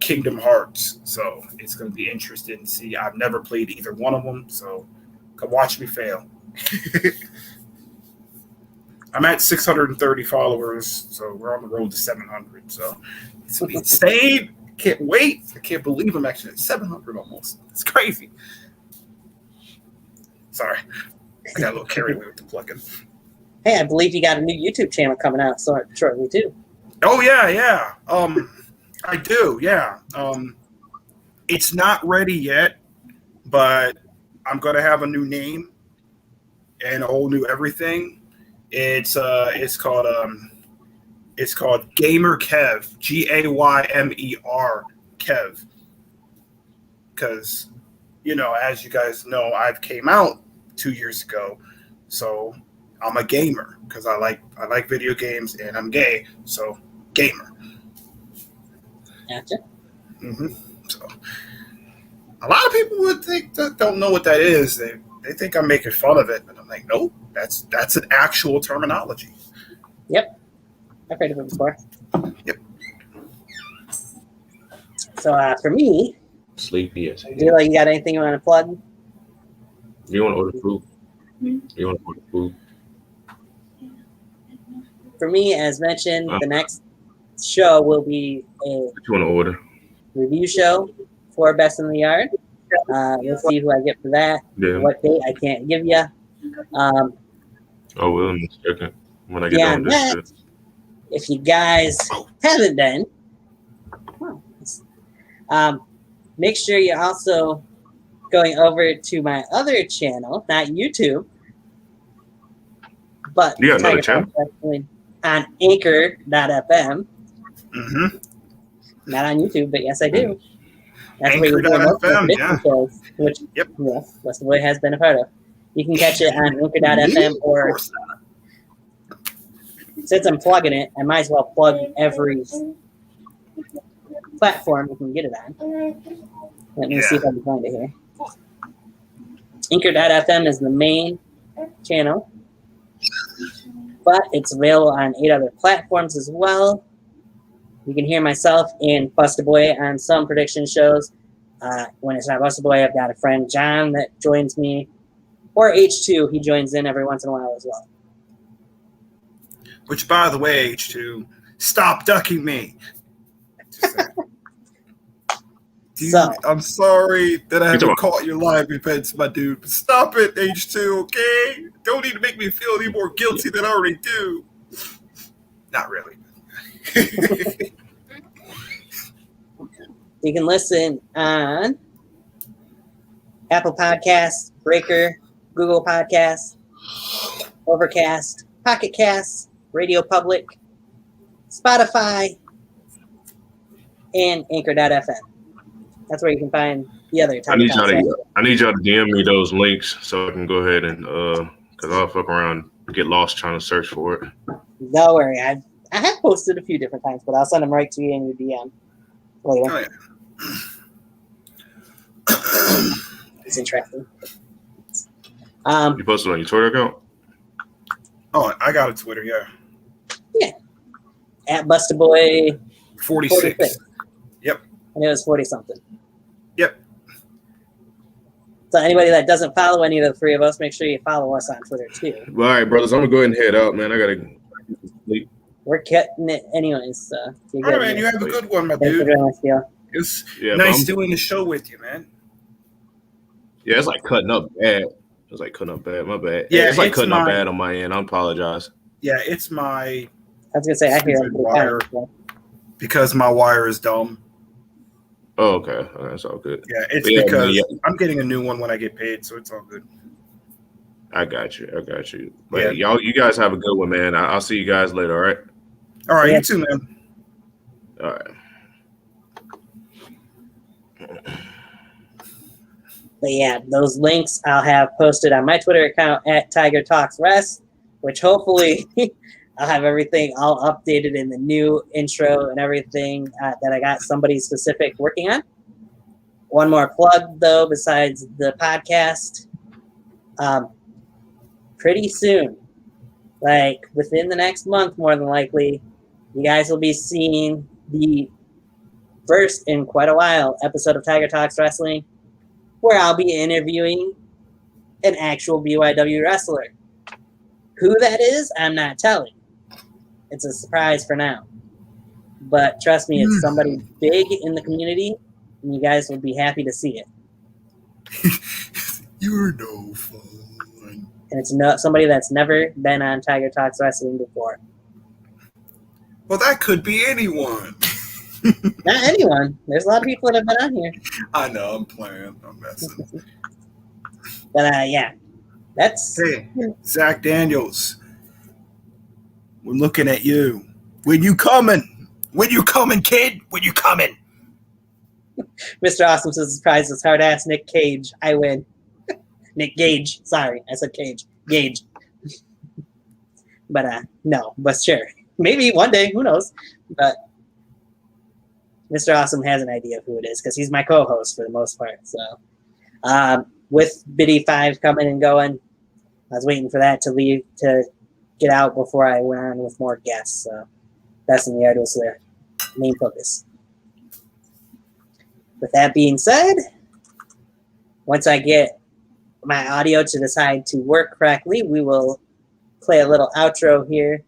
Kingdom Hearts. So it's going to be interesting to see. I've never played either one of them, so come watch me fail. I'm at 630 followers, so we're on the road to 700. So it's insane. Can't wait. I can't believe I'm actually at 700 almost. It's crazy. Sorry. I got a little carried away with the plugin. Hey, I believe you got a new YouTube channel coming out shortly too. Oh, yeah. I do, yeah. It's not ready yet, but I'm going to have a new name and a whole new everything. It's called Gamer Kev, Gaymer Kev, because as you guys know, I've came out 2 years ago, so I'm a gamer because I like video games and I'm gay, so gamer. Gotcha. Mm-hmm. So a lot of people would think that don't know what that is. They think I'm making fun of it, but I'm like, nope, that's an actual terminology. Yep, I've heard of it before. Yep. So for me, Sleepy as hell. you got anything you want to plug? You want to order food? You want to order food? For me, as mentioned, the next show will be a What you want to order? review show for Best in the Yard. We'll see who I get for that. Yeah. What date I can't give you. Oh, well, in a second. When I get Yeah, on this shit. If you guys haven't been, make sure you're also going over to my other channel, not YouTube, but You got another channel? on Anchor.fm. Mm-hmm. Not on YouTube, but yes, I do. That's where you get most of Anchor.fm, the yeah. shows, which Yep. West Boy has been a part of. You can catch it on Anchor.fm or since I'm plugging it, I might as well plug every platform we can get it on. Let me see if I can find it here. Anchor.fm is the main channel, but it's available on 8 other platforms as well. You can hear myself and Busta Boy on some prediction shows. When it's not Busta Boy, I've got a friend, John, that joins me. Or H2, he joins in every once in a while as well. Which, by the way, H2, stop ducking me. Dude, So- I'm sorry that I You're haven't caught your live events, my dude. But stop it, H2, okay? Don't need to make me feel any more guilty than I already do. Not really. You can listen on Apple Podcasts, Breaker, Google Podcasts, Overcast, Pocket Casts, Radio Public, Spotify, and Anchor.fm. That's where you can find the other I need y'all Tiger to DM me those links so I can go ahead and because I'll fuck around and get lost trying to search for it. Don't worry, I have posted a few different times, but I'll send them right to you in your DM later. Oh, yeah. It's interesting. You posted on your Twitter account? Oh, I got a Twitter, yeah. At Busta Boy 46. Yep. and it was 40 something. Yep. So anybody that doesn't follow any of the three of us, make sure you follow us on Twitter too. Well, all right, brothers, I'm gonna go ahead and head out, man. I gotta sleep. We're getting it anyways. So you're All right, good. man. You have a good one, my Thanks for dude. joining us, Theo. It's Yeah, but nice I'm- doing the show with you, man. Yeah, it's like cutting up bad. It's like cutting up bad. My bad. Yeah, it's like it's cutting up my- bad on my end. I apologize. Yeah, it's my I was gonna say I hear Stupid it. wire. Because my wire is dumb. Oh, okay. All right, that's all good. Yeah, it's Yeah, because yeah. I'm getting a new one when I get paid, so it's all good. I got you. I got you. But Yeah. y'all, you guys have a good one, man. I'll see you guys later. All right. All right, Yeah. you too, man. All right. But yeah, those links I'll have posted on my Twitter account at Tiger Talks Rest, which hopefully I'll have everything all updated in the new intro and everything that I got somebody specific working on. One more plug though, besides the podcast. Pretty soon, like within the next month, more than likely, you guys will be seeing the first in quite a while episode of Tiger Talks Wrestling, where I'll be interviewing an actual BYW wrestler. Who that is, I'm not telling. It's a surprise for now. But trust me, it's somebody big in the community, and you guys will be happy to see it. You're no fun. And it's somebody that's never been on Tiger Talks Wrestling before. Well, that could be anyone. Not anyone. There's a lot of people that have been on here. I know, I'm playing. I'm messing. But yeah, that's Hey, Zach Daniels, we're looking at you. When you coming? When you coming, kid? When you coming? Mr. Awesome says surprise is hard ass Nick Cage. I win. Nick Gage. Sorry, I said Cage. Gage. But no, but sure. Maybe one day, who knows? But Mr. Awesome has an idea of who it is because he's my co-host for the most part. So with Biddy 5 coming and going, I was waiting for that to leave to get out before I went on with more guests. So that's in the art was the main focus. With that being said, once I get my audio to decide to work correctly, we will play a little outro here.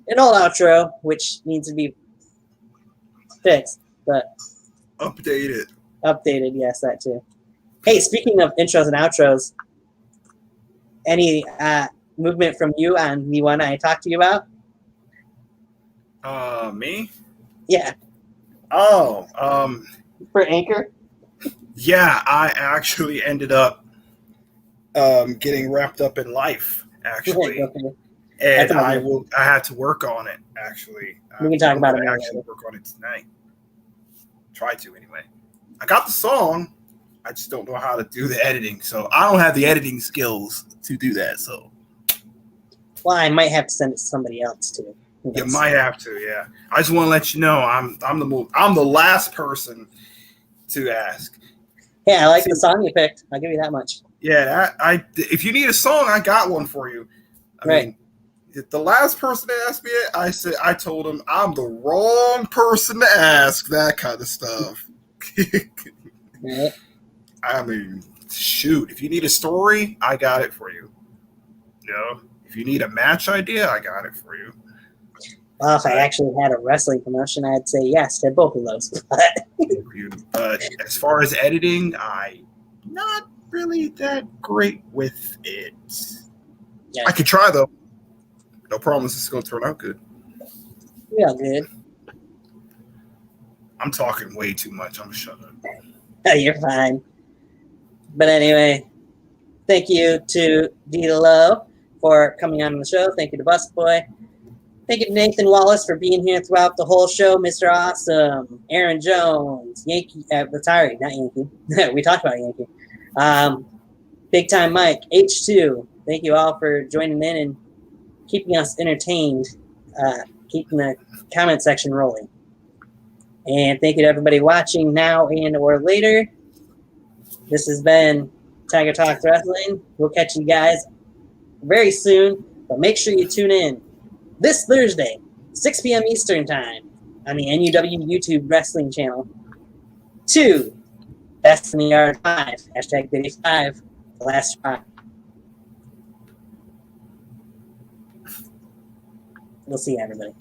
An old outro, which needs to be fixed, but Updated. updated. Yes, that too. Hey, speaking of intros and outros, any movement from you on the one I talked to you about? Me? Yeah, Oh, for Anchor. yeah, I actually ended up getting wrapped up in life, actually. Okay. And That's amazing. I had to work on it, actually. We can talk about it I more actually later. work on it tonight. Try to, anyway. I got the song. I just don't know how to do the editing. So I don't have the editing skills to do that. So Well, I might have to send it to somebody else too. You might have to, yeah. I just want to let you know I'm the last person to ask. Yeah, I like the song you picked. I'll give you that much. Yeah, if you need a song, I got one for you. I mean, the last person to ask me it, I told him I'm the wrong person to ask that kind of stuff. Right. I mean, shoot, if you need a story, I got it for you. You know, if you need a match idea, I got it for you. Well, if I actually had a wrestling promotion, I'd say yes to both of those. But as far as editing, I'm not really that great with it. Yeah. I could try though. No promise it's going to turn out good. We all good. I'm talking way too much. I'm shut up. You're fine. But anyway, thank you to D-Lo for coming on the show. Thank you to Busboy. Thank you to Nathan Wallace for being here throughout the whole show. Mr. Awesome, Aaron Jones, Yankee, sorry, not Yankee. We talked about Yankee. Big Time Mike, H2. Thank you all for joining in and keeping us entertained, keeping the comment section rolling. And thank you to everybody watching now and or later. This has been Tiger Talks Wrestling. We'll catch you guys very soon, but make sure you tune in this Thursday, 6 p.m. Eastern Time on the NUW YouTube Wrestling channel to Best in the Yard 5, hashtag #5, the last try. We'll see you, everybody.